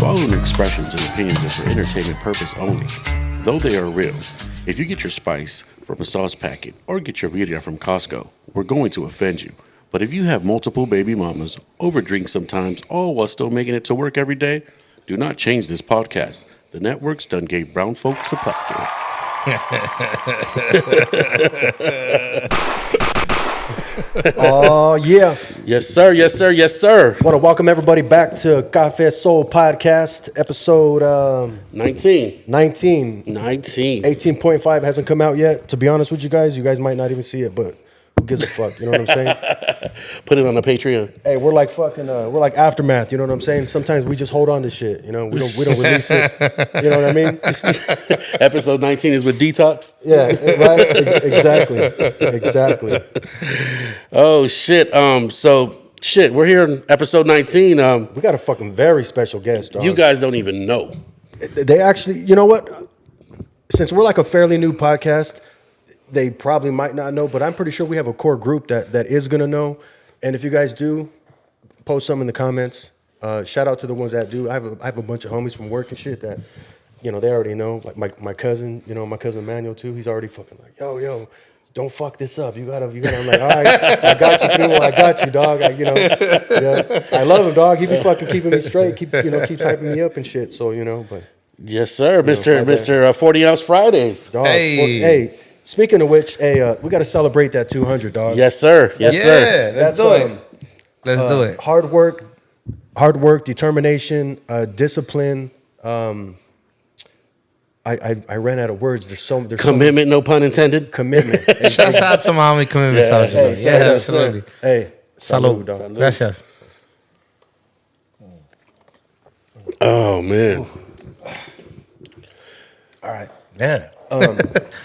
following expressions and opinions are for entertainment purpose only, though they are real. If you get your spice from a sauce packet or get your birria from Costco, we're going to offend you. But if you have multiple baby mamas, overdrink sometimes, all while still making it to work every day, do not change this podcast. The networks done gave brown folks the platform. Oh, yeah. Yes, sir. Yes, sir. Yes, sir. Want to welcome everybody back to Café Soul Podcast, episode 19. 19. 19. 18.5 hasn't come out yet. To be honest with you guys might not even see it, but who gives a fuck? You know what I'm saying? Put it on the Patreon. Hey, we're like fucking, we're like Aftermath. You know what I'm saying? Sometimes we just hold on to shit. You know, we don't release it. You know what I mean? Episode 19 is with Detox. Yeah, right. Exactly. Oh shit. We're here on episode 19. We got a fucking very special guest, dog. You guys don't even know. They actually, you know what? Since we're like a fairly new podcast, they probably might not know, but I'm pretty sure we have a core group that is gonna know. And if you guys do, post some in the comments. Shout out to the ones that do. I have a bunch of homies from work and shit that, you know, they already know. Like my cousin, you know, my cousin Manuel too. He's already fucking like, yo, don't fuck this up. You gotta. I'm like, all right, I got you, people. I got you, dog. I love him, dog. He be fucking keeping me straight. Keep hyping me up and shit. So but yes, sir, Mr. 40 Ounce Fridays. Dog, hey. Speaking of which, we got to celebrate that 200, dog. Yes, sir. Yes, sir. Let's do it. Let's do it. Hard work, determination, discipline. I ran out of words. There's commitment, no pun intended. Commitment. Shouts out to Mommy Commitment Soldiers. Yeah, absolutely. Hey, salud, dog. Gracias. Oh man. All right. Yeah.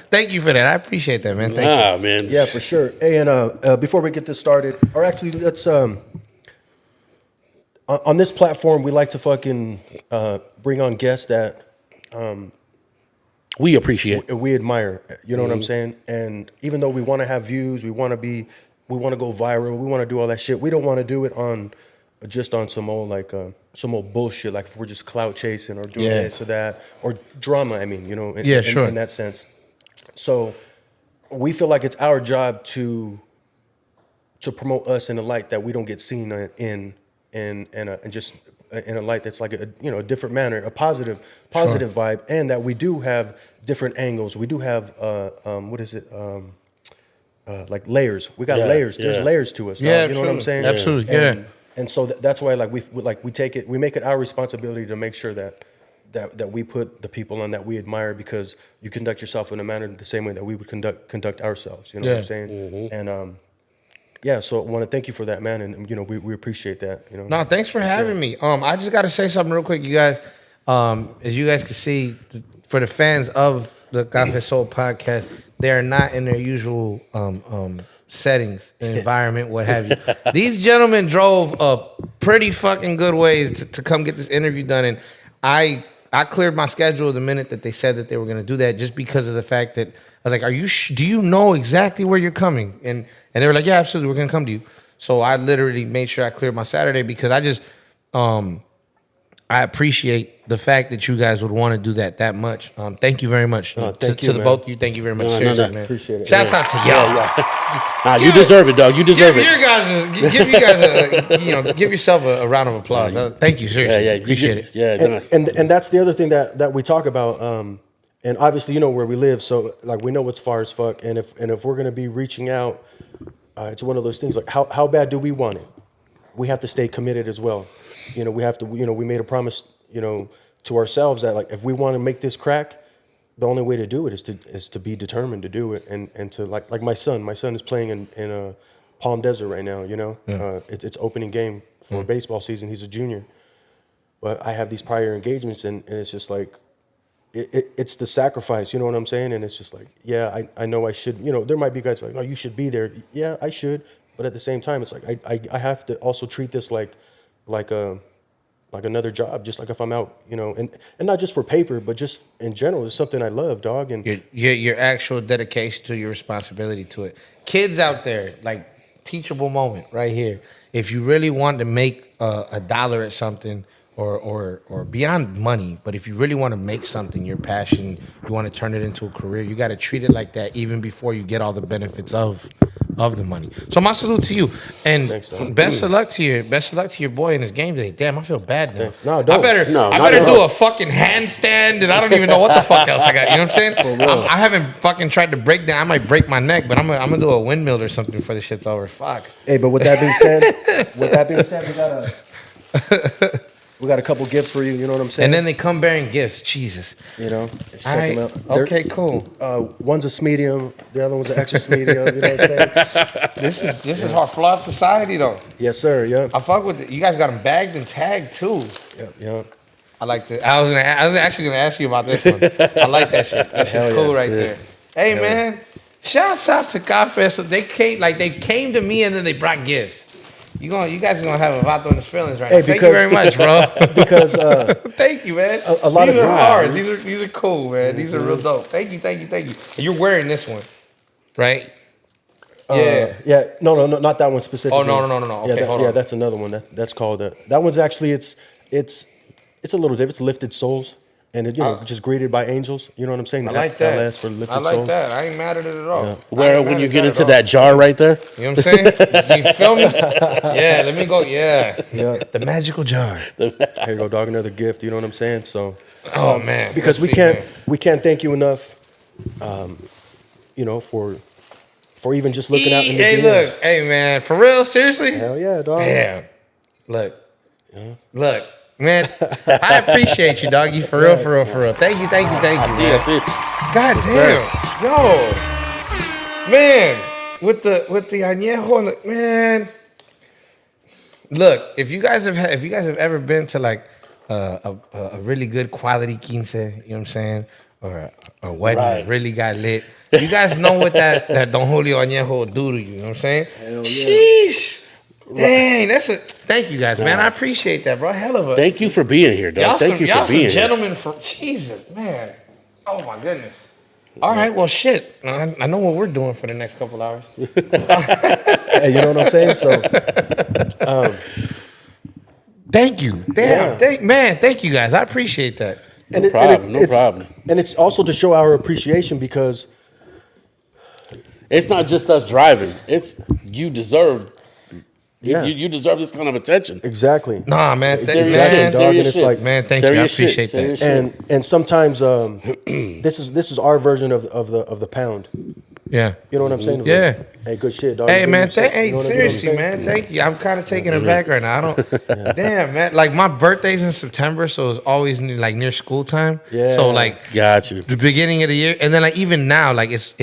Thank you for that. I appreciate that, man. Thank you. Man. Yeah, for sure. Hey, and before we get this started, or actually, let's on this platform, we like to fucking bring on guests that we appreciate, we admire. You know what I'm saying? And even though we want to have views, we want to go viral, we want to do all that shit. We don't want to do it on some old bullshit, like if we're just clout chasing or doing this or that, or drama, I mean, in that sense. So we feel like it's our job to promote us in a light that we don't get seen in just in a light that's like a different manner, a positive vibe, and that we do have different angles. We do have like layers. We got layers. There's layers to us. Yeah, you know what I'm saying? Absolutely. Yeah. And so that's why we make it our responsibility to make sure that we put the people on that we admire, because you conduct yourself in a manner the same way that we would conduct ourselves. You know what I'm saying? Mm-hmm. And so I want to thank you for that, man. And we appreciate that. No, thanks for having me. I just got to say something real quick, you guys. As you guys can see, for the fans of the Café Soul podcast, they are not in their usual settings, environment, what have you. These gentlemen drove a pretty fucking good ways to come get this interview done, and I cleared my schedule the minute that they said that they were going to do that, just because of the fact that I was like, do you know exactly where you're coming? And they were like, yeah, absolutely, we're going to come to you. So I literally made sure I cleared my Saturday, because I just I appreciate the fact that you guys would want to do that much. Thank you very much. To the both of you, thank you very much. Seriously, man. Appreciate it. Shouts out to y'all. You deserve it, dog. You deserve it. Give yourself a round of applause. Thank you, seriously. Appreciate it. Yeah, nice. And that's the other thing that we talk about. And obviously, where we live, so like we know what's far as fuck. And if we're gonna be reaching out, it's one of those things like how bad do we want it? We have to stay committed as well. We have to. We made a promise. To ourselves that like if we want to make this crack, the only way to do it is to be determined to do it, and to like my son is playing in Palm Desert right now. It's opening game for baseball season. He's a junior, but I have these prior engagements, and it's just like it's the sacrifice. You know what I'm saying? And it's just like, yeah, I know I should. There might be guys like, oh, you should be there. Yeah, I should, but at the same time, it's like I have to also treat this like another job, just like if I'm out, and not just for paper, but just in general. It's something I love, dog. And your actual dedication to your responsibility to it. Kids out there, like teachable moment right here. If you really want to make $1 at something, or beyond money, but if you really want to make something your passion, you want to turn it into a career, you got to treat it like that even before you get all the benefits of the money. So my salute to you, and Thanks, dog. best of luck to your boy in his game today. Damn, I feel bad now. Thanks. No, don't. I better No, I not better at do all. a fucking handstand, and I don't even know what the fuck else I got. You know what I'm saying? I haven't fucking tried to break down. I might break my neck, but I'm gonna do a windmill or something before the shit's over. Fuck. Hey, but with that being said, we got a couple gifts for you. You know what I'm saying? And then they come bearing gifts. Jesus. you know, let's All check right. them out. They're- Okay. Cool. One's a medium, the other one's an extra medium. You know what I'm saying? This is our flawed society, though. Yes, sir. Yeah. I fuck with it. You guys got them bagged and tagged too. Yeah. I like that. I was actually gonna ask you about this one. I like that shit. That Hell shit's cool yeah, right yeah. there. Hey man, shouts out to Cafe. So they came to me and then they brought gifts. You guys are gonna have a vato in his feelings right Hey, now. Thank you very much, bro. Because Thank you, man. a lot these of are hard. guys- These are cool, man. These are real dope. Thank you. And you're wearing this one, right? yeah, no, not that one specifically. Oh, no. Yeah, Okay, hold on. that's another one. That's called that one's actually it's a little different. It's Lifted Souls, and it just greeted by angels. You know what I'm saying? I like that. LS for Lifted I like Souls. that. I ain't mad at it at all. Yeah. I Where ain't when mad you at get at into all. that jar right there, You know what I'm saying? You feel me? Yeah, let me go. Yeah. Yeah. The magical jar. Here you go, dog. Another gift. You know what I'm saying? So Oh, man. because Let's we see can't here. thank you enough, for even just looking out in the Hey, DMs. look. Hey, man. For real? Seriously? Hell yeah, dog. Damn. Look. Look. Man, I appreciate you, doggy. For real. Thank you, man. God damn. Yo. Man. With the añejo on the, man. Look, if you guys have ever been to like a really good quality quince, you know what I'm saying? Or a wedding that Right. really got lit. You guys know what that Don Julio Añejo will do to you, you know what I'm saying? Sheesh. Dang, thank you guys, man. I appreciate that, bro. Hell of a thank you for being here, y'all dog. Thank some, you y'all for being some here. gentlemen for Jesus, man. Oh my goodness. All right, well shit. I know what we're doing for the next couple hours. Hey, you know what I'm saying? So Thank you. Damn. Yeah. Thank you guys. I appreciate that. and No problem, no it's- problem. And it's also to show our appreciation because It's not just us driving. It's you deserve. Yeah. You deserve this kind of attention. exactly. Nah, man. Serious Exactly, shit, dog, serious and it's shit. like- Man, thank you. I Serious shit, appreciate that. serious shit. And sometimes this is our version of the pound. Yeah. You know what I'm saying? Yeah. Hey, good shit, dog. Hey You man, doing your shit. hey, You know what I'm seriously, saying? man, thank you. I'm kind of taking it back right now. I don't, damn, man. Like my birthday's in September, so it's always near school time. Yeah. So like Got you. the beginning of the year, and then like even now, like it's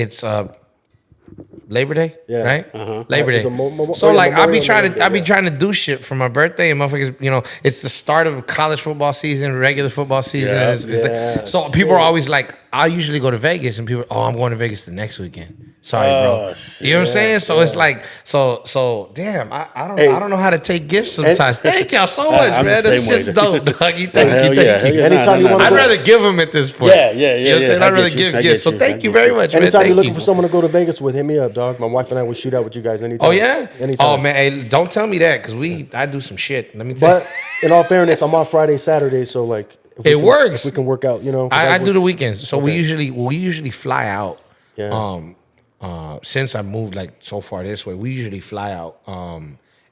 Labor Day, Yeah. right? Labor It's Day. a So like I be Memorial trying Day, to yeah. trying to do shit for my birthday, and motherfuckers, it's the start of college football season, regular football season. Yeah. It's like- Yeah. so people are always like, I usually go to Vegas, and people, I'm going to Vegas the next weekend. Sorry, bro. Oh, shit. You know what I'm saying? So it's like, so damn. I don't know how to take gifts sometimes. Thank y'all so much, I'm the man. That's same way. just dope, doggy. Hell Thank you, yeah, thank you. hell yeah. Anytime you wanna I'd go- rather give them at this point. Yeah, yeah, You know what I'm yeah, saying? I I'd rather get you, give I gifts. get So you, I thank you get very you. much, man. Anytime Thank you're looking you. for someone to go to Vegas with, hit me up, dog. My wife and I will shoot out with you guys anytime. Oh yeah. Anytime. Oh man, hey, don't tell me that because I do some shit. Let me tell you. But in all fairness, I'm off Friday, Saturday, so like if we It can- works. If we can work out, 'cause I work- do the weekends, so we Okay. usually fly out. Yeah. Since I moved like so far this way, we usually fly out.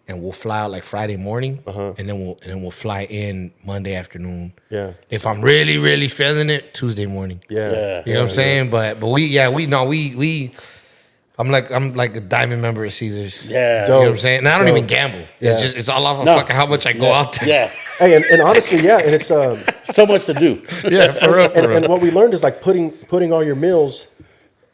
And we'll fly out like Friday morning, and then we'll fly in Monday afternoon. Yeah. If I'm really really feeling it, Tuesday morning. Yeah. Yeah. You know what I'm saying? But we I'm like a diamond member at Caesars. Yeah. You know what I'm Dope. saying? And I don't Dope. even gamble. Yeah. It's all off of No. fucking how much I go out there. Yeah. Hey, and honestly, yeah, and it's So much to do. Yeah, for real, for real. and what we learned is like putting all your meals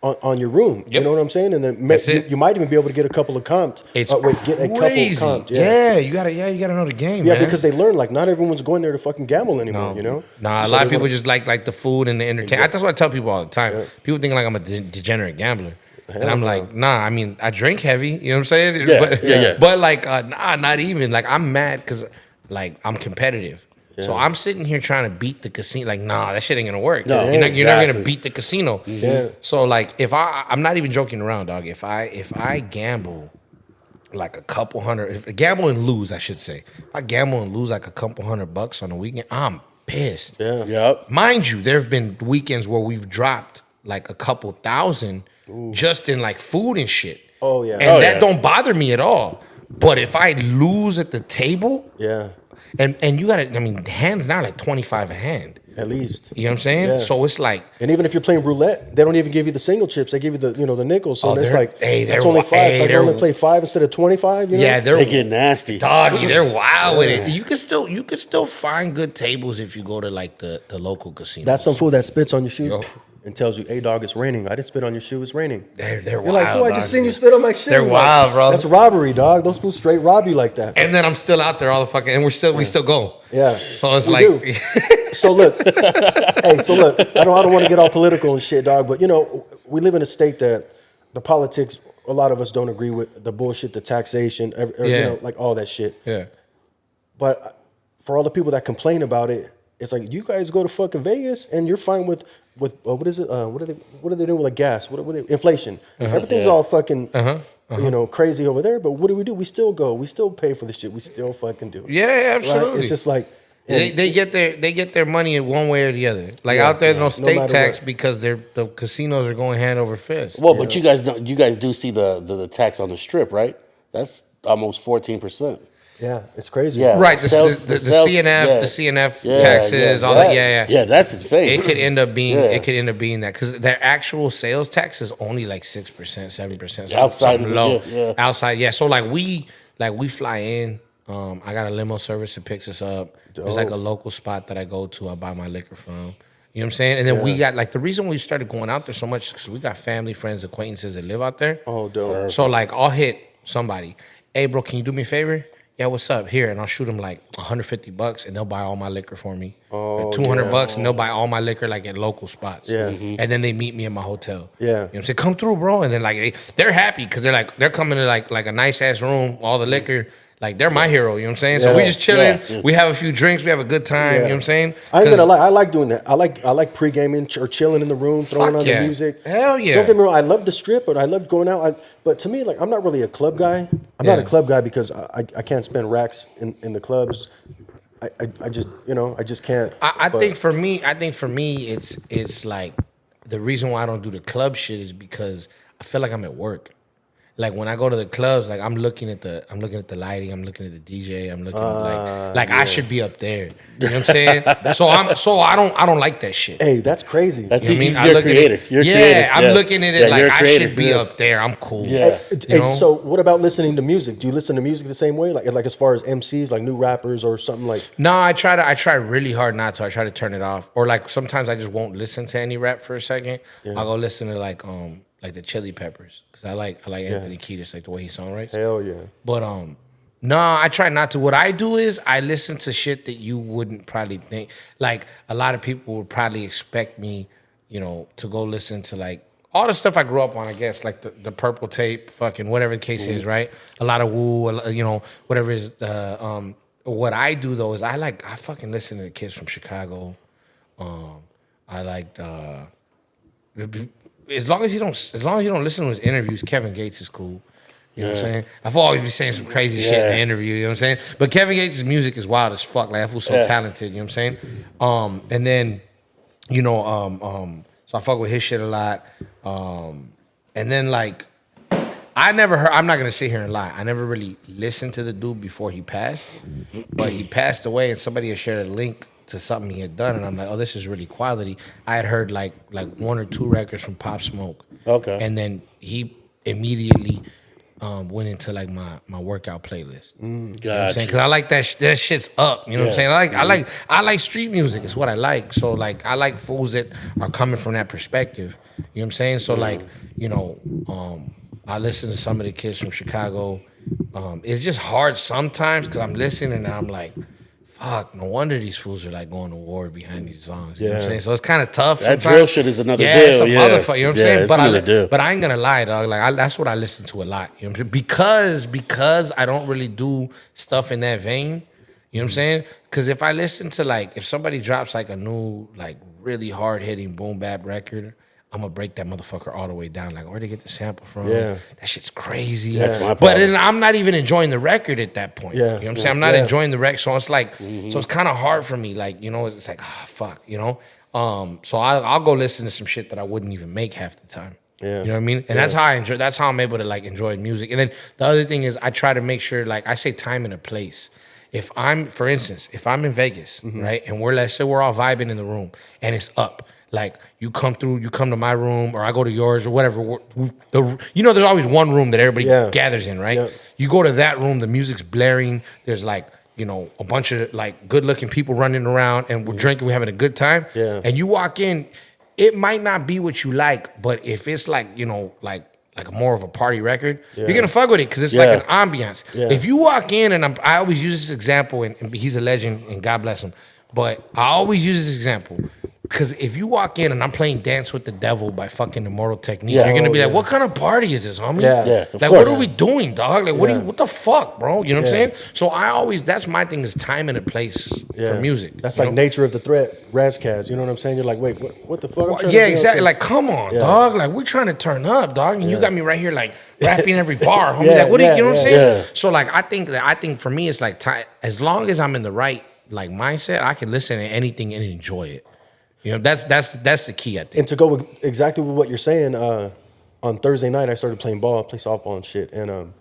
on your room. You Yep. know what I'm saying? And then That's it. you might even be able to get a couple of comped. It's get a couple crazy. comped. Yeah, you gotta know the game, Yeah, man. because they learn like not everyone's going there to fucking gamble anymore. You know? Nah, a So lot they of people wanna- just like the food and the entertainment. That's what I tell people all the time. People think like I'm a degenerate gambler. And I'm no. like, nah, I mean, I drink heavy, you know what I'm saying? Yeah, but, yeah. but like, nah, not even. Like, I'm mad because, like, I'm competitive. So I'm sitting here trying to beat the casino. Like, nah, that shit ain't gonna work. No, you're not gonna exactly. beat the casino. Yeah. So like, if I'm not even joking around, dog. If I gamble like a couple hundred, if I gamble and lose, I should say. If I gamble and lose like a couple $100 on a weekend, I'm pissed. Yeah. Yep. Mind you, there have been weekends where we've dropped like a couple thousand just in like food and shit. Oh, yeah. And Oh, that yeah. don't bother me at all. But if I lose at the table, Yeah. and you gotta, I mean, hands now like 25 a hand. At least. You know what I'm saying? Yeah. So it's like, And even if you're playing roulette, they don't even give you the single chips. They give you the nickels. So Oh, it's they're- like hey, that's they're only wi- five. hey, So I can they're- only play 5 instead of 25. You know? yeah, They they're get nasty. doggy. They're wild with it. You can still find good tables if you go to like the local casinos. That's some fool that spits on your shoe Yo. and tells you, "Hey, dog, it's raining. I didn't spit on your shoe. It's raining." They're You're wild. like, "Fool, I dog. just seen you spit on my shoe." They're Like, wild, bro. That's robbery, dog. Those fools straight rob you like that. And then I'm still out there all the fucking, and we still go. Yeah. So it's We like, do. So look, I don't want to get all political and shit, dog. But we live in a state that the politics, a lot of us don't agree with the bullshit, the taxation, Yeah. like all that shit. yeah. But for all the people that complain about it, it's like you guys go to fucking Vegas and you're fine with what is it? What are they doing with like gas? Inflation? Everything's all fucking crazy over there. But what do? We still go. We still pay for the shit. We still fucking do. Yeah, Right? absolutely. It's just like They get their money in one way or the other. Like out there, no state matter tax what. because the casinos are going hand over fist. Well, but you guys do see the tax on the strip, right? That's almost 14%. yeah, it's crazy. Yeah. Right, Sales- the sales- CNF, yeah. the CNF Yeah, taxes, all that. Yeah. Yeah, that's insane. It could end up being Yeah. that because their actual sales tax is only like 6%, 7%, Outside something of the- low. yeah. Outside, yeah. So like we fly in. I got a limo service that picks us up. There's like a local spot that I go to. I buy my liquor from. You know what I'm saying? And then we got like the reason we started going out there so much is because we got family, friends, acquaintances that live out there. Oh, dope. So like I'll hit somebody. Hey, bro, can you do me a favor? Yeah, what's up? Here, and I'll shoot them like $150, and they'll buy all my liquor for me. Oh, $200, and they'll buy all my liquor like at local spots. Yeah. And then they meet me at my hotel. Yeah. You know what I'm saying? Come through, bro. And then like they're happy because they're coming to like a nice ass room, all the liquor. Like they're my hero, you know what I'm saying? So we Yeah. just chilling. Yeah. We have a few drinks. We have a good time. You know what I'm saying? I ain't 'Cause- gonna lie. I like doing that. I like pre-gaming or chilling in the room, throwing Fuck on yeah. the music. Hell yeah. Don't get me wrong. I love the strip, but I love going out. But to me, like, I'm not really a club guy. I'm not Yeah. a club guy because I can't spend racks in the clubs. I just I just can't. I But- think for me, it's like the reason why I don't do the club shit is because I feel like I'm at work. Like when I go to the clubs, like I'm looking at the lighting, I'm looking at the DJ, I'm looking I should be up there. You know what I'm saying? so I don't like that shit. Hey, that's crazy. That's You know what I mean? you're I a look at creator. it, You're a yeah, creator. I'm looking at it Yeah, like you're a I creator. should be Yeah. up there. I'm cool. Yeah. You know? So what about listening to music? Do you listen to music the same way? Like as far as MCs, like new rappers or something like? No, I try really hard not to. I try to turn it off. Or like sometimes I just won't listen to any rap for a second. I'll go listen to like the Chili Peppers because I like Anthony Kiedis, like the way he songwrites. Hell yeah. But no, I try not to. What I do is I listen to shit that you wouldn't probably think. Like a lot of people would probably expect me, to go listen to like all the stuff I grew up on. I guess like the Purple Tape, fucking whatever the case is, right? A lot of Wu, whatever is. What I do though is I fucking listen to the kids from Chicago. I like as long as you don't listen to his interviews, Kevin Gates is cool. You know what I'm saying? I've always been saying some crazy shit in the interview, you know what I'm saying? But Kevin Gates' music is wild as fuck. Like, that fool's so talented, you know what I'm saying? And then, so I fuck with his shit a lot. And then, like, I'm not gonna sit here and lie. I never really listened to the dude before he passed. But he passed away and somebody had shared a link to something he had done, and I'm like, oh, this is really quality. I had heard like 1 or 2 records from Pop Smoke. Okay. And then he immediately went into like my workout playlist. You know what I'm saying? Because I like that shit's up. You know what I'm saying? I like street music. It's what I like. So like I like fools that are coming from that perspective. You know what I'm saying? So like, I listen to some of the kids from Chicago. It's just hard sometimes because I'm listening and I'm like, fuck, no wonder these fools are like going to war behind these songs. You know what I'm saying? So it's kind of tough. That sometimes. drill shit is another yeah, deal. It's a Yeah. motherfucker. You know what I'm Yeah, saying? it's another deal. But I ain't gonna lie, dog. Like that's what I listen to a lot. You know what I'm saying? Because I don't really do stuff in that vein. You know what I'm saying? Because if I listen to if somebody drops like a new like really hard hitting boom bap record, I'm gonna break that motherfucker all the way down. Like, where'd they get the sample from? Yeah. That shit's crazy. That's my But problem. then I'm not even enjoying the record at that point. Yeah. You know what I'm saying? I'm not Yeah. enjoying the record. So it's like, so it's kind of hard for me. Like, you know, it's like, ah, fuck, you know? So I'll go listen to some shit that I wouldn't even make half the time. Yeah. You know what I mean? And that's how I enjoy, that's how I'm able to like enjoy music. And then the other thing is I try to make sure, like I say time and a place. If I'm, for instance, if I'm in Vegas, right, and let's say we're all vibing in the room and it's up, like you come to my room or I go to yours or whatever. There's always one room that everybody gathers in, right? Yeah. You go to that room, the music's blaring. There's like, you know, a bunch of like good looking people running around and we're drinking, we're having a good time. Yeah. And you walk in, it might not be what you like, but if it's like, you know, like a more of a party record, you're gonna fuck with it because it's like an ambiance. Yeah. If you walk in, and I always use this example, and he's a legend, and God bless him, but I always use this example because if you walk in and I'm playing Dance with the Devil by fucking Immortal Technique, you're gonna be like, what kind of party is this, homie? Yeah. Yeah, of Like, course. what are we doing, dog? Like, what the fuck, bro? You know what I'm saying? So I always, that's my thing, is time and a place for music. That's you like know? nature of the threat, Razkaz. You know what I'm saying? You're like, wait, what the fuck? I'm trying to Yeah, be on exactly. some- Like, come on, dog. Like, we're trying to turn up, dog, and you got me right here, like rapping every bar, homie. Yeah, Like, what do you know what I'm saying? yeah. So, like, I think for me, it's like time. As long as I'm in the right like mindset, I can listen to anything and enjoy it. You know, that's the key, I think. And to go with exactly with what you're saying, on Thursday night I started playing ball, play softball and shit, and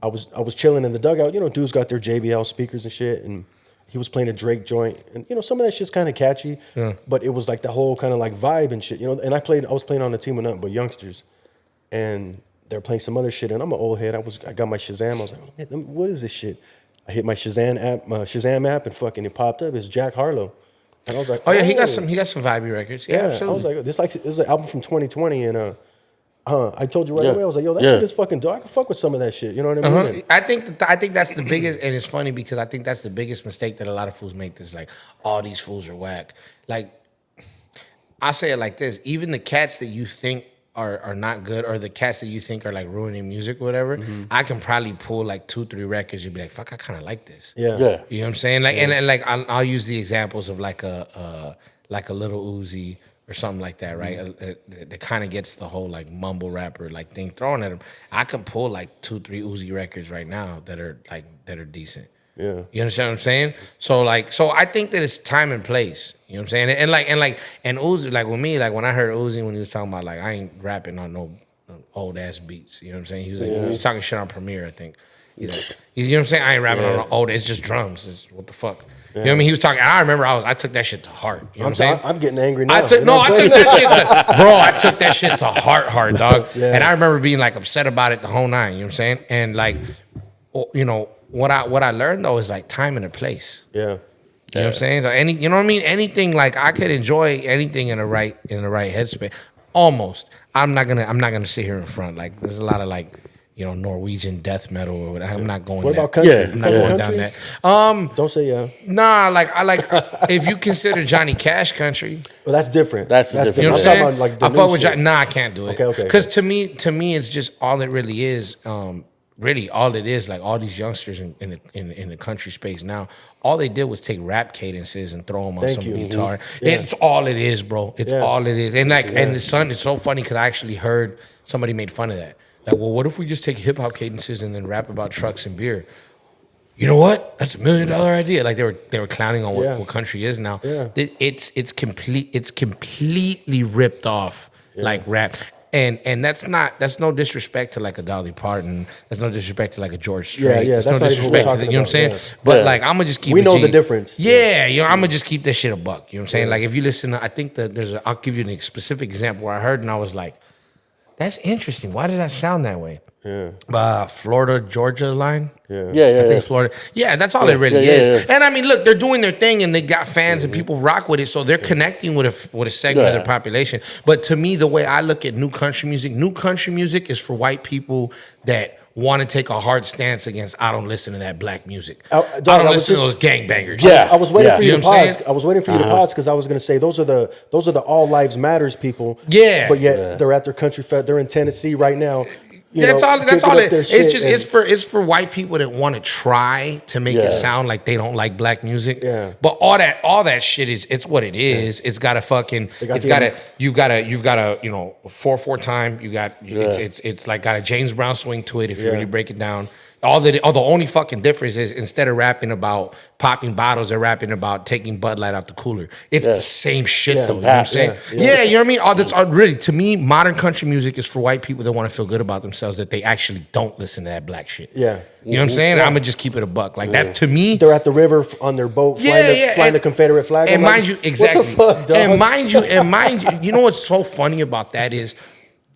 I was chilling in the dugout. You know, dudes got their JBL speakers and shit, and he was playing a Drake joint, and you know some of that shit's kind of catchy, but it was like the whole kind of like vibe and shit. You know, and I was playing on a team with nothing but youngsters, and they're playing some other shit, and I'm an old head. I got my Shazam. I was like, man, what is this shit? I hit my Shazam app, and fucking it popped up. It's Jack Harlow. And I was like, Oh yeah, he got some vibey records. Yeah, yeah, absolutely. I was like, this is an album from 2020, and I told you right Yeah. away. I was like, yo, that Yeah. shit is fucking dope. I can fuck with some of that shit. You know what I mean? And- I think that's the biggest, and it's funny because I think that's the biggest mistake that a lot of fools make. This like, all these fools are whack. Like, I say it like this: even the cats that you think are not good, or the cats that you think are like ruining music or whatever, I can probably pull like 2-3 records. You'd be like, fuck, I kind of like this. Yeah. Yeah. You know what I'm saying? Like, and like I'll use the examples of like a Little Uzi or something like that, right? That kind of gets the whole like mumble rapper like thing thrown at him. I can pull like 2-3 Uzi records right now that are decent. Yeah. You understand what I'm saying? So I think that it's time and place. You know what I'm saying? And Uzi, like with me, like when I heard Uzi when he was talking about like I ain't rapping on no old ass beats. You know what I'm saying? He was like he was talking shit on Premiere, I think. He's like, you know what I'm saying? I ain't rapping on no old. It's just drums. It's what the fuck. You know what I mean? He was talking. I remember I took that shit to heart. You know what I'm saying? I'm getting angry now. I took you know what I'm saying? that shit to bro. I took that shit to heart, dog. Yeah. And I remember being like upset about it the whole nine. You know what I'm saying? And like, you know what I learned though is like time and a place. Yeah. You know what I'm saying? So you know what I mean? Anything, like I could enjoy anything in the right headspace. Almost. I'm not gonna sit here in front. Like there's a lot of like, you know, Norwegian death metal or whatever. I'm not going. What that. about country? Yeah. I'm You not fuck with going down country? that. Don't say yeah. Nah, like I like if you consider Johnny Cash country. Well, that's different. That's different. You know what I'm I'm talking saying? about like the I new fuck with shit. Johnny. Nah, I can't do it. Okay. Because to me, it's just all it really is. Really, all it is, like all these youngsters in the country space now, all they did was take rap cadences and throw them on Thank some you. guitar. Yeah. It's all it is, bro. It's Yeah. all it is. And like, and it's so funny because I actually heard somebody made fun of that. Like, well, what if we just take hip hop cadences and then rap about trucks and beer? You know what? That's $1 million idea. Like they were clowning on what country is now. Yeah. It's completely ripped off like rap. And that's no disrespect to like a Dolly Parton. That's no disrespect to like a George Strait. Yeah, That's that's no not even what we're disrespect to talking you know what I'm about, saying? yeah. But Yeah. like I'm gonna just keep We it know G. the difference. Yeah, you know, I'm gonna just keep that shit a buck. You know what I'm saying? Like if you listen to, I think that I'll give you a specific example where I heard and I was like, that's interesting. Why does that sound that way? Yeah. Florida, Georgia line. Yeah, I yeah. think Florida. Yeah, that's all it really yeah, is. yeah. And I mean, look, they're doing their thing, and they got fans, and people rock with it, so they're connecting with a segment of Yeah. their population. But to me, the way I look at new country music is for white people that want to take a hard stance against. I don't listen to that black music. Dog, I don't I was listen to just- those gangbangers. Yeah. I was waiting for you You to know what I'm pause. saying? I was waiting for you to pause because I was going to say those are the all lives matters people. Yeah. But yet they're at their country fest. They're in Tennessee right now. That's all. That's kicking all. up their It's shit just and- it's for white people that want to try to make Yeah. it sound like they don't like black music. Yeah. But all that shit is it's what it is. It's got a fucking. got It's the- got a. You've got a 4/4 time. You got it's like got a James Brown swing to it if you Yeah. really break it down. The only fucking difference is instead of rapping about popping bottles, they're rapping about taking Bud Light out the cooler. It's the same shit, though. You know what I'm saying? Yeah, you know what I mean? All that's really, to me, modern country music is for white people that want to feel good about themselves, that they actually don't listen to that black shit. Yeah. You know what I'm saying? I'm gonna just keep it a buck. Like that's to me. They're at the river on their boat, flying the Confederate flag. And I'm like, mind you, exactly. What the fuck, dog? And mind you, you know what's so funny about that is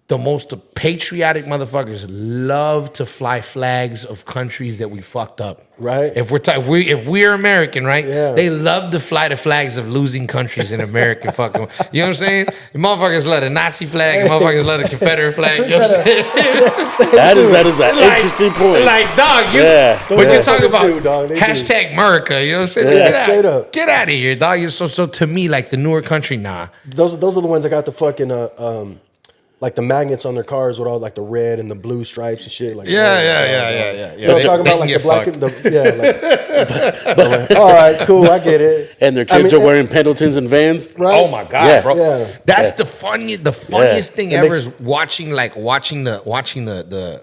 the most patriotic motherfuckers love to fly flags of countries that we fucked up. Right. If we're American, right? Yeah. They love to fly the flags of losing countries in American fucking. You know what I'm saying? The motherfuckers love the Nazi flag. The motherfuckers love the Confederate flag. You know what I'm saying? That is an interesting point. Like, dog, you. Yeah. But you're talking They about do, dog. They do. hashtag America. You know what I'm saying? Yeah, Get out- straight up. Get out of here, dog. So to me, like the newer country, nah. Those are the ones that got the fucking like the magnets on their cars with all like the red and the blue stripes and shit. Like Yeah. You know what I'm talking about? Like the black and all right, cool, I get it. And their kids are wearing Pendletons and Vans. Right? Oh my god, Yeah. bro! Yeah. That's the funniest thing It ever makes- is watching the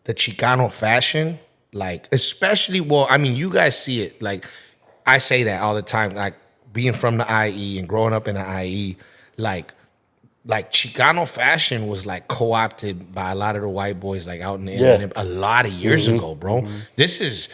Chicano fashion, like especially. Well, I mean, you guys see it. Like I say that all the time. Like being from the IE and growing up in the IE, like Chicano fashion was like co-opted by a lot of the white boys like out in the internet a lot of years ago, bro. This is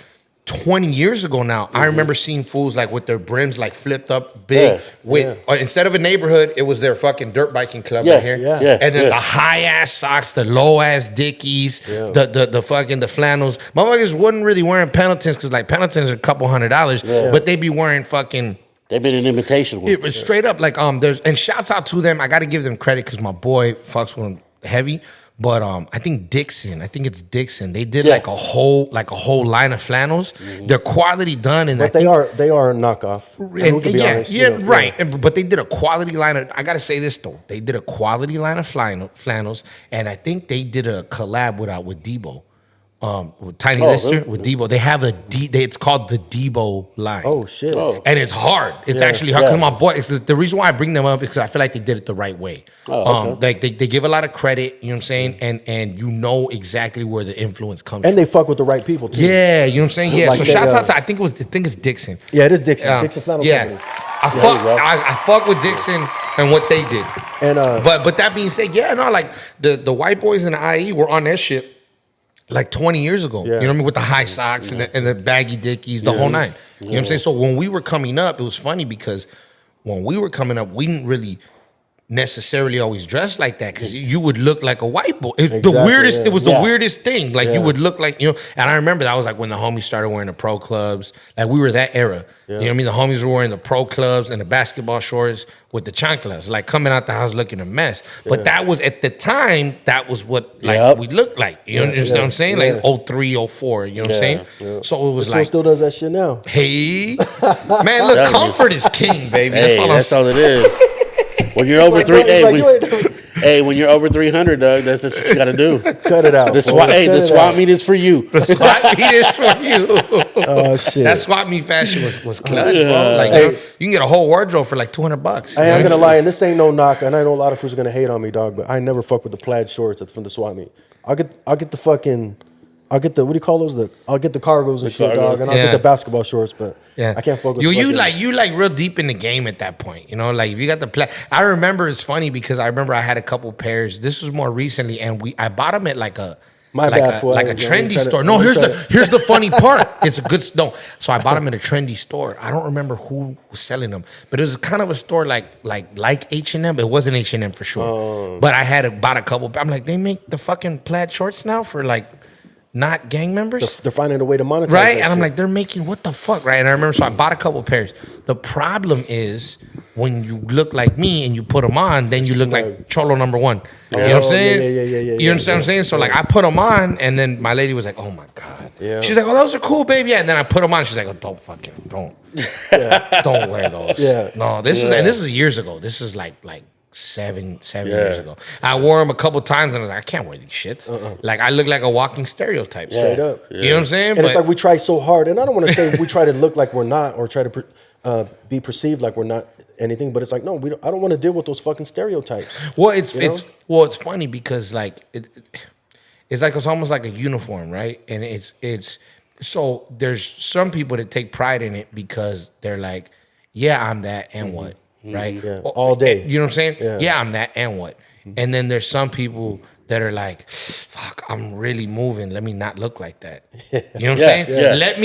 20 years ago now. I remember seeing fools like with their brims like flipped up big or instead of a neighborhood, it was their fucking dirt biking club right here. And then the high ass socks, the low ass dickies, the fucking the flannels. Motherfuckers wasn't really wearing Pendletons because like Pendletons are a couple $100, but they be wearing fucking They've been an imitation. it was straight up like there's and shouts out to them. I got to give them credit because my boy fucks with them heavy. But I think it's Dixon. They did like a whole line of flannels. They're quality done, and But they are a knockoff. and, Be honest, you know, right. But they did a quality line of. I gotta say this though, they did a quality line of flannels, and I think they did a collab with Debo. With Tiny Lister, with Debo. They have it's called the Debo line. Oh shit. And it's hard. It's actually hard because my boy. It's the reason why I bring them up is because I feel like they did it the right way. Like they give a lot of credit. You know what I'm saying? And you know exactly where the influence comes And from. they fuck with the right people too. Yeah, you know what I'm saying? Yeah. Like So they, shouts out to I think it's Dixon. Yeah, it is Dixon. Dixon Flannel Company. I fuck with Dixon and what they did. And But that being said, like the white boys in the IE were on that shit like 20 years ago. You know what I mean? With the high socks and the baggy dickies, the whole nine. You know what I'm saying? So when we were coming up, it was funny because when we were coming up, we didn't really necessarily always dress like that because you would look like a white boy. It was the weirdest thing. Like you would look like, and I remember that was like when the homies started wearing the pro clubs. Like we were that era. You know what I mean? The homies were wearing the pro clubs and the basketball shorts with the chanclas, like coming out the house looking a mess. But that was at the time, that was what we looked like. You understand what I'm saying? Like 03, 04, you know what I'm saying? So it was this still does that shit now. Hey, man, look, comfort is king, baby. Hey, that's all it is. When you're over when you're over 300, Doug, that's what you got to do. Cut it out. The swap meet is for you. The swap meet is for you. Oh shit. That swap meet fashion was clutch, bro. Like you can get a whole wardrobe for like $200. I ain't gonna lie, and this ain't no knock, and I know a lot of fools are gonna hate on me, dog, but I never fuck with the plaid shorts that's from the swap meet. I'll get the what do you call those? I'll get the cargos and shit, dog, and I'll get the basketball shorts, but I can't fuck with you like real deep in the game at that point. You know, like if you got the plaid. I remember it's funny because I had a couple pairs. This was more recently, and I bought them at like a trendy store. No, here's the funny part. It's a good So I bought them at a trendy store. I don't remember who was selling them, but it was kind of a store like H&M. It wasn't H&M for sure, but I bought a couple. I'm like, they make the fucking plaid shorts now for like not gang members. They're finding a way to monetize, right? that And I'm shit. like, they're making what the fuck, right? And I remember, so I bought a couple pairs. The problem is when you look like me and you put them on, then you look like Cholo number one. You know what I'm saying? Yeah. You understand what I'm saying? So like, I put them on, and then my lady was like, "Oh my god." Yeah. She's like, "Oh, those are cool, baby." Yeah. And then I put them on. She's like, "Oh, don't don't wear those." Yeah. No, this is years ago. This is like seven years ago. I wore them a couple times and I was like, I can't wear these shits. Like I look like a walking stereotype. Straight up. You know what I'm saying? And it's like we try so hard, and I don't want to say we try to look like we're not or try to be perceived like we're not anything, but it's like, no, I don't want to deal with those fucking stereotypes. Well, it's funny because like it's like it's almost like a uniform, right? And it's so there's some people that take pride in it because they're like, yeah, I'm that and what, right? Yeah. All day. You know what I'm saying? Yeah. I'm that and what. And then there's some people that are like, fuck, I'm really moving. Let me not look like that. You know what I'm saying? Yeah. Let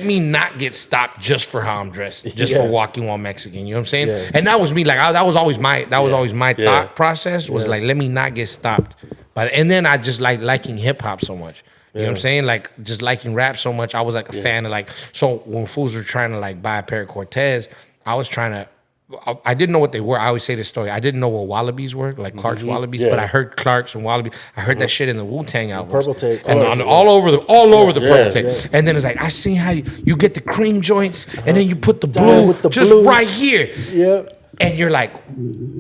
me not get stopped just for how I'm dressed, just for walking while Mexican. You know what I'm saying? Yeah. And that was me. Like that was always my thought process was like, let me not get stopped. But and then I just like liking hip hop so much. You know what I'm saying? Like just liking rap so much. I was like a fan of like, so when fools were trying to like buy a pair of Cortez, I was trying to, I didn't know what they were. I always say this story. I didn't know what Wallabies were, like Clark's Wallabies, but I heard Clark's and Wallabies. I heard that shit in the Wu-Tang albums. Purple Tape. And all over the Purple Tape. And then it's like, I seen how you get the cream joints and then you put the blue with the just blue. right here. Yeah. And you're like,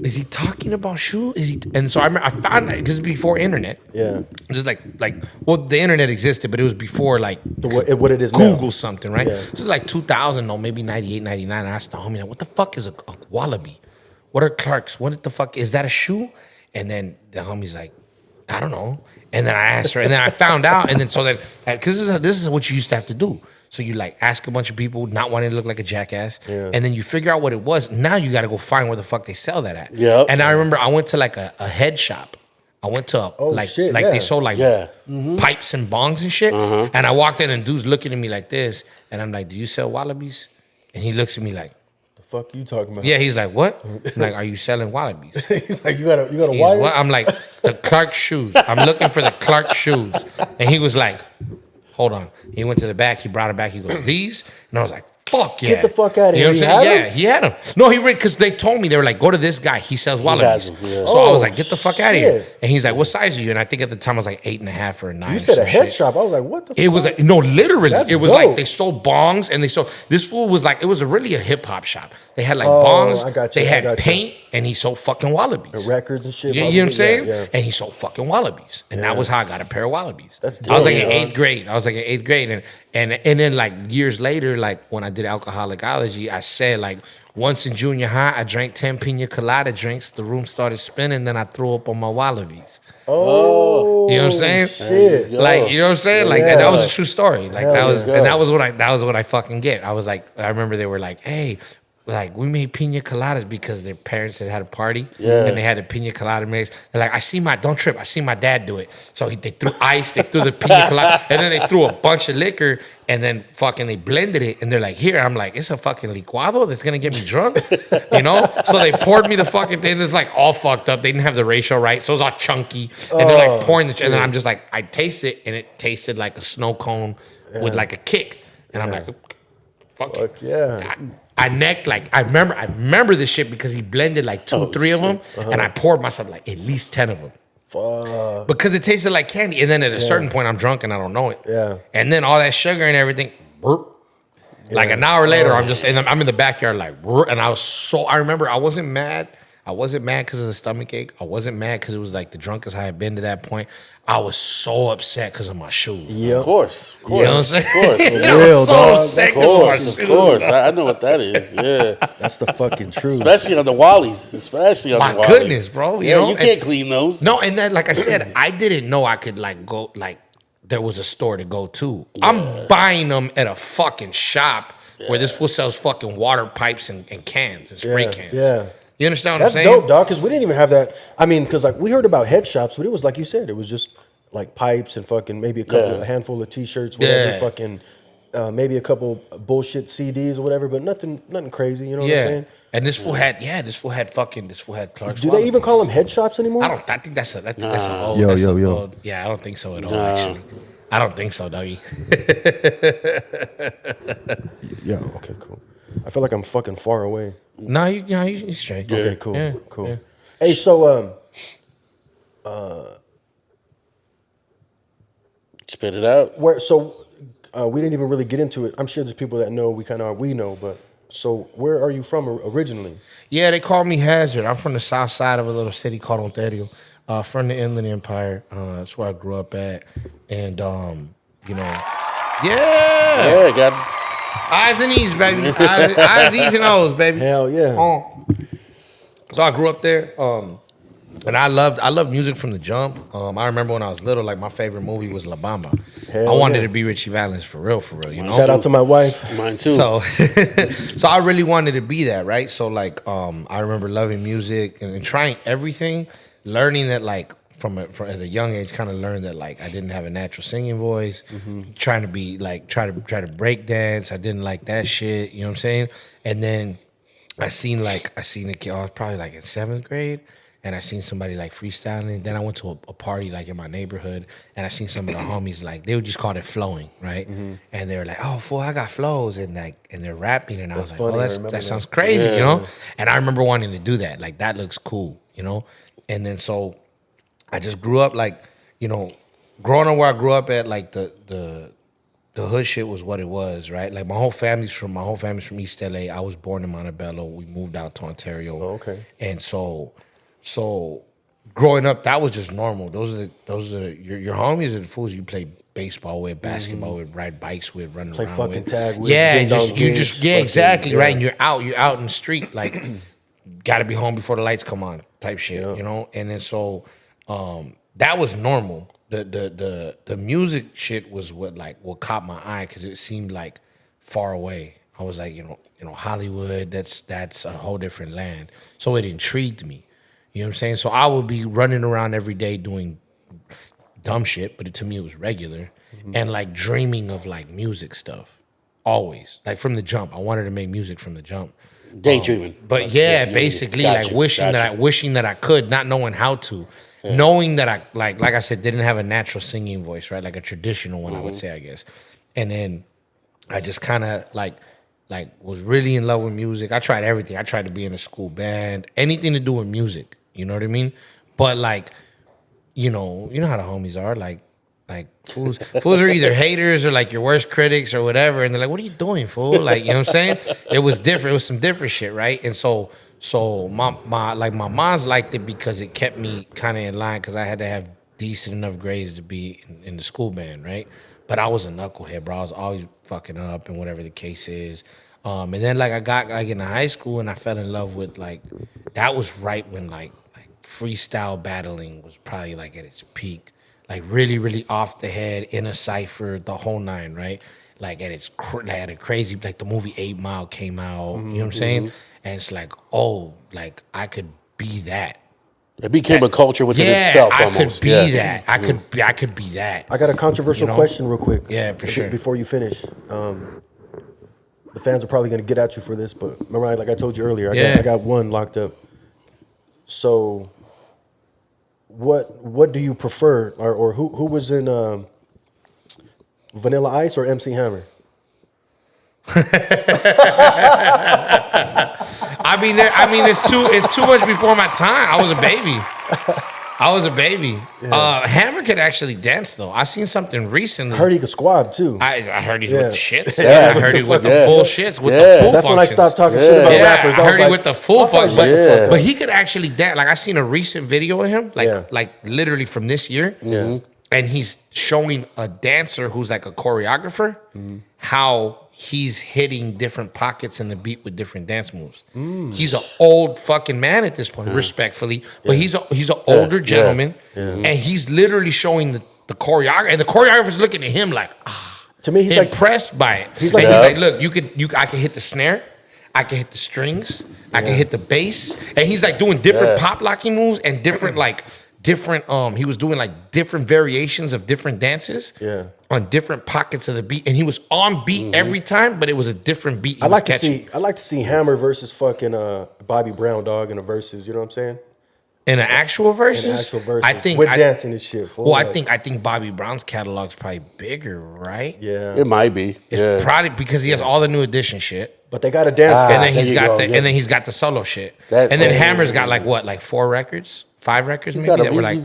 is he talking about shoe? Is he? And so I remember I found that because it's before internet. Yeah. Just like well, the internet existed, but it was before like What it is Google now. something, right? Yeah. This is like 2000, no, maybe 98, 99. I asked the homie, like, what the fuck is a Wallaby? What are Clarks? What the fuck is that a shoe? And then the homie's like, I don't know. And then I asked her, and then I found out, and then so that because this is what you used to have to do. So you like ask a bunch of people, not wanting to look like a jackass, and then you figure out what it was. Now you got to go find where the fuck they sell that at. Yep. And I remember I went to like a head shop. I went to they sold like pipes and bongs and shit. And I walked in and dude's looking at me like this, and I'm like, "Do you sell Wallabies?" And he looks at me like, The fuck you talking about? "Yeah." He's like, "What?" I'm like, "Are you selling Wallabies?" He's like, you got a He's wire? what? I'm like, "The Clark shoes. I'm looking for the Clark shoes." And he was like, hold on. He went to the back. He brought it back. He goes, these? And I was like, fuck yeah. Get the fuck out of You know here. what I'm He saying? had Yeah, he had them. No, he read because they told me, they were like, go to this guy. He sells Wallabies. them, yeah. So I was Oh, like, get the fuck out of here. shit. And he's like, what size are you? And I think at the time I was like 8.5 or a 9. You said or a some head shit. shop. I was like, what the fuck? It was like, no, literally. That's it was dope. like they sold bongs and they sold, this fool was like, it was really a hip hop shop. They had like Oh, bongs. I got you, They I had got you. paint and he sold fucking Wallabies. Records and shit. You know what I'm probably. saying? Yeah. And he sold fucking Wallabies. And that was how I got a pair of Wallabies. That's I was dope, like in man. 8th grade. And then like years later, like when I did alcoholicology, I said like once in junior high, I drank 10 pina colada drinks. The room started spinning. Then I threw up on my Wallabies. Oh, You know what I'm saying? Shit. Like, you know what I'm saying? Like Yeah. that was a true story. Like Hell that was, yeah. and that was what I fucking get. I was like, I remember they were like, hey, like we made pina coladas because their parents had a party and they had a pina colada mix. They're like, I see my dad do it. So they threw ice, they threw the pina colada, and then they threw a bunch of liquor and then fucking they blended it. And they're like, here, I'm like, it's a fucking licuado that's gonna get me drunk, you know? So they poured me the fucking thing. It's like all fucked up. They didn't have the ratio right, so it was all chunky. And they're like pouring the, and then I'm just like, I taste it, and it tasted like a snow cone with like a kick. And I'm like, fuck it. Fuck yeah. I necked like I remember this shit because he blended like 2-3 of them, and I poured myself like at least 10 of them. Fuck. Because it tasted like candy, and then at a certain point I'm drunk and I don't know it. Yeah. And then all that sugar and everything, burp. Like an hour later, I'm in the backyard like, burp, and I remember I wasn't mad. I wasn't mad because of the stomach ache. I wasn't mad because it was like the drunkest I had been to that point. I was so upset because of my shoes. Yep. Of course. You know what I'm saying? Of course. I was real, so dog. upset Of 'cause of my course, of shoes. course. I know what that is. Yeah. That's the fucking truth. Especially on the Wallies. Especially on My the Wallies. goodness, bro. You Yeah, know? you can't clean those. No, and then like I said, I didn't know I could like go like there was a store to go to. I'm buying them at a fucking shop where this fool sells fucking water pipes and cans and spray cans. Yeah. You understand what That's I'm saying? dope, dog, because we didn't even have that. I mean, because like we heard about head shops, but it was like you said, it was just like pipes and fucking maybe a handful of t-shirts, whatever, Yeah. fucking maybe a couple bullshit CDs or whatever, but nothing crazy, you know what I'm Yeah. saying? And this fool had Clark's. Do they even call them head shops anymore? I think that's a old. Yo, that's yo, a yo. old- yeah, I don't think so at all. Actually, I don't think so, Dougie. Yeah, okay, cool. I feel like I'm fucking far away. No, you straight. Okay, cool, Yeah, cool. yeah. Hey, so Spit it out. we didn't even really get into it. I'm sure there's people that know we know, but So where are you from originally? Yeah, they call me Hazerd. I'm from the south side of a little city called Ontario, from the Inland Empire. That's where I grew up at, and you know, yeah, Yeah, got eyes and E's, baby, eyes, E's, and O's, baby. Hell yeah. So I grew up there, and I loved music from the jump. I remember when I was little, like my favorite movie was La Bamba. Hell I wanted yeah. to be Richie Valens for real, you know. Shout out to my wife. mine too. So, so I really wanted to be that, right? So, like, I remember loving music and trying everything, learning that, like, from at a young age, kind of learned that, like, I didn't have a natural singing voice. Trying to be like, try to break dance. I didn't like that shit. You know what I'm saying? And then I seen a kid. I was probably like in 7th grade. And I seen somebody like freestyling. Then I went to a party like in my neighborhood, and I seen some of the homies like they would just call it flowing, right? And they were like, "Oh, fool, I got flows," and they're rapping, and I was like, funny. "Oh, I remember that that. sounds crazy," you know. And I remember wanting to do that. Like that looks cool, you know. And then so I just grew up like, you know, growing up where I grew up at, like the hood shit was what it was, right? Like my whole family's from East LA. I was born in Montebello. We moved out to Ontario. Oh, okay. And so growing up, that was just normal. Those are your homies are the fools you play baseball with, basketball with, ride bikes with, run Play around fucking with. tag with, Yeah, ding dong you games, just yeah, fucking- exactly, yeah. right. And you're out in the street, like gotta be home before the lights come on, type shit, you know? And then so that was normal. The music shit was what caught my eye because it seemed like far away. I was like, you know, Hollywood, that's a whole different land. So it intrigued me. You know what I'm saying? So I would be running around every day doing dumb shit, but to me it was regular. And like dreaming of like music stuff. Always. Like from the jump. I wanted to make music from the jump. daydreaming. But yeah, basically got like you, wishing got that I could, not knowing how to. Knowing that I like I said, didn't have a natural singing voice, right? Like a traditional one, I would say, I guess. And then I just kind of like was really in love with music. I tried everything. I tried to be in a school band, anything to do with music. You know what I mean? But like, you know how the homies are. Like fools are either haters or like your worst critics or whatever. And they're like, "What are you doing, fool?" Like, you know what I'm saying? It was different. It was some different shit, right? And so my mom's liked it because it kept me kind of in line because I had to have decent enough grades to be in the school band, right? But I was a knucklehead, bro. I was always fucking up and whatever the case is. And then like I got like into high school and I fell in love with like that was right when like freestyle battling was probably like at its peak, like really really off the head, in a cipher, the whole nine, right? Like at its at a crazy, like the movie 8 Mile came out, you know what I'm saying? And it's like, oh, like I could be that. It became a culture within itself I almost. could be that. I could be that. I got a controversial question real quick. Yeah, for sure. Before you finish. The fans are probably going to get at you for this, but remember, like I told you earlier, I got one locked up. So, what do you prefer, or who was in Vanilla Ice or MC Hammer? I mean, it's too much before my time. I was a baby. Yeah. Hammer could actually dance though. I seen something recently. I heard he could squad too. I heard he's with the shits. Yeah. I heard he's with the full shits, with the full That's functions. when I stopped talking shit about rappers. I heard he was with the full fuck functions. that. But he could actually dance. Like I seen a recent video of him, like literally from this year. Yeah. And he's showing a dancer who's like a choreographer how he's hitting different pockets in the beat with different dance moves. He's an old fucking man at this point, respectfully, but he's an older gentleman, and he's literally showing the choreographer, and the choreographer's looking at him like, To me, he's impressed by it. He's He's like, like, look, I can hit the snare, I can hit the strings, I can hit the bass, and he's like doing different pop locking moves and different he was doing like different variations of different dances on different pockets of the beat, and he was on beat every time, but it was a different beat. I like to see Hammer versus fucking Bobby Brown, dog, in a versus. You know what I'm saying? In an actual versus. In an actual versus. I think with dancing and shit. Fool. Well, like, I think Bobby Brown's catalog's probably bigger, right? Yeah, It might be. It's probably because he has all the new edition shit. but they got a dance. And then there he's you got go, and then he's got the solo shit. That- and then oh, Hammer's got like 4 records, 5 records maybe got that were like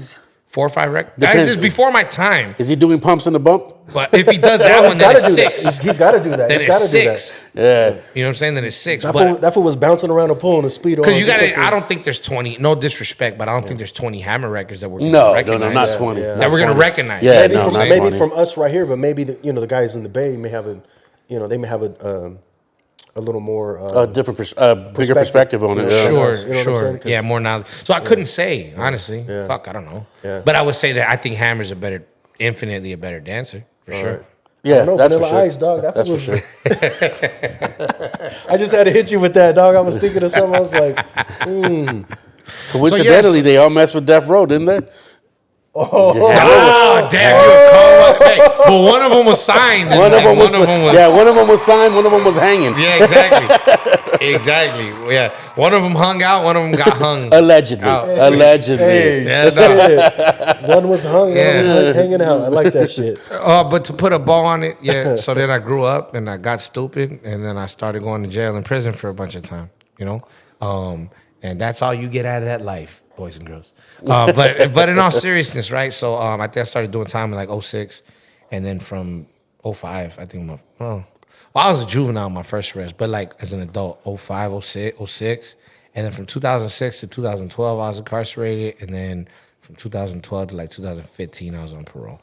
4 or 5 records. That's just before my time. Is he doing pumps in the bump? But if he does that one, then it's 6. He's got to do that. Then He's got it's to do 6. that. Yeah. You know what I'm saying? Then it's 6. That fool was bouncing around a pool in a speedo. Because you got to, I don't think there's 20, no disrespect, but I don't think there's 20 Hammer records that we're going to No, recognize. not 20. Yeah. That we're going to recognize. Yeah, Maybe, no, from, not maybe 20. from us right here, but maybe the guys in the Bay may have a little more A different, bigger perspective on it. Yeah. Sure, You know what I'm sure. saying? 'Cause- Yeah, more knowledge. So I couldn't say, honestly. Fuck, I don't know. Yeah. But I would say that I think Hammer's infinitely a better dancer, for sure. Right. Yeah, I don't know, that's Vanilla for sure. Ice, dog. That That's for was. sure. I just had to hit you with that, dog. I was thinking of something. I was like, Coincidentally, they all messed with Death Row, didn't they? Oh, damn, you a call up. Hey, but one of them was signed. One of them was signed, one of them was hanging. Yeah, exactly. Exactly. Yeah. One of them hung out, one of them got hung. Allegedly. Allegedly. hey, Yeah, shit. One was hung, one was hanging out. I like that shit. But to put a bow on it, yeah. So then I grew up and I got stupid, and then I started going to jail and prison for a bunch of time, you know? And that's all you get out of that life, boys and girls. But in all seriousness, right? So I think I started doing time in like 06, and then from 05, I think I was a juvenile my first arrest, but like as an adult, 05, 06. And then from 2006 to 2012, I was incarcerated. And then from 2012 to like 2015, I was on parole.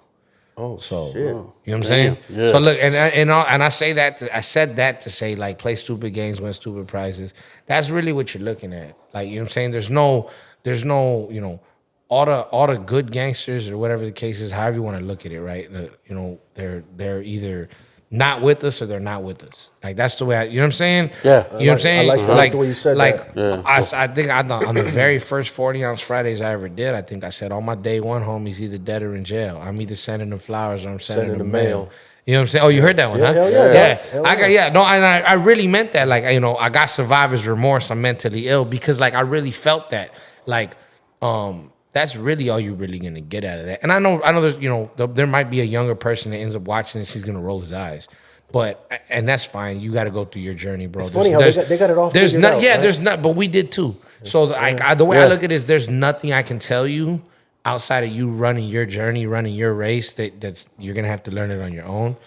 Oh, So shit. you know what I'm saying? Yeah. So look, and I say that I said that to say like play stupid games, win stupid prizes. That's really what you're looking at. Like, you know what I'm saying? There's no, you know, all the good gangsters or whatever the case is, however you want to look at it, right? You know, they're either not with us or they're not with us. Like that's the way you know what I'm saying? Yeah. You know what I'm saying? I like the way you said like, that. I think on the very first 40 ounce Fridays I ever did, I think I said all my day one homies either dead or in jail. I'm either sending them flowers or I'm sending them mail. You know what I'm saying? Oh, you heard that one, Yeah, huh? hell yeah, Yeah. dog. Hell I got no, and I really meant that. Like, you know, I got survivor's remorse. I'm mentally ill because like I really felt that. Like, that's really all you're really gonna get out of that. And I know there's, you know, there might be a younger person that ends up watching this, he's gonna roll his eyes. And that's fine. You got to go through your journey, bro. It's funny how they got it all there's figured not, out, yeah, right? there's not, but we did too. So the way I look at it is there's nothing I can tell you outside of you running your journey, running your race that's you're going to have to learn it on your own.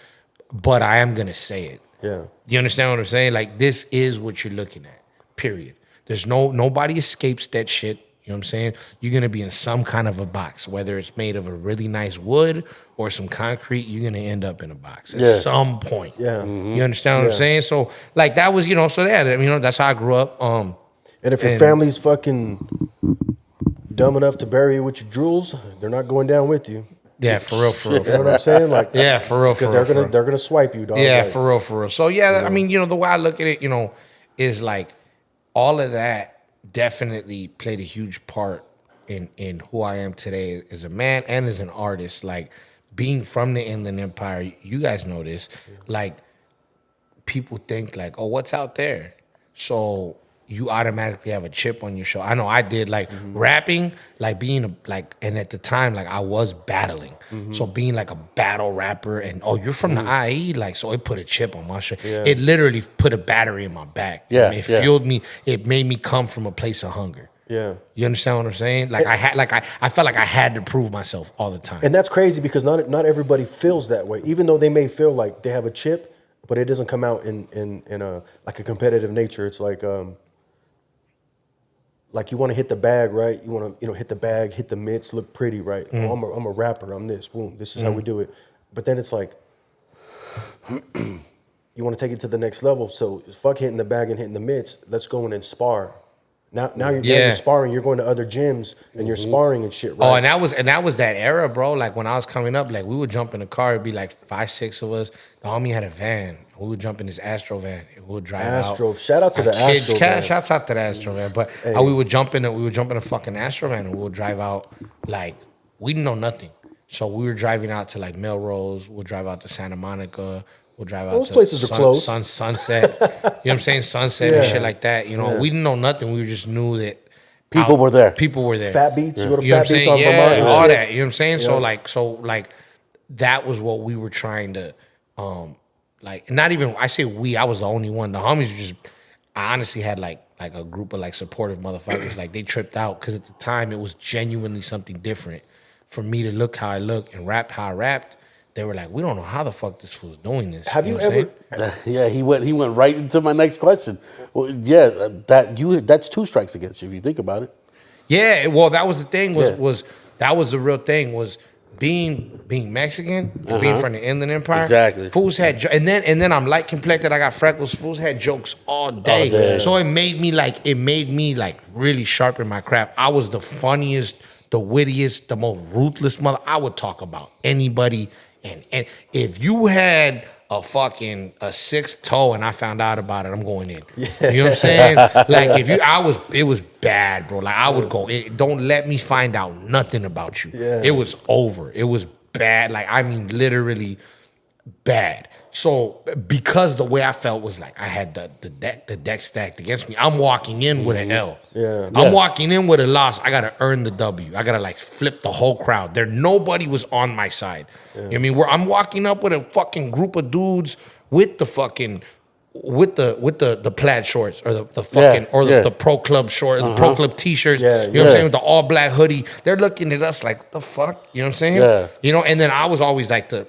But I am going to say it. Yeah. You understand what I'm saying? Like, this is what you're looking at, period. There's nobody escapes that shit. You know what I'm saying? You're going to be in some kind of a box, whether it's made of a really nice wood or some concrete, you're going to end up in a box at some point. Yeah. You understand what I'm saying? So, like, that was, you know, so that, you know, that's how I grew up. And if your family's fucking dumb enough to bury you with your jewels, they're not going down with you. Yeah, for real, for real. You know what I'm saying? Like, Yeah, for real, for because real. they're gonna swipe you, dog. Yeah, Like, for real, for real. So, yeah, I mean, you know, the way I look at it, you know, is like all of that definitely played a huge part in who I am today as a man and as an artist. Like, being from the Inland Empire, you guys know this, like, people think like, oh, what's out there? So you automatically have a chip on your shoulder. I know I did, like, rapping, like being and at the time, like, I was battling. So being like a battle rapper and, oh, you're from the IE, like, so it put a chip on my shoulder. Yeah. It literally put a battery in my back. Yeah, It yeah. fueled me. It made me come from a place of hunger. Yeah. You understand what I'm saying? Like, I felt like I had to prove myself all the time. And that's crazy because not everybody feels that way. Even though they may feel like they have a chip, but it doesn't come out in a like a competitive nature. It's like you want to hit the bag, right? You want to hit the bag, hit the mitts, look pretty, right? Oh, I'm a rapper. I'm this. Boom. This is how we do it. But then it's like you want to take it to the next level. So fuck hitting the bag and hitting the mitts. Let's go in and spar. Now you're sparring. You're going to other gyms and you're sparring and shit, right? Oh, and that was that era, bro. Like, when I was coming up, like, we would jump in the car. It'd be like 5, 6 of us. The homie had a van. We would jump in this Astro van. We would drive Astro. out. Shout out to the Astro van. Shouts out to the Astro van. But we would jump in a fucking Astro van and we would drive out. Like, we didn't know nothing. So we were driving out to like Melrose. We'll drive out to Santa Monica. We'll drive out Those to places are close. Sunset. You know what I'm saying? Sunset and shit like that. You know, we didn't know nothing. We just knew that People were there. People were there. Fat Beats. You go to You know what Fat I'm Beats saying? on Vermont. Yeah, and all shit. that. You know what I'm saying? So like that was what we were trying to like, not even, I say we, I was the only one. The homies were just, I honestly had like a group of like supportive motherfuckers. Like, they tripped out because at the time it was genuinely something different. for me to look how I look and rap how I rapped, they were like, we don't know how the fuck this fool's doing this. Have you know what I'm ever? saying? Yeah, he went right into my next question. Well, yeah, that's 2 strikes against you if you think about it. Yeah, well, that was the thing. Yeah. Was that was the real thing? Was being Mexican and being from the Inland Empire. Exactly. Fools had and then I'm light complected. I got freckles. Fools had jokes all day. day. So it made me like really sharpen my craft. I was the funniest, the wittiest, the most ruthless mother. I would talk about anybody. And if you had a 6th toe and I found out about it, I'm going in. You know what I'm saying? Like it was bad, bro. Like I would go, don't let me find out nothing about you. Yeah. It was over. It was bad. Like, I mean, literally bad. So because the way I felt was like I had the deck stacked against me. I'm walking in with an L. Yeah. I'm walking in with a loss. I gotta earn the W. I gotta like flip the whole crowd. Nobody was on my side. You know what I mean? Where I'm walking up with a fucking group of dudes with the fucking with the plaid shorts or the fucking the pro club short, the pro club t-shirts. Yeah, you know what I'm saying? With the all black hoodie. They're looking at us like, the fuck? You know what I'm saying? Yeah. You know, and then I was always like the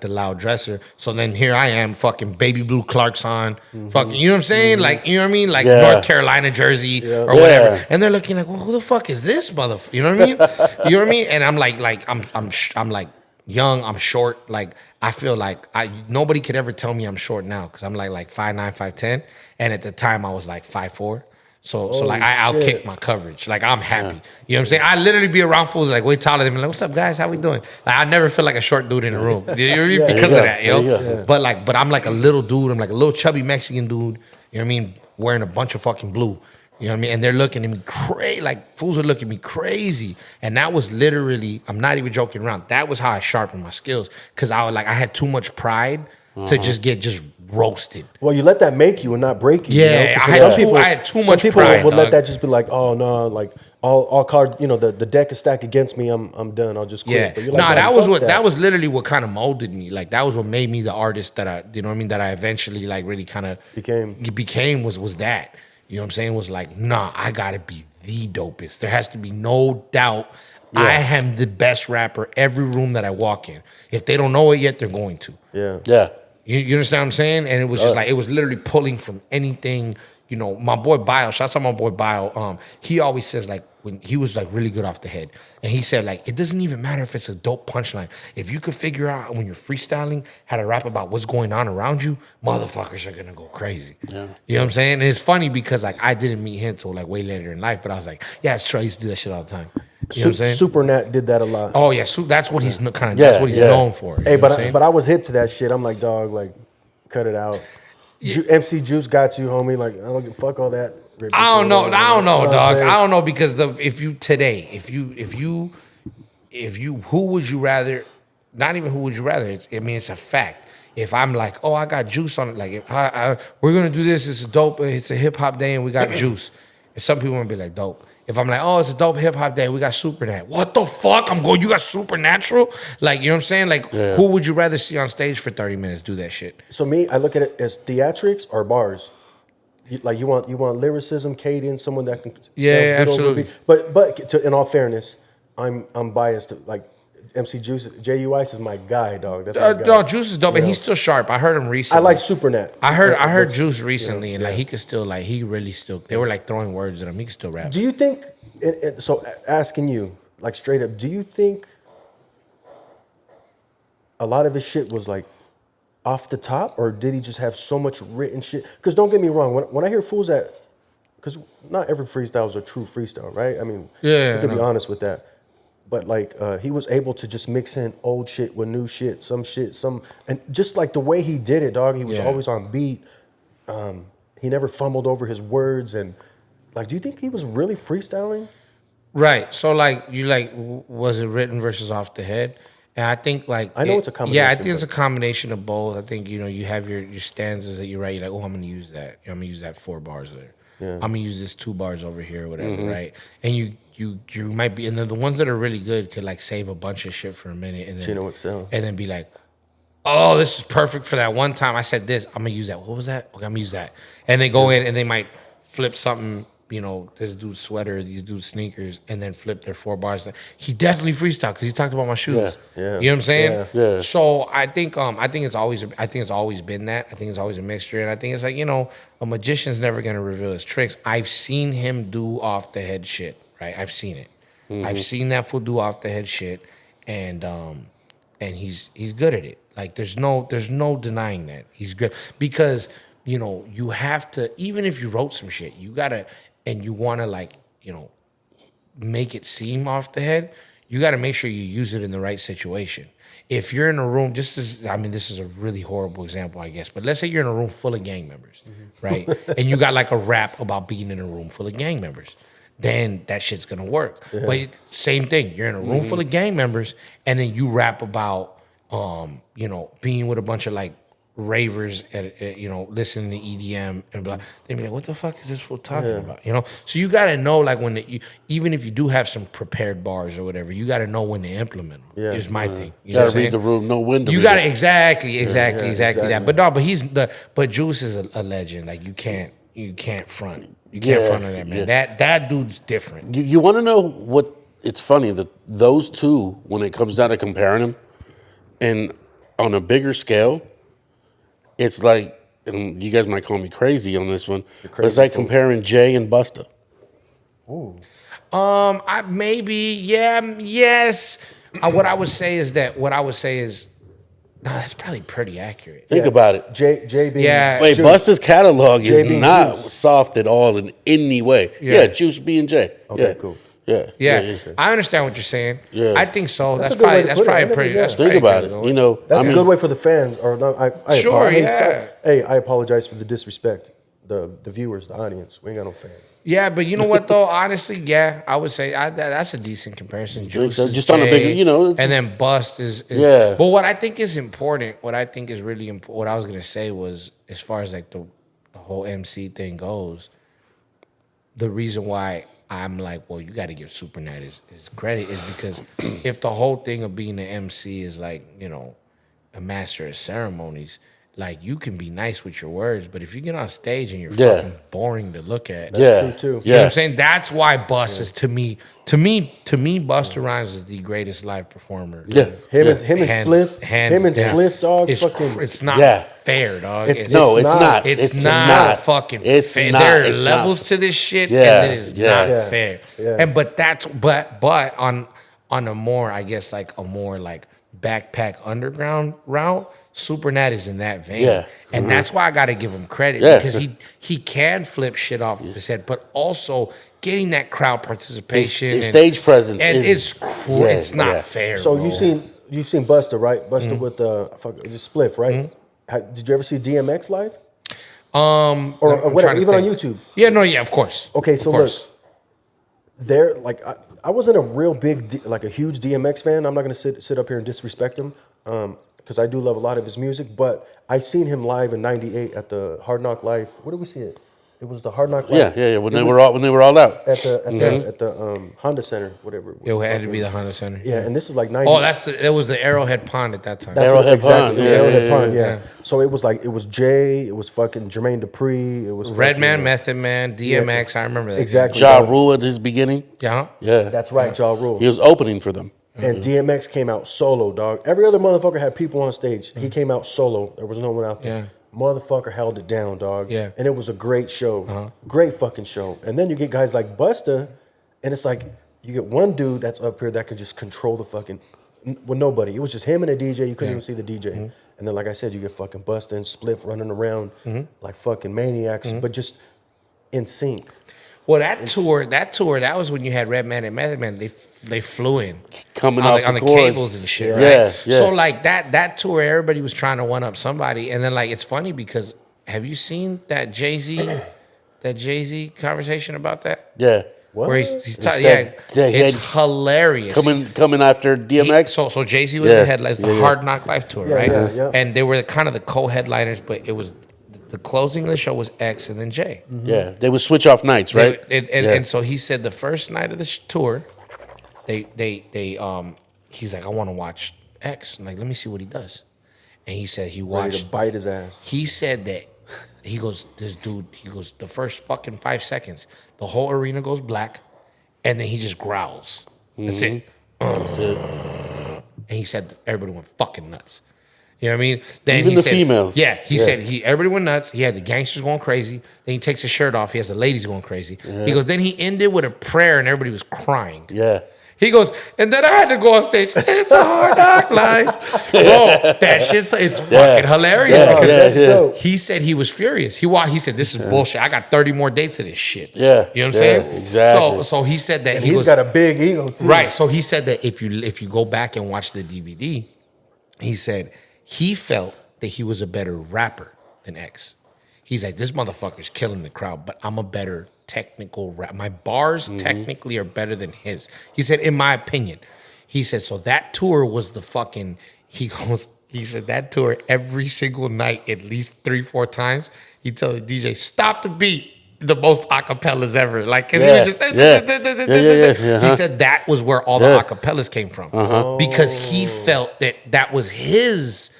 loud dresser. So then here I am, fucking baby blue Clarks on, fucking, you know what I'm saying? Like, you know what I mean? Like North Carolina jersey or whatever. And they're looking like, well, who the fuck is this motherfucker? You know what I mean? You know what I mean? And I'm like, I'm like young, I'm short. Like, I feel like nobody could ever tell me I'm short now because I'm like 5'9", 5'10", and at the time I was like 5'4". So like I outkick my coverage. Like I'm happy. You know what I'm saying? I literally be around fools like way taller than me. Like, what's up, guys? How we doing? Like I never feel like a short dude in the room. You know what I mean? Because of that, yo. Yeah. But I'm like a little dude. I'm like a little chubby Mexican dude. You know what I mean? Wearing a bunch of fucking blue. You know what I mean? And they're looking at me crazy. Like fools are looking at me crazy. And that was literally, I'm not even joking around. That was how I sharpened my skills. Cause I had too much pride to just get roasted. Well, you let that make you and not break you. Yeah, you know? I had too much Some people pride, would dog. let that just be like, oh no, like all card, you know, the deck is stacked against me. I'm done. I'll just quit. Yeah, But you're like, that was literally what kind of molded me. Like that was what made me the artist that I, you know what I mean, that I eventually like really kind of became was that. You know what I'm saying? Was like, nah, I gotta be the dopest. There has to be no doubt. Yeah. I am the best rapper every room that I walk in. If they don't know it yet, they're going to. Yeah. You understand what I'm saying? And it was just like, it was literally pulling from anything. You know, my boy Bio, shouts out my boy Bio. He always says like, when he was like really good off the head. And he said like, it doesn't even matter if it's a dope punchline. If you could figure out when you're freestyling how to rap about what's going on around you, motherfuckers are gonna go crazy. Yeah. You know what I'm saying? And it's funny because like I didn't meet him till like way later in life, but I was like, yeah, it's true. I used to do that shit all the time. You know what I'm saying? Super Nat did that a lot. Oh yeah, that's what he's kind of that's what he's known for. Hey, but I was hip to that shit. I'm like, dog, like, cut it out. MC Juice got you, homie. Like, I don't give fuck all that. I don't know, dog. I don't know because who would you rather? Not even who would you rather. It's a fact. If I'm like, oh, I got Juice on it. Like, if we're gonna do this. It's a dope. It's a hip hop day, and we got Juice. And some people gonna be like, dope. If I'm like, oh, it's a dope hip hop day, we got Supernat. What the fuck? I'm going, you got Supernatural? Like, you know what I'm saying? Like, who would you rather see on stage for 30 minutes do that shit? So me, I look at it as theatrics or bars. You want lyricism, cadence, someone that can sounds good absolutely. Over the beat. But in all fairness, I'm biased to like MC Juice. J.U. Ice is my guy, dog. That's my guy. No, Juice is dope, and he's still sharp. I heard him recently. I like Supernat. I heard Juice recently, and like he could still like he really still. They were like throwing words at him. He could still rap. Do you think? So asking you like straight up, do you think a lot of his shit was like off the top, or did he just have so much written shit? Because don't get me wrong, when I hear fools that, because not every freestyle is a true freestyle, right? I mean, we can be honest with that. But like he was able to just mix in old shit with new shit, and just like the way he did it, dog. He was always on beat. He never fumbled over his words, and like, do you think he was really freestyling? Right. So like you like, was it written versus off the head? And I think like I know it's a combination. Yeah, I think it's a combination of both. I think you have your stanzas that you write. You're like, oh, I'm gonna use that. I'm gonna use that 4 bars there. Yeah. I'm gonna use this 2 bars over here, whatever. Right. And you might be, and then the ones that are really good could like save a bunch of shit for a minute, and then be like, oh, this is perfect for that one time I said this. I'm gonna use that. What was that? Okay, I'm gonna use that. And they go in and they might flip something this dude's sweater, these dudes' sneakers, and then flip their 4 bars. He definitely freestyled because he talked about my shoes. Yeah. You know what I'm saying? Yeah. So I think it's always been that. I think it's always a mixture, and I think it's like a magician's never gonna reveal his tricks. I've seen him do off the head shit, right? I've seen it. I've seen that fool do off the head shit, and he's good at it. Like there's no denying that he's good because you have to, even if you wrote some shit, you gotta, and you want to make it seem off the head, you got to make sure you use it in the right situation. If you're in a room, this is a really horrible example, I guess, but let's say you're in a room full of gang members, right? And you got like a rap about being in a room full of gang members, then that shit's gonna work. Yeah. But same thing, you're in a room full of gang members, and then you rap about, being with a bunch of like ravers at listening to EDM and blah. They be like, "What the fuck is this fool talking about?" So you got to know like even if you do have some prepared bars or whatever, you got to know when to implement them. Is my thing. You got to read the room, know when to. You got to exactly that. But Juice is a legend. Like you can't front. You can't front on that man. That dude's different. You want to know what? It's funny that those two, when it comes down to comparing them, and on a bigger scale. It's like, and you guys might call me crazy on this one, but it's like comparing Jay and Busta. Ooh. Yes. What I would say is that's probably pretty accurate. Think about it. Jay being wait, Juice. Busta's catalog is not Juice. Soft at all in any way. Yeah, Juice being Jay. Okay, cool. Yeah. I understand what you're saying. Yeah. I think so. That's probably pretty. Think about it. That's a good way for the fans. Or no, I apologize for the disrespect. The viewers, the audience. We ain't got no fans. Yeah, but you know what though? Honestly, I would say that's a decent comparison. Juice is just on a bigger, and then Bust is. Yeah. But what I think is important, what I think is really important, what I was gonna say was, as far as like the whole MC thing goes, the reason why I'm like, well, you got to give Supernat his credit is because if the whole thing of being an MC is like, a master of ceremonies, like you can be nice with your words, but if you get on stage and you're fucking boring to look at, that's true too. You know what I'm saying? That's why Bust is to me, Busta Rhymes is the greatest live performer. Yeah, him and Spliff, dog. It's not fair, dog. It's not fair. Fucking it's fair. Not, there are it's levels not. to this shit, Yeah, and it is not fair. Yeah. And but on a more, I guess, like a more like backpack underground route, Supernat is in that vein, and that's why I got to give him credit because he can flip shit off of his head, but also getting that crowd participation, his stage presence, and it's not fair. So bro. you've seen Busta, right? Busta with just Spliff, right? Did you ever see DMX live? Or whatever, even on YouTube? Yeah, of course. Okay, so look, they're like I wasn't a real big a huge DMX fan. I'm not gonna sit up here and disrespect him. Because I do love a lot of his music, but I seen him live in '98 at the Hard Knock Life. Where did we see it? It was the Hard Knock Life. Yeah. When they were all out at the Honda Center, whatever. It had to be the Honda Center. Yeah, and this is like '90. Oh, it was the Arrowhead Pond at that time. That's Arrowhead Pond. It was Arrowhead Pond. Yeah. So it was Jay. It was fucking Jermaine Dupri. It was Redman, Method Man, DMX. I remember that. Exactly. Ja Rule at his beginning. Yeah. That's right, Ja Rule. He was opening for them. And DMX came out solo, dog. Every other motherfucker had people on stage. He came out solo. There was no one out there. Motherfucker held it down, dog. Yeah. And it was a great show. Great fucking show. And then you get guys like Busta, and it's like you get one dude that's up here that can just control the fucking with nobody. It was just him and a DJ. You couldn't even see the DJ. And then, like I said, you get fucking Busta and Spliff running around like fucking maniacs, but just in sync. Well, that tour, that was when you had Redman and Method Man. They flew in coming on, off on the cables and shit, right? Yeah. So like that tour, everybody was trying to one up somebody, and then like it's funny because have you seen that Jay-Z conversation about that? Yeah. What? Where it's hilarious. Coming after DMX. So Jay-Z was the headliner, the Hard Knock Life tour, right? Yeah. And they were kind of the co-headliners, but it was the closing of the show was X and then Jay. Yeah, they would switch off nights, right? And so he said the first night of the tour, he's like, I want to watch X. I'm like, let me see what he does. And he said he watched. Ready to bite his ass. He said that He goes, this dude, he goes, the first fucking 5 seconds, the whole arena goes black, and then he just growls. That's it. That's it. And he said everybody went fucking nuts. You know what I mean? Then Even he the said, females. Yeah, he said everybody went nuts. He had the gangsters going crazy. Then he takes his shirt off. He has the ladies going crazy. He goes, then he ended with a prayer and everybody was crying. Yeah. He goes, and then I had to go on stage. It's a hard knock life. Bro, that shit's it's fucking hilarious. Yeah, because that's dope. he said he was furious. He said, this is bullshit. I got 30 more dates of this shit. Yeah, You know what I'm yeah, saying? exactly. So he said that And he he's was got a big ego too. right. So he said that if you go back and watch the DVD, he said he felt that he was a better rapper than X. He's like, this motherfucker's killing the crowd, but I'm a better technical rap. My bars technically are better than his. He said, in my opinion. He said, so that tour was the fucking, he said that tour every single night, at least 3-4 times, he tell the DJ, stop the beat. The most acapellas ever. Like, cause he was just he said that was where all the acapellas came from. Because he felt that was his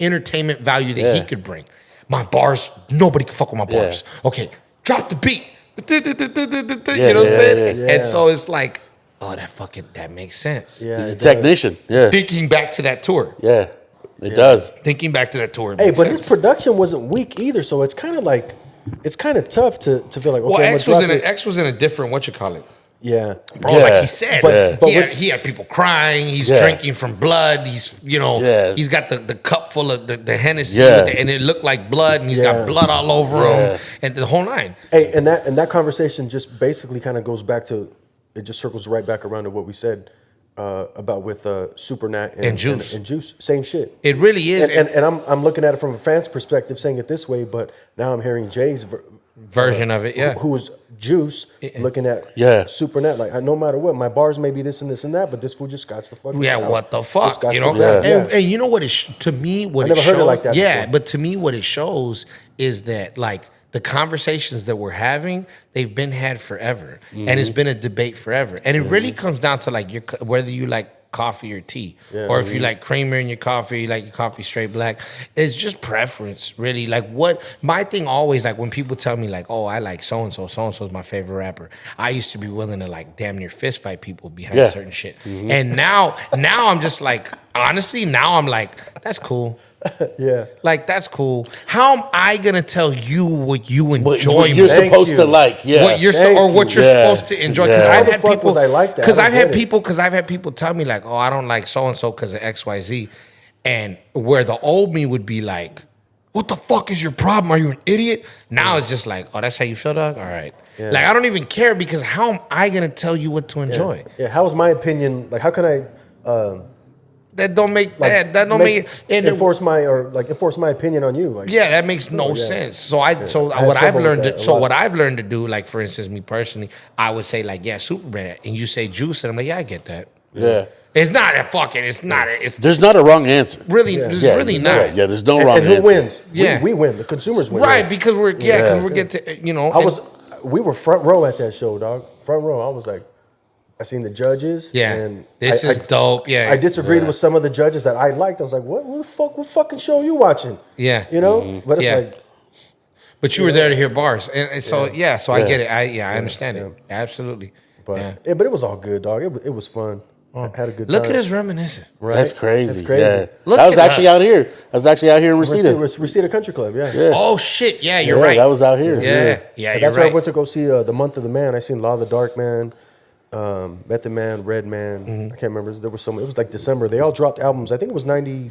entertainment value that he could bring. My bars, nobody can fuck with my bars. Okay, drop the beat. You know what I'm saying? Yeah. And so it's like, oh, that makes sense. Yeah, He's a it does. technician. Yeah. Thinking back to that tour. Yeah. It does. Thinking back to that tour. Hey, makes but sense. his production wasn't weak either, so it's kind of like it's kind of tough to feel like okay, Well, I'm X gonna was drop in it. X was in a different whatchamacallit. Yeah, Bro, Yeah. like he said, But he had people crying. He's Yeah. drinking from blood. He's Yeah. he's got the cup full of the Hennessy, Yeah. and it looked like blood, and he's Yeah. got blood all over Yeah. him, and the whole nine. Hey, and that conversation just basically kind of goes back to it. Just circles right back around to what we said about with Supernat And Juice. and Juice. Same shit. It really is. And I'm looking at it from a fan's perspective, saying it this way, but now I'm hearing Jay's version of it, yeah. who was Juice, looking at Yeah. Supernat. Like, no matter what, my bars may be this and this and that, but this fool just got the fuck. Yeah, out. what the Just fuck, got you to know? that. And, Yeah. and you know what? To me, what I it never heard it shows, like that yeah, before. but to me, what it shows is that like the conversations that we're having, they've been had forever, and it's been a debate forever, and it really comes down to like whether you like coffee or tea, or if you like creamer in your coffee, you like your coffee straight black. It's just preference, really. Like what my thing always, like when people tell me like, oh, I like so and so's my favorite rapper. I used to be willing to like damn near fist fight people behind certain shit, and now I'm just like, honestly, now I'm like, that's cool. Yeah. Like that's cool. How am I gonna tell you what you enjoy? What you're Thank supposed you. to like. Yeah. What you're Thank what you're you. supposed to enjoy? Because Yeah. I've How the had fuck people. was I like that? Because I I've don't had get it. people. Because I've had people tell me like, oh, I don't like so and so because of X, Y, Z, and where the old me would be like, what the fuck is your problem? Are you an idiot? Now it's just like, oh, that's how you feel, dog. All right. Like I don't even care because how am I gonna tell you what to enjoy? Yeah. How is my opinion? Like, how can I? That don't make Like, that don't make and enforce my opinion on you. Like, yeah, that makes no yeah. sense. So I had what I've trouble with learned that to, a so lot. what I've learned to do, like for instance, me personally, I would say like, yeah, Superman, and you say Juice, and I'm like, yeah, I get that. Yeah. It's not a fucking. It's not. It's There's not a wrong answer. really. Yeah. It's Yeah, really yeah, not. Yeah, there's no and, wrong and who answer. wins? Yeah. We win. The consumers win. Right, because we're because Yeah. we get to you know. We were front row at that show, dog. Front row. I was like, I seen the judges. Yeah, and this is dope. Yeah, I disagreed with some of the judges that I liked. I was like, what the fuck? What fucking show are you watching? Yeah. You know? But it's Yeah. like, But you were there to hear bars, and so yeah, so I Yeah. get it. I understand it absolutely. but yeah. but it was all good, dog. It was fun. I had a good time. Look at us reminiscing. Right? That's crazy. That's crazy. Yeah. Look That was at actually us. out here. I was actually out here in Reseda. Reseda Country Club, yeah. Yeah. Oh shit! Yeah, you're Yeah, right. that was out here. Yeah, But you're that's where right. I went to go see the Month of the Man. I seen Law of the Dark Man, Method Man, Red Man. Mm-hmm. I can't remember. There was some. It was like December. They all dropped albums. I think it was 90,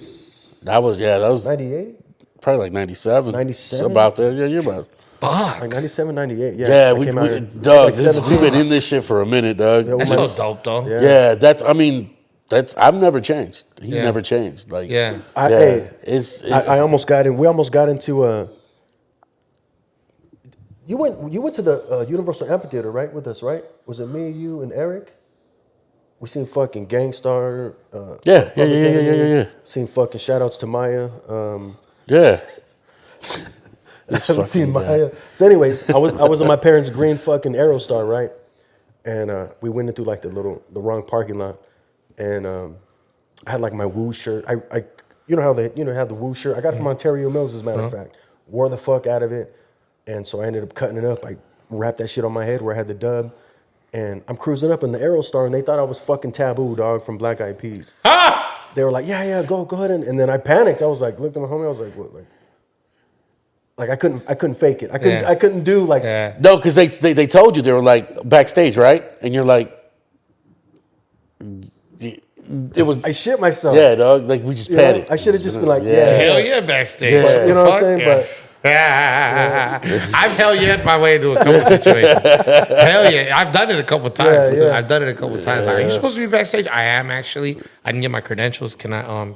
That was 98, probably like 97. 97? So about there. Yeah, you're about. Fuck. like 97, 98. Yeah, Yeah, I we came out here. dog, Like we've 17. been in this shit for a minute, dog. Yeah, That's my- so dope, though. Yeah. Yeah, I've never changed. He's Yeah. never changed. Like, Yeah. I almost got in. We almost got into. You went to the Universal Amphitheater, right, with us, right? Was it me, you, and Eric? We seen fucking Gangstar. Yeah. Public Enemy. Seen fucking shout outs to Maya. Yeah. I haven't seen fucking guy. Maya. So, anyways, I was in my parents' green fucking Aerostar, right? And we went into like the wrong parking lot, and I had like my Woo shirt. I you know how they have the Woo shirt. I got it from Ontario Mills, as a matter of fact. Wore the fuck out of it, and so I ended up cutting it up. I wrapped that shit on my head where I had the dub, and I'm cruising up in the Aerostar, and they thought I was fucking Taboo, dog, from Black Eyed Peas. They were like, yeah, go ahead, and then I panicked. I was like, looked at my homie. I was like, what, like I couldn't fake it. I couldn't do like. Yeah. No, because they told you, they were like backstage, right? And you're like, it was. I shit myself. Yeah, dog. Like we just You know, panicked. I should have just been like, Hell yeah, backstage. Yeah. You know what I'm Fuck saying? yeah. I've hell yeah my way into a couple situations. Hell yeah, I've done it a couple times. Yeah, yeah. I've done it a couple times. Like, are you supposed to be backstage? I am actually. I didn't get my credentials. Can I?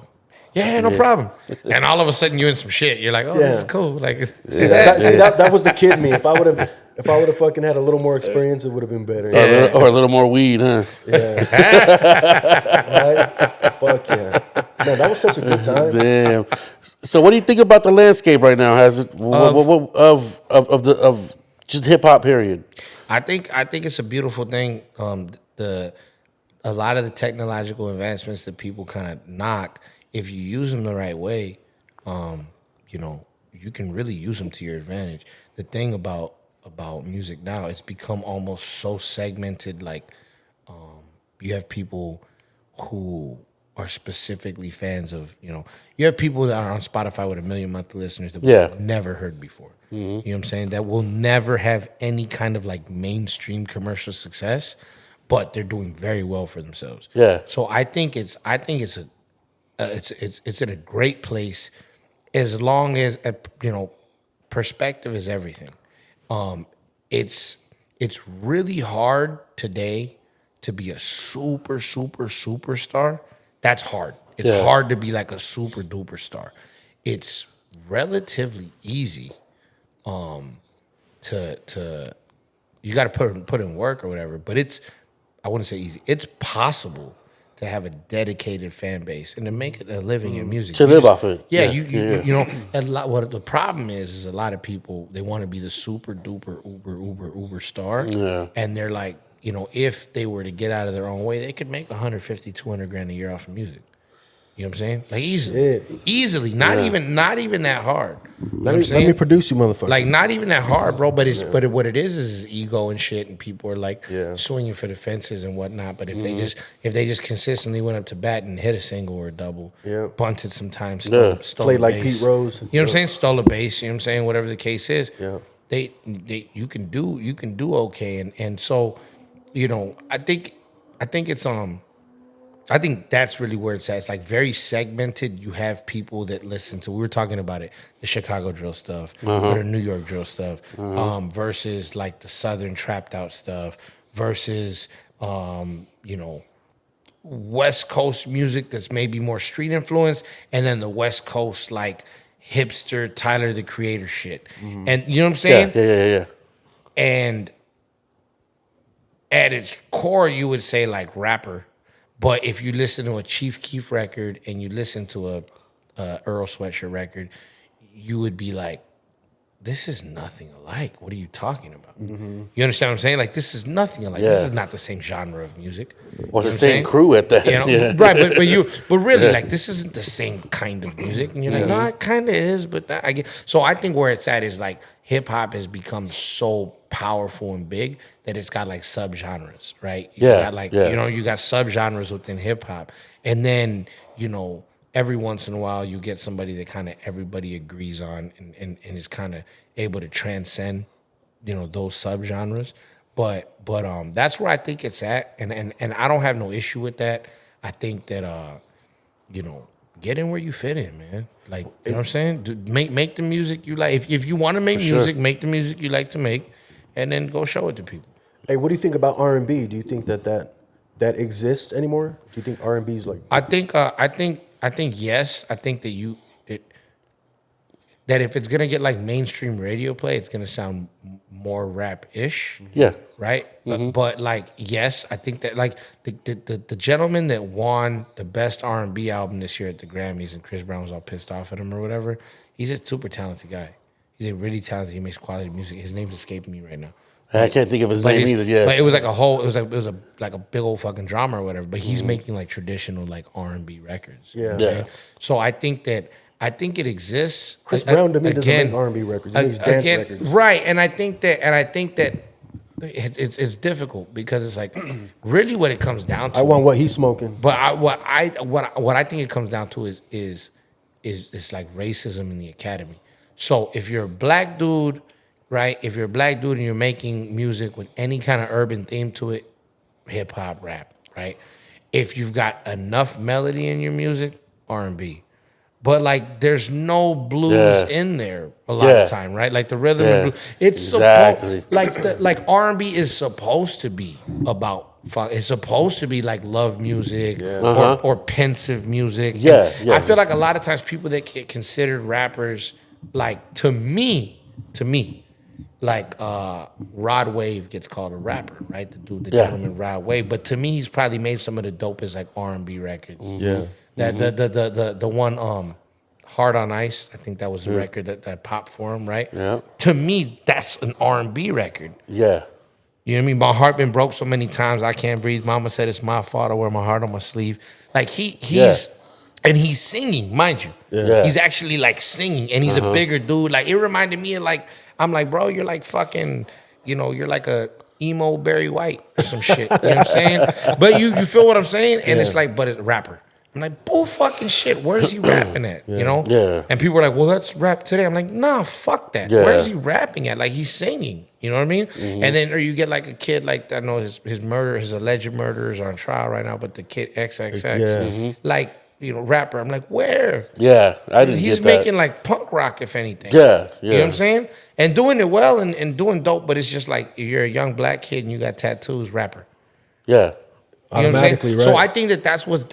Yeah, no problem. And all of a sudden you're in some shit. You're like, oh, this is cool. Like, see that? that was the kid me. If I would have fucking had a little more experience, it would have been better. Or a little more weed, huh? Yeah. Right? Fuck yeah. Man, that was such a good time. Damn. So, what do you think about the landscape right now? Has it of just hip hop? Period. I think it's a beautiful thing. A lot of the technological advancements that people kind of knock, if you use them the right way, you can really use them to your advantage. The thing about music now, it's become almost so segmented. Like, you have people who are specifically fans of, you have people that are on Spotify with 1 million monthly listeners that we've never heard before. You know what I'm saying? That will never have any kind of like mainstream commercial success, but they're doing very well for themselves. Yeah. So I think it's in a great place, as long as perspective is everything. It's really hard today to be a superstar. That's hard. It's hard to be like a super duper star. It's relatively easy to you got to put in work or whatever, but I wouldn't say easy. It's possible to have a dedicated fan base and to make it a living in music. To live off it. Yeah, you a lot. What the problem is a lot of people, they want to be the super duper uber star, and they're like, if they were to get out of their own way, they could make 150, 200 grand a year off of music. You know what I'm saying? Like easily, not even that hard. Let me produce you, motherfucker. Like not even that hard, bro. But what it is ego and shit, and people are like swinging for the fences and whatnot. But if they just consistently went up to bat and hit a single or a double, bunted sometimes, stole played a like bass, Pete Rose. You know what I'm saying? Stole a bass. You know what I'm saying? Whatever the case is, you can do okay. And so, I think that's really where it's at. It's like very segmented. You have people that listen to, we were talking about it, the Chicago drill stuff, or the New York drill stuff, versus like the Southern trapped out stuff, versus, West Coast music that's maybe more street influenced, and then the West Coast like hipster Tyler the Creator shit. And you know what I'm saying? Yeah. And at its core, you would say like rapper. But if you listen to a Chief Keef record and you listen to a Earl Sweatshirt record, you would be like, this is nothing alike. What are you talking about? You understand what I'm saying? Like, this is nothing alike. This is not the same genre of music. Or the same crew at that. Right, but really, like, this isn't the same kind of music. And you're like, no, it kind of is, but I get. So I think where it's at is like hip hop has become so powerful and big that it's got like subgenres, right? You got you got subgenres within hip hop. And then, every once in a while you get somebody that kind of everybody agrees on and is kind of able to transcend, those subgenres. But that's where I think it's at. And I don't have no issue with that. I think that get in where you fit in, man. Like, you know what I'm saying? Make the music you like. If you want to make music, make the music you like to make, and then go show it to people. Hey, what do you think about R&B? Do you think that exists anymore? Do you think R&B is like? I think yes. I think that if it's gonna get like mainstream radio play, it's gonna sound more rap-ish. Yeah. Right. But like, yes, I think that like the gentleman that won the best R&B album this year at the Grammys, and Chris Brown was all pissed off at him or whatever. He's a super talented guy. He's a really talented. He makes quality music. His name's escaping me right now. I can't think of his name either. Yeah, but it was like a whole. It was like a big old fucking drama or whatever. But he's making like traditional like R&B records. You know what I'm saying? So I think it exists. Chris Brown to me doesn't make R&B records. He makes dance records. Right? And I think that it's difficult because it's like really what it comes down to. I want what he's smoking. But what I think it comes down to is like racism in the academy. So if you're a black dude, right? If you're a black dude and you're making music with any kind of urban theme to it, hip hop, rap, right? If you've got enough melody in your music, R&B. But like, there's no blues in there a lot of the time, right? Like the rhythm, and blues, it's supposed like R&B is supposed to be about. It's supposed to be like love music or pensive music. I feel like a lot of times people that get considered rappers, like to me, like Rod Wave gets called a rapper, right? The gentleman Rod Wave. But to me, he's probably made some of the dopest like R&B records. Yeah. The one Hard on Ice, I think that was the record that popped for him, right? Yeah. To me, that's an R&B record. Yeah. You know what I mean? My heart been broke so many times I can't breathe. Mama said it's my fault. I wear my heart on my sleeve. Like he's and he's singing, mind you. Yeah. He's actually like singing, and he's a bigger dude. Like it reminded me of like I'm like, bro, you're like fucking, you're like a emo Barry White or some shit. You know what I'm saying? But you feel what I'm saying? And it's like, but it's a rapper. I'm like, bull fucking shit. Where's he rapping at? You know? Yeah. And people are like, well, let's rap today. I'm like, nah, fuck that. Yeah. Where's he rapping at? Like he's singing. You know what I mean? And then or you get like a kid like I know his alleged murderers are on trial right now, but the kid XXX, like, rapper. I'm like, where? Yeah. I didn't He's get that. making like punk rock, if anything. Yeah. You know what I'm saying? And doing it well and doing dope, but it's just like you're a young black kid and you got tattoos, rapper. Yeah. You know what I'm saying? Automatically, right. So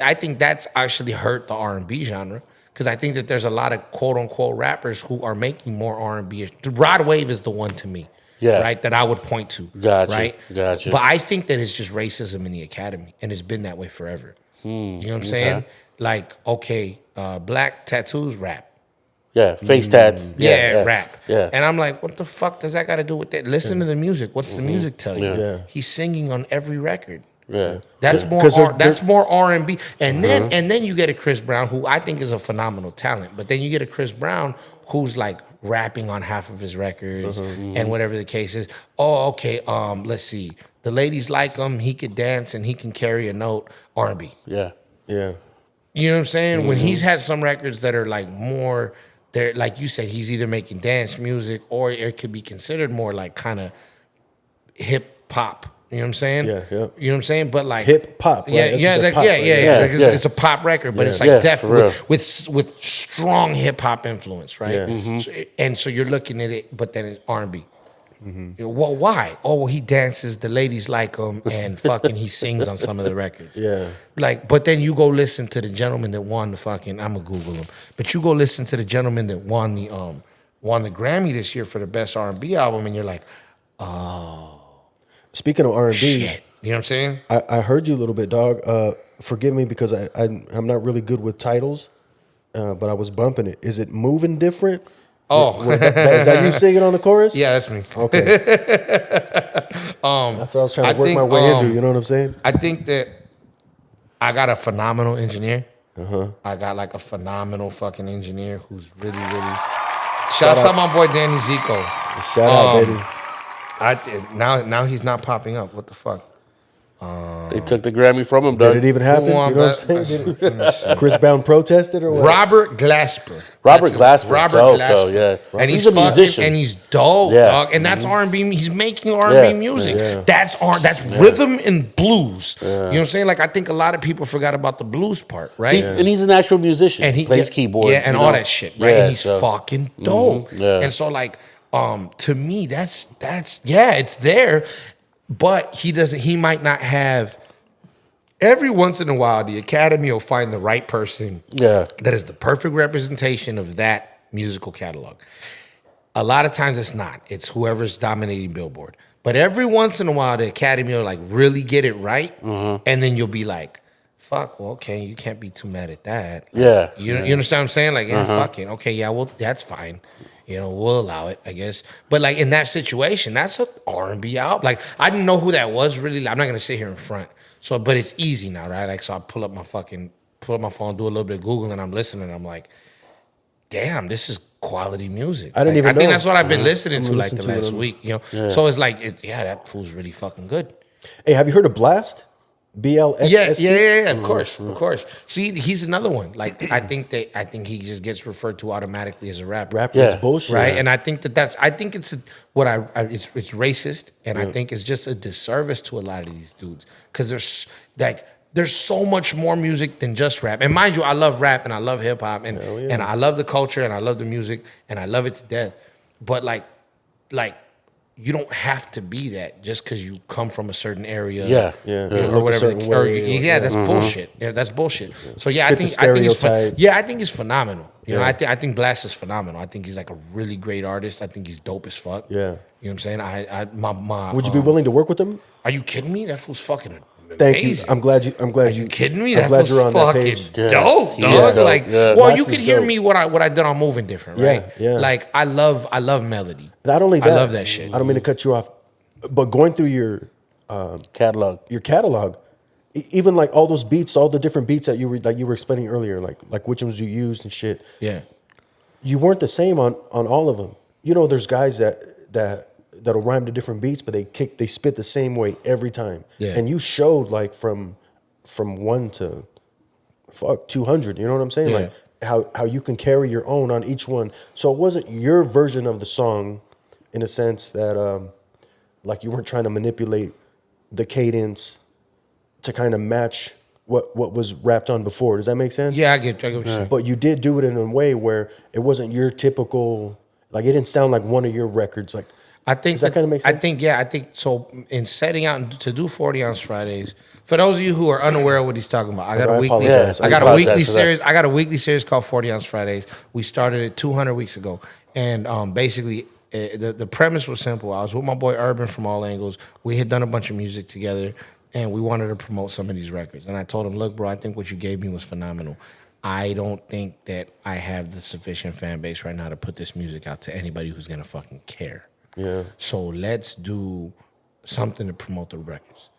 I think that's actually hurt the R&B genre because I think that there's a lot of quote unquote rappers who are making more R&B. Rod Wave is the one to me, right, that I would point to. Gotcha. Right? Gotcha. But I think that it's just racism in the academy and it's been that way forever. You know what I'm saying? Like, okay, black tattoos rap. Yeah. Face tats. Rap. Yeah. And I'm like, what the fuck does that got to do with that? Listen to the music. What's the music tell you? Yeah. He's singing on every record. Yeah. That's more that's more R&B. And then you get a Chris Brown who I think is a phenomenal talent. But then you get a Chris Brown who's like rapping on half of his records and whatever the case is. Oh, okay, let's see. The ladies like him, he could dance and he can carry a note, R&B. Yeah. Yeah. You know what I'm saying? When he's had some records that are like more, they're like you said, he's either making dance music or it could be considered more like kind of hip hop. You know what I'm saying? Yeah, yeah. You know what I'm saying? But like Hip hop, right? yeah, That's yeah, just a like, pop, yeah, right? yeah, Yeah, like yeah. it's a pop record, but it's like Yeah, for definitely real. with strong hip hop influence, right? Yeah. So you're looking at it, but then it's R&B. Well, why? Oh, well, he dances. The ladies like him, and fucking he sings on some of the records. Yeah. Like, but then you go listen to the gentleman that won the fucking. I'm gonna Google him. But you go listen to the gentleman that won the Grammy this year for the best R&B album, and you're like, Speaking of R&B, shit. You know what I'm saying? I heard you a little bit, dog. Forgive me because I'm not really good with titles, but I was bumping it. Is it moving different? Oh, Is that you singing on the chorus? yeah, that's me. Okay. That's what I was trying to work my way into. You know what I'm saying? I think that I got a phenomenal engineer. I got like a phenomenal fucking engineer who's really, really. Shout out to my boy Danny Zico. Shout out, baby. Now he's not popping up. What the fuck? They took the Grammy from him, Did dog. it even happen? You know what I'm saying? Chris Brown protested or what? Robert Glasper. Robert That's his- Glasper's dope, though, yeah. And He's he's a fucking, musician. and he's dope, Yeah. dog. And that's R&B. He's making R&B Yeah. music. Yeah. That's rhythm and blues. You know what I'm saying? Like I think a lot of people forgot about the blues part, right? And he's an actual musician. And he plays keyboard. yeah, and you all know? that shit, right? Yeah, And he's so- fucking dope. yeah. And so, like, to me, that's yeah, it's there, but he might not have. Every once in a while, the Academy will find the right person Yeah. that is the perfect representation of that musical catalog. A lot of times it's not. It's whoever's dominating Billboard. But every once in a while, the Academy will like really get it right, and then you'll be like, fuck, well, okay, you can't be too mad at that. Yeah. You understand what I'm saying? Like, fucking, okay, yeah, well, that's fine. You know, we'll allow it, I guess. But like in that situation, that's a R&B album. Like, I didn't know who that was really. I'm not gonna sit here in front. So, but it's easy now, right? Like, so I pull up my phone, do a little bit of Google, and I'm listening. And I'm like, damn, this is quality music. I didn't even I think know. that's what I've been listening to I'm like the listening to last it. week. You know, so it's like, that fool's really fucking good. Hey, have you heard of Blast? BLXST? Yeah. Of course. See, he's another one. Like I think he just gets referred to automatically as a rapper. Rapper Yeah. is bullshit. Right, and I think it's it's racist, and I think it's just a disservice to a lot of these dudes because there's so much more music than just rap. And mind you, I love rap and I love hip hop and I love the culture and I love the music and I love it to death. But like you don't have to be that just because you come from a certain area, Yeah. or Look a whatever. certain way, That's bullshit. Yeah, that's bullshit. So yeah, Fit the stereotype. I think it's phenomenal. You know, I think Blast is phenomenal. I think he's like a really great artist. I think he's dope as fuck. Yeah. You know what I'm saying? My Would you be willing to work with him? Are you kidding me? That fool's fucking Thank you. amazing. I'm glad you. Are you kidding me? I'm That glad fool's you're on that fucking page. dope, He dog. is dope. Like, Yeah. well, Blast you is could hear dope. me what I did on Moving Different, right? Yeah. Like I love melody. Not only that, I love that shit. I don't mean to cut you off, but going through your Catalog. catalog, even like all those beats, all the different beats that you were explaining earlier, like which ones you used and shit. Yeah. You weren't the same on all of them. You know, there's guys that'll rhyme to different beats, but they spit the same way every time. Yeah. And you showed like from 1 to 200. You know what I'm saying? Yeah. Like how you can carry your own on each one. So it wasn't your version of the song, in a sense that like you weren't trying to manipulate the cadence to kind of match what was rapped on before. Does that make sense? Yeah, I get what you're saying. But you did do it in a way where it wasn't your typical, like it didn't sound like one of your records. Like I think does that kind of make sense? I think so. In setting out to do 40 ounce Fridays, for those of you who are unaware of what he's talking about, I got I a weekly, apologize. I got I a weekly apologize for that. series. I got a weekly series called 40 Ounce Fridays. We started it 200 weeks ago, and basically the premise was simple. I was with my boy Urban from All Angles. We had done a bunch of music together, and we wanted to promote some of these records. And I told him, look, bro, I think what you gave me was phenomenal. I don't think that I have the sufficient fan base right now to put this music out to anybody who's gonna fucking care. Yeah. So let's do something to promote the records.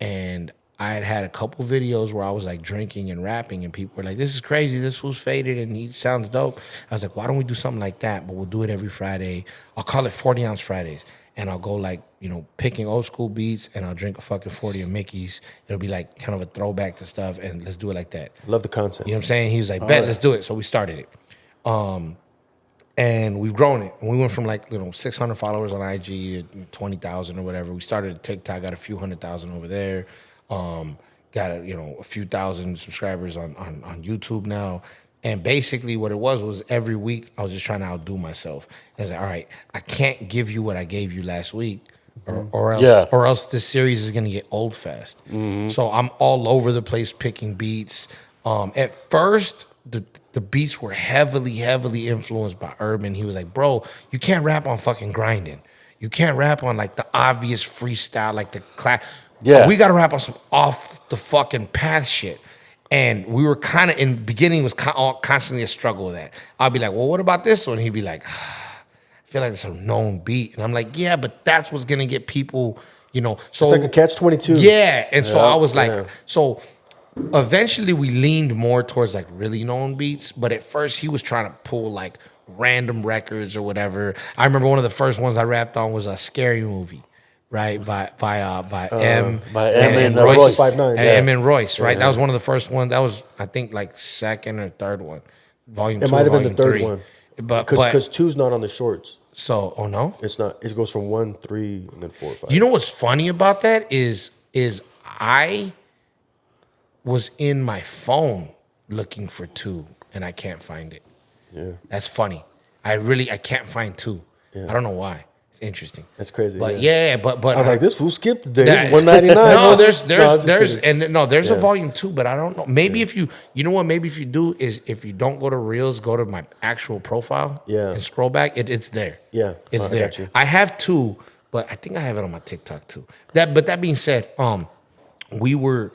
And I had a couple videos where I was like drinking and rapping, and people were like, this is crazy. This fool's faded and he sounds dope. I was like, why don't we do something like that? But we'll do it every Friday. I'll call it 40 Ounce Fridays. And I'll go like, picking old school beats, and I'll drink a fucking 40 of Mickey's. It'll be like kind of a throwback to stuff, and let's do it like that. Love the concept. You know what I'm saying? He was like, bet, let's do it. So we started it. And we've grown it. And we went from like, 600 followers on IG to 20,000 or whatever. We started at TikTok, got a few 100,000 over there. Got a few thousand subscribers on YouTube now. And basically what it was every week I was just trying to outdo myself. And I was like, all right, I can't give you what I gave you last week, or else this series is gonna get old fast. So I'm all over the place picking beats. At first, the beats were heavily influenced by Urban. He was like, bro, you can't rap on fucking grinding. You can't rap on like the obvious freestyle, like the class. Yeah. We got to rap on some off the fucking path shit. And we were kind of, in the beginning, was constantly a struggle with that. I'll be like, well, what about this one? He'd be like, I feel like it's a known beat. And I'm like, yeah, but that's what's going to get people, So It's like a catch-22. Yeah. And so I was like, yeah. so eventually we leaned more towards like really known beats. But at first he was trying to pull like random records or whatever. I remember one of the first ones I rapped on was a Scary Movie. Right, by M and Royce, 5'9", yeah. M and Royce, right? That was one of the first ones. That was, I think, like second or third one, volume. It 2, might have been the volume third 3. one. But Because 2's not on the shorts. so, oh no, It's not. It goes from 1, 3, and then 4, 5. you know what's funny about that is I was in my phone looking for 2 and I can't find it. Yeah. That's funny. I can't find 2. I don't know why. It's interesting. That's crazy. But yeah. but I was like, this fool skipped the day. That- It's 199. No, I'm there's just kidding. there's a Yeah. volume 2, but I don't know. Maybe if you know what, maybe if you do is if you don't go to Reels, go to my actual profile, Yeah. and scroll back, it's there. Yeah. It's I there. got you. I have 2, but I think I have it on my TikTok too. That being said, we were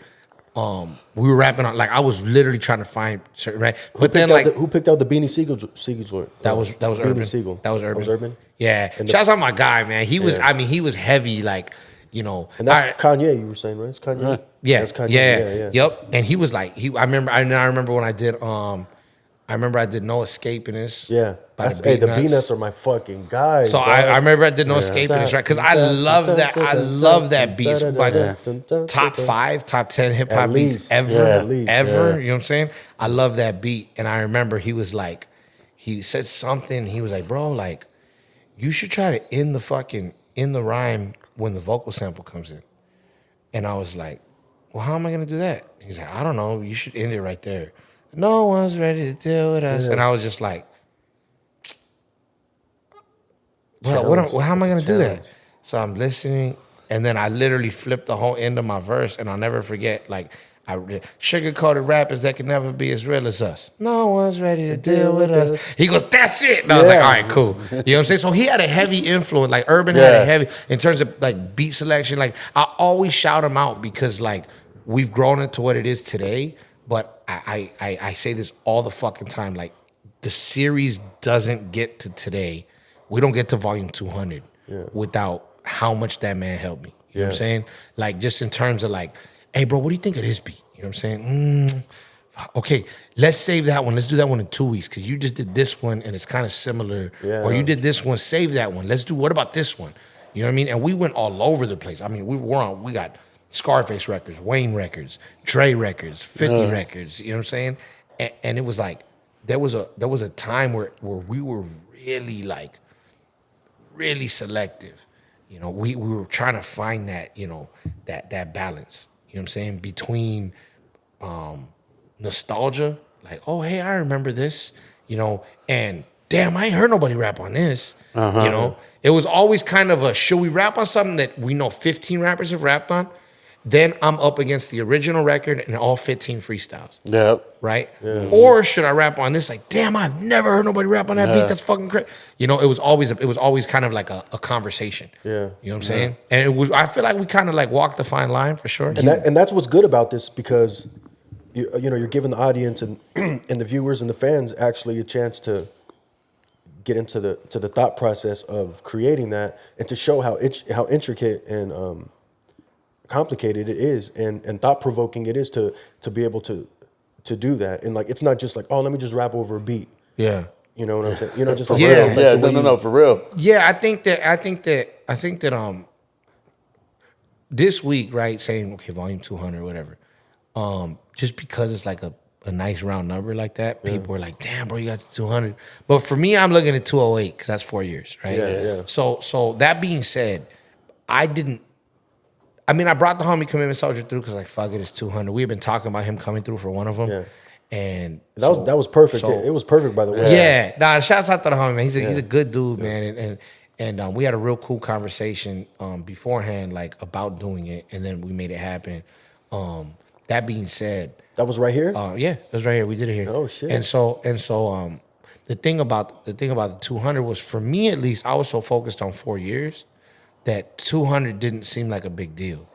we were rapping on, like, I was literally trying to find certain, right? But then, like, who picked out the Beanie Siegel joint? that was Beanie Urban. Siegel. That was Urban. That was Urban. Yeah. Shouts out my guy, man. He was, Yeah. I mean, he was heavy, like, you know. And that's Kanye. You were saying, right? It's Kanye. Yeah, That's Kanye. yeah, yep. And he was like, I remember when I did, I remember I did No Escaping This. Yeah. by The B-Nuts are my fucking guys. So dog. I remember I did No Escaping This, right? Because I love that. I love that beat. It's like top 5, top 10 hip hop beats least. ever, Yeah, at least, ever. yeah. You know what I'm saying? I love that beat. And I remember he was like, he said something. He was like, bro, like, you should try to end the rhyme when the vocal sample comes in. And I was like, well, how am I gonna do that? He's like, I don't know. You should end it right there. No one's ready to deal with us. And I was just like, well, how am I gonna do that? So I'm listening, and then I literally flipped the whole end of my verse, and I'll never forget, like, sugar-coated rappers that can never be as real as us. No one's ready to deal with us. He goes, that's it. And I was like, all right, cool. You know what I'm saying? So he had a heavy influence. Like, Urban had a heavy, in terms of, like, beat selection. Like, I always shout him out because, like, we've grown into what it is today. But I say this all the fucking time. Like, the series doesn't get to today. We don't get to volume 200 without how much that man helped me. You know what I'm saying? Like, just in terms of, like, hey, bro, what do you think of this beat? You know what I'm saying? Okay, let's save that one. Let's do that one in 2 weeks because you just did this one and it's kind of similar. Yeah. Or you did this one, save that one. What about this one? You know what I mean? And we went all over the place. I mean, we got Scarface records, Wayne records, Dre records, 50 records. You know what I'm saying? And it was like, there was a time where we were really, like, really selective. You know, we were trying to find that, you know, that balance. You know what I'm saying? Between nostalgia, like, oh, hey, I remember this, you know, and damn, I ain't heard nobody rap on this. You know, it was always kind of a, should we rap on something that we know 15 rappers have rapped on? Then I'm up against the original record and all 15 freestyles. Yep. Right? Yeah. Or should I rap on this? Like, damn, I've never heard nobody rap on that beat. That's fucking crazy. You know, it was always kind of like a conversation. Yeah. You know what I'm saying? And I feel like we kind of like walked the fine line for sure. And that's what's good about this because you know, you're giving the audience and and the viewers and the fans actually a chance to get into the thought process of creating that and to show how intricate and complicated it is and thought-provoking it is to be able to do that. And like, it's not just like, oh, let me just rap over a beat. Yeah. You know what I'm saying? You know, just like, Yeah. it's like No, for real. Yeah, I think that this week, right, saying, okay, volume 200, whatever, just because it's like a nice round number like that, people are like, damn, bro, you got to 200. But for me, I'm looking at 208 because that's 4 years, right? Yeah. So that being said, I brought the homie Commitment Soldier through because, like, fuck it, it's 200. We had been talking about him coming through for one of them. Yeah. And that was perfect. It was perfect, by the way. Yeah. Nah, shouts out to the homie, man. He's a good dude, man. And we had a real cool conversation beforehand, like, about doing it, and then we made it happen. That being said, that was right here. Yeah, that was right here. We did it here. Oh shit! And so, the thing about the 200 was, for me at least, I was so focused on 4 years that 200 didn't seem like a big deal,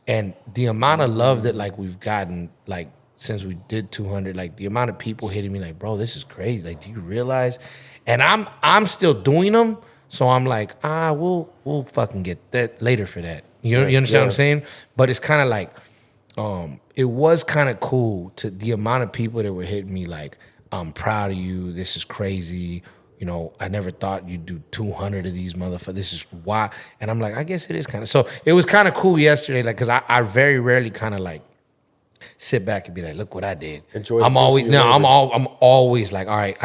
and the amount of love that, like, we've gotten, like, since we did 200, like, the amount of people hitting me like, bro, this is crazy. Like, do you realize? And I'm still doing them, so I'm like, we'll fucking get that later for that. You understand what I'm saying? But it's kind of like, it was kind of cool to the amount of people that were hitting me like, I'm proud of you. This is crazy. You know, I never thought you'd do 200 of these motherfuckers. This is why. And I'm like, I guess it is kind of. So it was kind of cool yesterday, like, because I very rarely kind of like sit back and be like, look what I did. Enjoy. I'm always like, all right,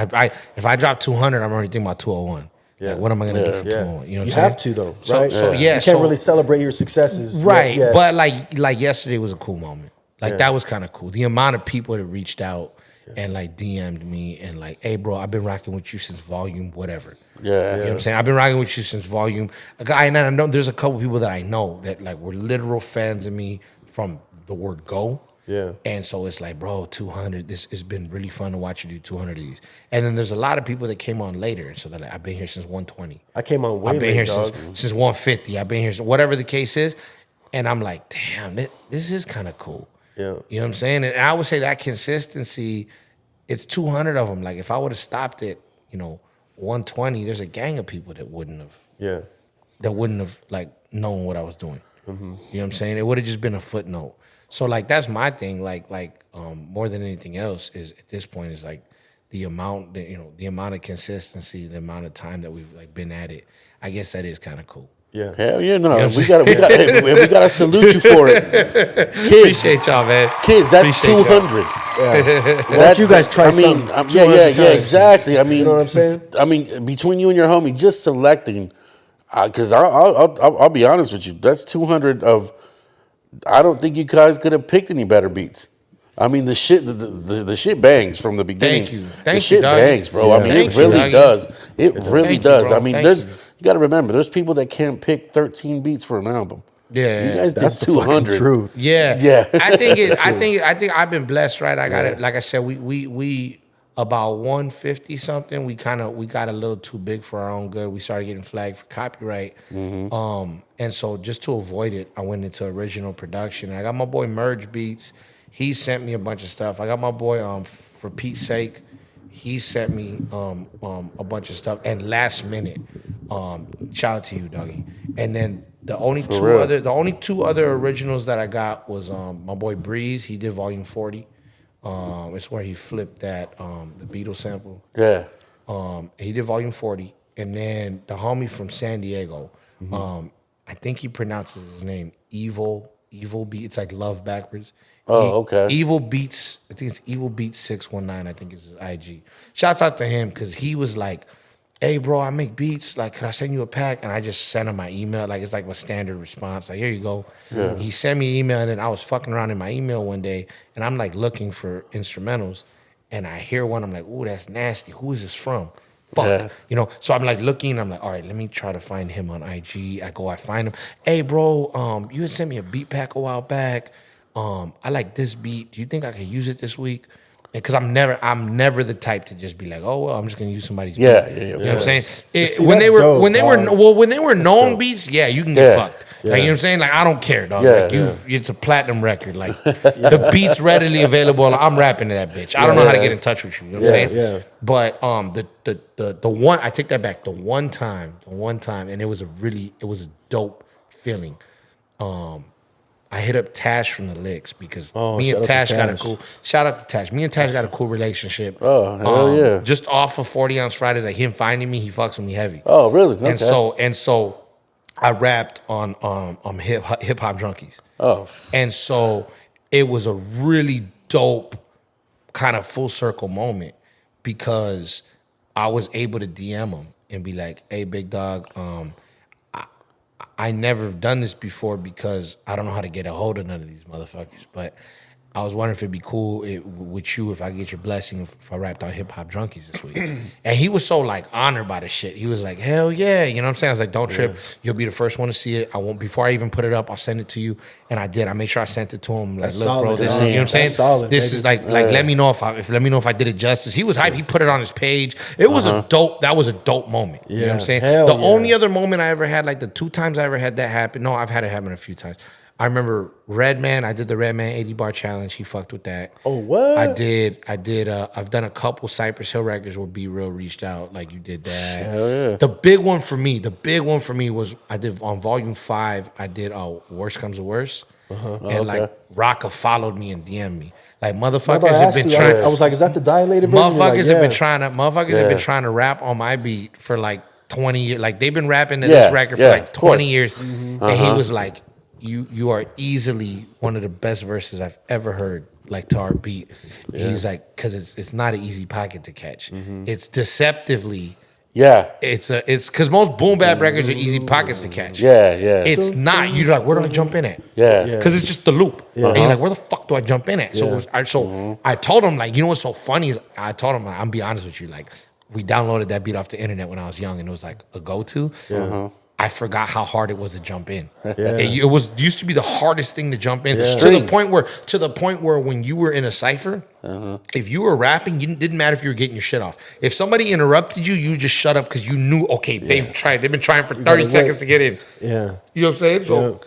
if I drop 200, I'm already thinking about 201. Yeah. Like, what am I gonna do for 201? You know what I'm saying? You have to though, right? So you can't really celebrate your successes, right? Yeah. But like yesterday was a cool moment. Like, that was kind of cool. The amount of people that reached out and, like, DM'd me and, like, hey, bro, I've been rocking with you since volume whatever. You know what I'm saying? I've been rocking with you since volume. And I know there's a couple people that I know that, like, were literal fans of me from the word go. Yeah. And so it's like, bro, 200, it's been really fun to watch you do 200 of these. And then there's a lot of people that came on later. So that, like, I've been here since 120. I came on way I've been late, here dog. since 150. I've been here, whatever the case is. And I'm like, damn, this is kind of cool. Yeah. You know what I'm saying? And I would say that consistency, it's 200 of them. Like if I would have stopped at, 120, there's a gang of people that wouldn't have like known what I was doing. You know what I'm saying? It would have just been a footnote. So like that's my thing. Like more than anything else is at this point is like the amount that the amount of consistency, the amount of time that we've like been at it. I guess that is kind of cool. Yeah. Hell yeah, no. We got to salute you for it. Kids. Appreciate y'all, man. Kids, that's Appreciate 200. Why don't you guys try something? Yeah, exactly. I mean, you know what I'm saying? I mean, between you and your homie, just selecting, because I'll be honest with you, that's 200 of. I don't think you guys could have picked any better beats. I mean, the shit bangs from the beginning. Thank you. The shit dog. bangs, bro. Yeah. I mean, Thank it really you, does. It really Thank you, does. bro. I mean, Thank you. you got to remember, there's people that can't pick 13 beats for an album. Yeah. You guys That's did the fucking 200. truth. Yeah, Yeah. I think I've been blessed, right? I got it. Like I said, we about 150 something. We got a little too big for our own good. We started getting flagged for copyright, and so just to avoid it, I went into original production. I got my boy Merge Beats. He sent me a bunch of stuff. I got my boy for Pete's sake. He sent me a bunch of stuff, and last minute, shout out to you, Dougie. And then the only two other originals that I got was my boy Breeze. He did Volume 40. It's where he flipped that the Beatles sample. Yeah. He did Volume 40, and then the homie from San Diego. I think he pronounces his name Evil Beat. It's like love backwards. Okay. Evil Beats. I think it's Evil Beats 619. I think is his IG. Shouts out to him because he was like, "Hey, bro, I make beats. Like, can I send you a pack?" And I just sent him my email. Like, it's like my standard response. Like, here you go. Yeah. He sent me an email, and then I was fucking around in my email one day, and I'm like looking for instrumentals, and I hear one. I'm like, "Ooh, that's nasty. Who is this from?" Fuck. Yeah. So I'm like looking, I'm like, all right, let me try to find him on IG. I find him. Hey, bro, you had sent me a beat pack a while back. I like this beat. Do you think I could use it this week? Because I'm never the type to just be like, oh well, I'm just gonna use somebody's beat. Yeah. You know what I'm saying? See, When that's they were known beats, yeah, you can get fucked. Yeah. Like, you know what I'm saying? Like, I don't care, dog. Yeah, Like it's a platinum record. Like the beat's readily available. I'm rapping to that bitch. I don't know how to get in touch with you. You know what I'm saying? Yeah. But the one, I take that back. The one time, and it was a dope feeling. I hit up Tash from the Licks because me and Tash got a cool. Shout out to Tash. Me and Tash got a cool relationship. Oh, hell yeah. Just off of 40 Ounce Fridays, like him finding me, he fucks with me heavy. Oh, really? Okay. And so I rapped on hip hop junkies. Oh. And so it was a really dope kind of full circle moment because I was able to DM him and be like, "Hey, big dog, I never done this before because I don't know how to get a hold of none of these motherfuckers. But I was wondering if it'd be cool with you if I get your blessing if I rapped on Hip Hop Junkies this week." And he was so like honored by the shit. He was like, "Hell yeah." You know what I'm saying? I was like, "Don't trip. You'll be the first one to see it. I won't, before I even put it up, I'll send it to you." And I did. I made sure I sent it to him. Like, That's look, solid, bro, this is, dog. you know what I'm saying? That's solid, this baby. is like let me know if I did it justice. He was hyped. He put it on his page. It was that was a dope moment. You know what I'm saying? Hell The yeah. only other moment I ever had, like the 2 times I ever had that happen. No, I've had it happen a few times. I remember Redman. I did the Redman 80 bar challenge. He fucked with that. Oh, what? I did. I've done a couple Cypress Hill records where B Real reached out. Like, you did that. Hell yeah. The big one for me was I did on Volume 5. I did Worst Comes to Worst, and like Rocka followed me and DM'd me. Like, motherfuckers have been trying. I was like, "Is that the dilated version?" Motherfuckers You're like, have been trying to rap on my beat for like 20 years. Like, they've been rapping to this record for like 20 years. And he was like, you are easily one of the best verses I've ever heard, like, to our beat. He's like, because it's not an easy pocket to catch. It's deceptively. Yeah. It's because most boom bap records are easy pockets to catch. Yeah, yeah. It's not. You're like, where do I jump in at? Yeah. Because it's just the loop. And you're like, where the fuck do I jump in at? So I told him, like, you know what's so funny is I told him, I'm be honest with you, like, we downloaded that beat off the internet when I was young and it was like a go-to. I forgot how hard it was to jump in. It used to be the hardest thing to jump in to the point where when you were in a cipher, if you were rapping, you didn't matter if you were getting your shit off. If somebody interrupted you, you just shut up because you knew, okay, they've been trying for 30 seconds to get in. Yeah. You know what I'm saying? So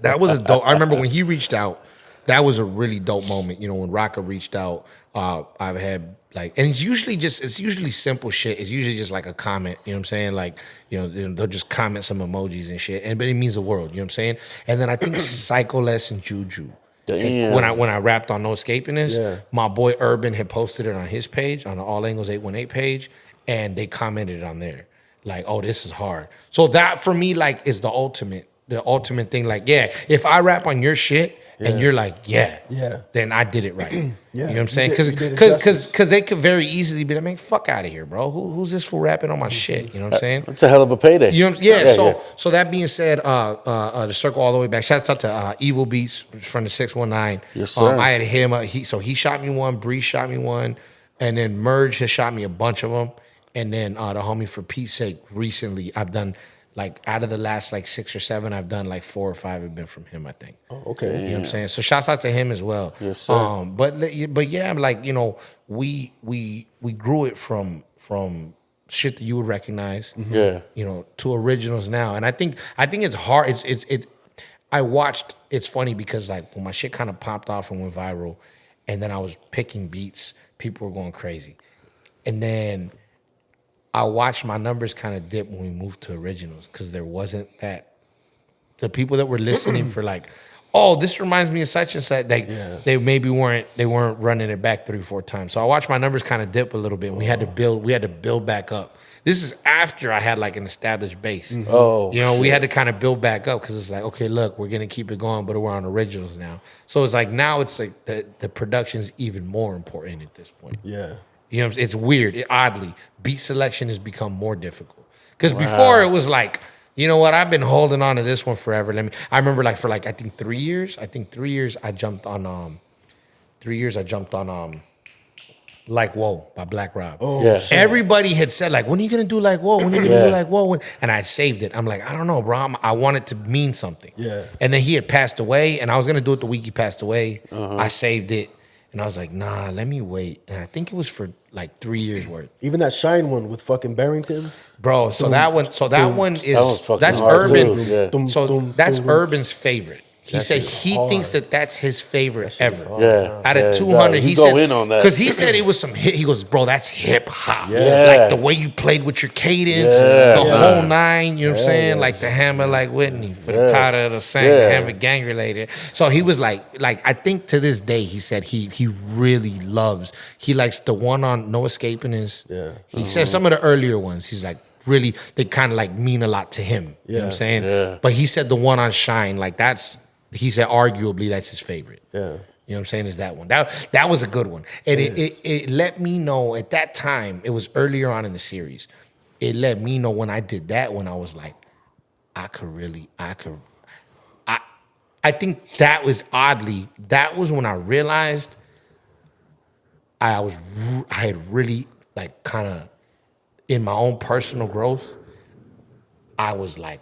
that was a dope. I remember when he reached out, that was a really dope moment. You know, when Rocka reached out, I've had like, and it's usually simple shit. It's usually just like a comment. You know what I'm saying? Like, you know, they'll just comment some emojis and shit, but it means the world. You know what I'm saying? And then I think Psycholess and Juju. Damn. When I rapped on No Escaping This, my boy Urban had posted it on his page, on the All Angles 818 page, and they commented on there. Like, oh, this is hard. So that for me, like, is the ultimate thing. Like, yeah, if I rap on your shit and you're like, yeah, then I did it right. You know what I'm saying? Because they could very easily be like, man, fuck out of here, bro. Who's this fool rapping on my shit? You know what I'm saying? It's a hell of a payday. You know, so that being said, to circle all the way back, shouts out to Evil Beats from the 619. Yes, sir. I had him. He shot me one. Bree shot me one, and then Merge has shot me a bunch of them. And then the homie For Pete's Sake, recently I've done like out of the last like 6 or 7, I've done like 4 or 5 have been from him, I think. Oh, okay. You know what I'm saying? So shouts out to him as well. Yes, sir. But yeah, like, you know, we grew it from shit that you would recognize, Yeah. you know, to originals now. And I think it's hard. I watched, it's funny because like when my shit kind of popped off and went viral, and then I was picking beats, people were going crazy. And then I watched my numbers kind of dip when we moved to originals because there wasn't the people that were listening for like, oh, this reminds me of such and such. They maybe weren't running it back 3 or 4 times. So I watched my numbers kind of dip a little bit. And we had to build back up. This is after I had like an established base. Oh, you know, we had to kind of build back up because it's like, okay, look, we're gonna keep it going, but we're on originals now. So it's like now it's like the production's even more important at this point. Yeah. You know what I'm saying? It's weird. Oddly, beat selection has become more difficult. Because before it was like, you know what? I've been holding on to this one forever. I remember like for like I think 3 years. I jumped on 3 years. I jumped on Like Whoa by Black Rob. Oh, Yeah. shit. Everybody had said like, when are you gonna do Like Whoa? When are you gonna do Like Whoa? And I saved it. I'm like, I don't know, bro. I want it to mean something. Yeah. And then he had passed away, and I was gonna do it the week he passed away. I saved it, and I was like, nah, let me wait. And I think it was for like 3 years worth. Even that Shine one with fucking Barrington. Bro, that one is That one's fucking that's hard Urban. too, yeah. So that's Urban's favorite. He said he thinks that's his favorite ever. Yeah. Out of Yeah, 200, you he go said in on that. because he said it was some hit. He goes, bro, that's hip hop. Yeah. Like the way you played with your cadence, Yeah. the whole 9. You know what I'm saying? Like the hammer, like Whitney for the powder of the sang, the hammer gang related. So he was like I think to this day he said he really loves. He likes the one on No Escaping This. Yeah. He said some of the earlier ones. He's like. Really, they kind of like mean a lot to him. You know what I'm saying? Yeah. But he said the one on Shine, like he said arguably that's his favorite. Yeah. You know what I'm saying? Is that one. That was a good one. And it let me know at that time, it was earlier on in the series. It let me know when I did that one, I was like, I think that was that was when I realized I had really like kind of in my own personal growth, I was like,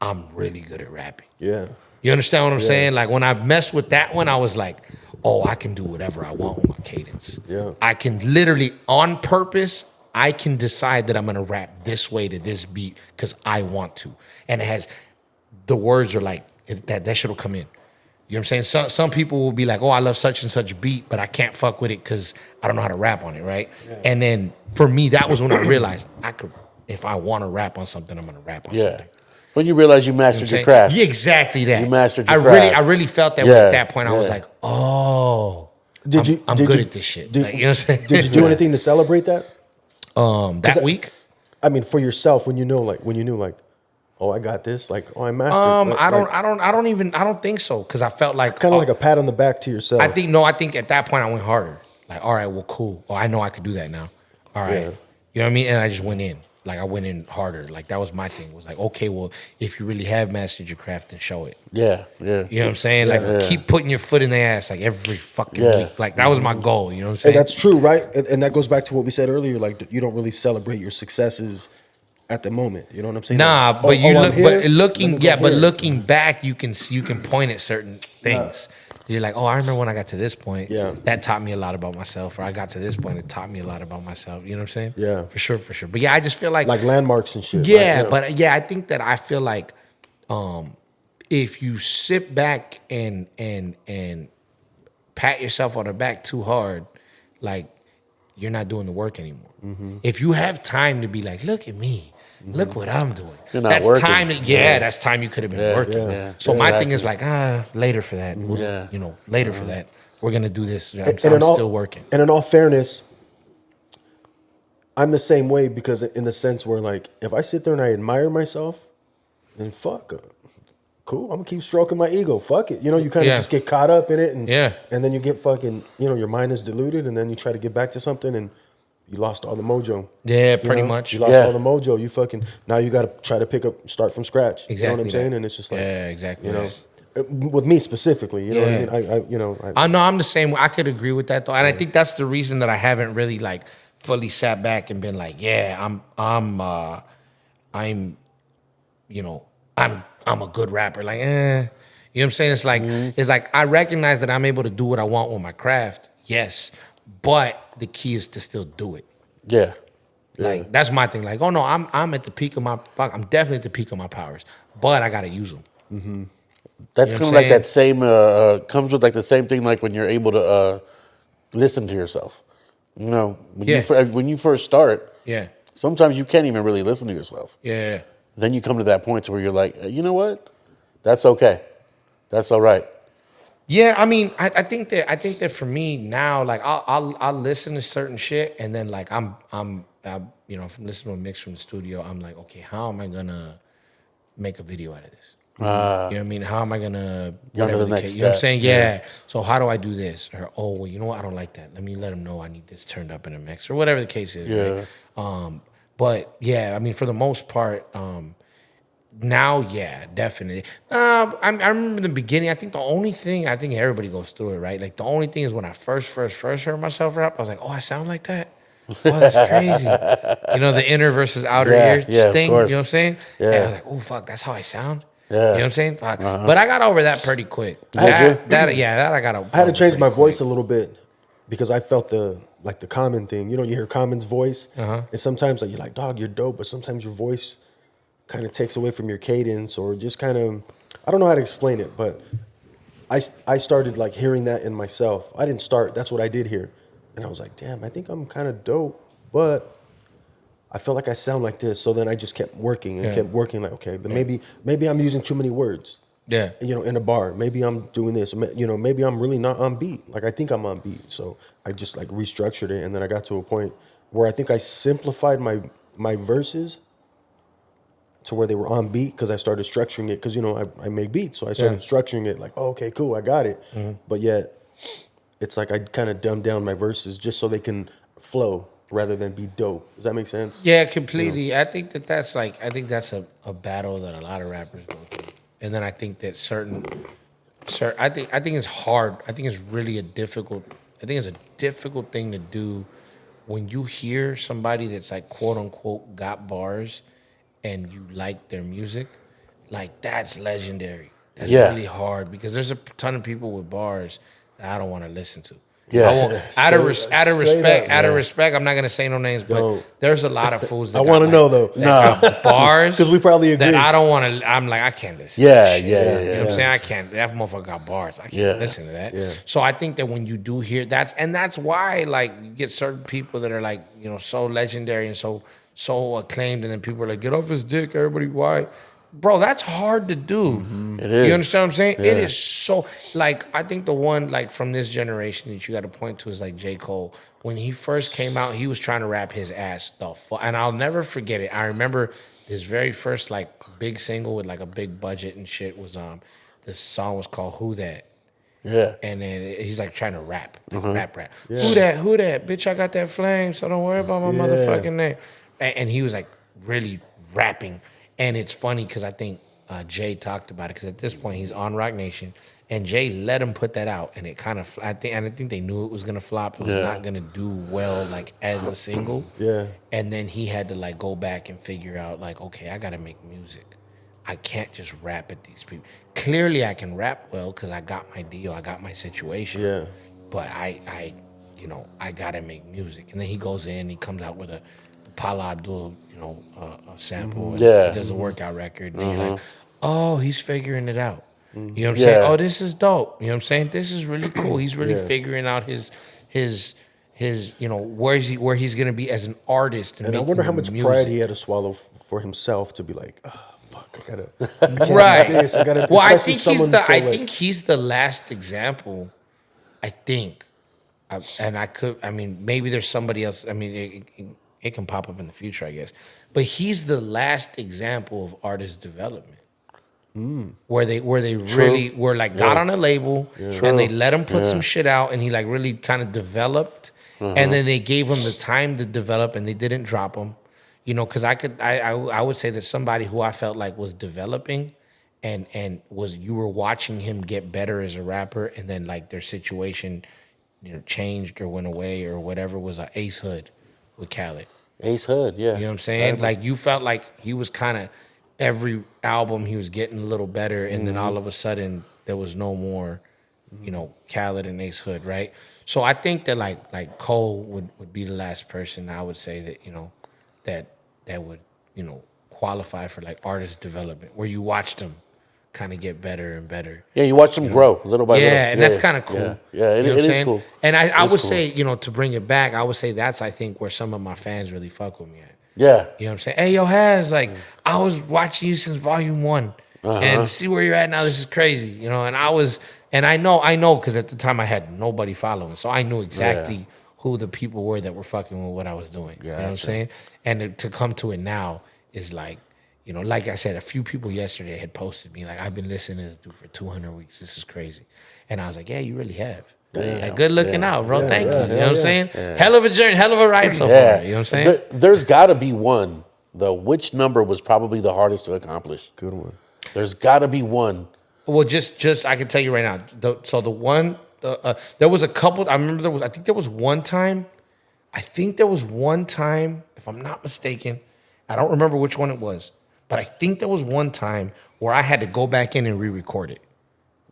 I'm really good at rapping. Yeah. You understand what I'm saying? Like when I messed with that one, I was like, oh, I can do whatever I want with my cadence. Yeah. I can literally, on purpose, I can decide that I'm gonna rap this way to this beat because I want to. And it has, the words are like, that shit will come in. You know what I'm saying? Some people will be like, oh, I love such and such beat, but I can't fuck with it because I don't know how to rap on it, right? Yeah. And then for me, that was when I realized I could, if I want to rap on something, I'm going to rap on something. When you realize you mastered your craft. Yeah, exactly that. You mastered your craft. I really felt that way at that point. I was like, oh, I'm good at this shit. Like, you know what I'm saying? Did you do anything to celebrate that? That week? I mean, for yourself, when you knew like, oh, I got this. Like, oh, I mastered. I don't think so because I felt like kind of like a pat on the back to yourself. I think at that point I went harder. Like, all right, well, cool. Oh, I know I could do that now. All right, you know what I mean? And I just went in. Like I went in harder. Like that was my thing. Was like, okay, well, if you really have mastered your craft, then show it. Yeah. You know what I'm saying? Like keep putting your foot in the ass like every fucking week. Like that was my goal. You know what I'm saying? Hey, that's true, right? And that goes back to what we said earlier. Like you don't really celebrate your successes at the moment. You know what I'm saying? Nah, like, but looking back, you can point at certain things. You're like, oh, I remember when I got to this point. Yeah. That taught me a lot about myself. Or I got to this point, it taught me a lot about myself. You know what I'm saying? Yeah. For sure. But yeah, I just feel like landmarks and shit. Yeah, right? but yeah, I think that I feel like if you sit back and pat yourself on the back too hard, like you're not doing the work anymore. If you have time to be like, look at me, look what I'm doing. You're not that's working. time. That's time you could have been working. yeah. So my thing is like, later for that. Yeah. Later for that. We're gonna do this. I'm And still working. And in all fairness, I'm the same way because in the sense where like if I sit there and I admire myself, then fuck, cool. I'm gonna keep stroking my ego. Fuck it. You know, you kind of just get caught up in it, and and then you get fucking, your mind is diluted, and then you try to get back to something, and you lost all the mojo. Yeah, pretty much. You lost all the mojo. You fucking now you got to try to start from scratch. Exactly. You know what I'm saying? And it's just like exactly. With me specifically, what I mean. I know I'm the same way. I could agree with that though, and I think that's the reason that I haven't really like fully sat back and been like, I'm a good rapper. Like, you know what I'm saying? It's like it's like I recognize that I'm able to do what I want with my craft. Yes, but the key is to still do it. Yeah. Like that's my thing. Like, oh no, I'm at the peak of my I'm definitely at the peak of my powers, but I gotta use them. Mm-hmm. That's You know kind of what like I'm that same comes with like the same thing like when you're able to listen to yourself. When you first start, sometimes you can't even really listen to yourself. Yeah. Then you come to that point where you're like, you know what? That's okay. That's all right. Yeah, I mean, I think that for me now, like I'll listen to certain shit, and then like if I'm listening to a mix from the studio, I'm like, okay, how am I gonna make a video out of this? You know what I mean? How am I gonna whatever the case? You know what I'm saying? Yeah. So how do I do this? Or well, you know what? I don't like that. Let me let them know I need this turned up in a mix or whatever the case is. Yeah. Right? But yeah, I mean, for the most part, now, yeah, definitely. I remember in the beginning. I think the only thing I think everybody goes through it, right? Like the only thing is when I first heard myself rap, I was like, oh, I sound like that. Oh, that's crazy. The inner versus outer ear thing. You know what I'm saying? Yeah. And I was like, oh fuck, that's how I sound. Yeah. You know what I'm saying? But I got over that pretty quick. I had to change my voice a little bit because I felt the Common thing. You hear Common's voice, and sometimes you're like, dog, you're dope, but sometimes your voice kind of takes away from your cadence or just kind of, I don't know how to explain it, but I started like hearing that in myself. I didn't start, that's what I did hear. And I was like, damn, I think I'm kind of dope, but I feel like I sound like this. So then I just kept working and kept working like, okay, but maybe I'm using too many words. Yeah. In a bar. Maybe I'm doing this. Maybe I'm really not on beat. Like I think I'm on beat. So I just like restructured it. And then I got to a point where I think I simplified my verses to where they were on beat because I started structuring it because, I make beats. So I started structuring it like, oh, okay, cool, I got it. But yet it's like I kind of dumbed down my verses just so they can flow rather than be dope. Does that make sense? Yeah, completely. I think that's a battle that a lot of rappers go through. And then I think that I think it's hard. I think it's really a difficult thing to do when you hear somebody that's like quote unquote got bars and you like their music. Like that's legendary. That's really hard because there's a ton of people with bars that I don't want to listen to. Yeah. Out of respect, I'm not gonna say no names, but there's a lot of fools that I want to know though. got bars Because we probably agree. that I don't want to. I'm like, I can't listen. Yeah, to that shit. yeah, You know yeah. what I'm saying? I can't. That motherfucker got bars. I can't listen to that. Yeah. So I think that when you do hear that's why like you get certain people that are like so legendary and so acclaimed, and then people are like, get off his dick, everybody. Why? Bro, that's hard to do. It is. You understand what I'm saying? Yeah. It is so like I think the one like from this generation that you got to point to is like J. Cole. When he first came out, he was trying to rap his ass off, and I'll never forget it. I remember his very first like big single with like a big budget and shit was this song was called Who That. Yeah. And then he's like trying to rap. Rap. Yeah. Who that? Bitch, I got that flame, so don't worry about my motherfucking name. And he was like really rapping. And it's funny because I think Jay talked about it because at this point he's on Rock Nation, and Jay let him put that out, and it kind of I think they knew it was gonna flop. It was not gonna do well like as a single. Yeah. And then he had to like go back and figure out like, okay, I gotta make music. I can't just rap at these people. Clearly, I can rap well because I got my deal, I got my situation. Yeah. But I gotta make music. And then he goes in, he comes out with a Paula Abdul, a sample. And he does a workout record, and then you're like, oh, he's figuring it out. You know what I'm Yeah. saying? Oh, this is dope. You know what I'm saying? This is really cool. He's really Yeah. figuring out his where he's gonna be as an artist. And I wonder how much pride he had to swallow for himself to be like, oh, fuck, I can't Right. do this. I gotta. Well, I especially think someone so, like- think he's the last example. I think, I mean, maybe there's somebody else. I mean, it can pop up in the future, I guess. But he's the last example of artist development, where they really were like got on a label and they let him put some shit out, and he like really kind of developed, and then they gave him the time to develop, and they didn't drop him. You know, because I would say that somebody who I felt like was developing, and was, you were watching him get better as a rapper, and then like their situation, you know, changed or went away or whatever, was Ace Hood with Khaled. Ace Hood, yeah. You know what I'm saying? Like you felt like he was kind of, every album he was getting a little better, and then all of a sudden there was no more, you know, Khaled and Ace Hood, right? So I think that like Cole would be the last person I would say that, you know, that would, you know, qualify for like artist development, where you watched him kind of get better and better. Yeah, you watch them grow little by little. Yeah, and that's kind of cool. Yeah, You know what I'm it is saying? cool. And I would cool. say, you know, to bring it back, I would say that's, I think, where some of my fans really fuck with me at. Yeah. You know what I'm saying? Hey, yo, Haz, like, I was watching you since volume 1, and see where you're at now. This is crazy, you know. And I know, because at the time I had nobody following, so I knew exactly who the people were that were fucking with what I was doing. You know what I'm saying? And to come to it now is like, you know, like I said, a few people yesterday had posted me like, I've been listening to this dude for 200 weeks. This is crazy. And I was like, yeah, you really have. Like, good looking out, bro. Thank you. You know what I'm saying? Hell of a journey, hell of a ride so far. You know what I'm saying? There's got to be one, though. Which number was probably the hardest to accomplish? Good one. There's got to be one. Well, just I can tell you right now. So the one, there was a couple. I remember I think there was one time, if I'm not mistaken, I don't remember which one it was, but I think there was one time where I had to go back in and re-record it.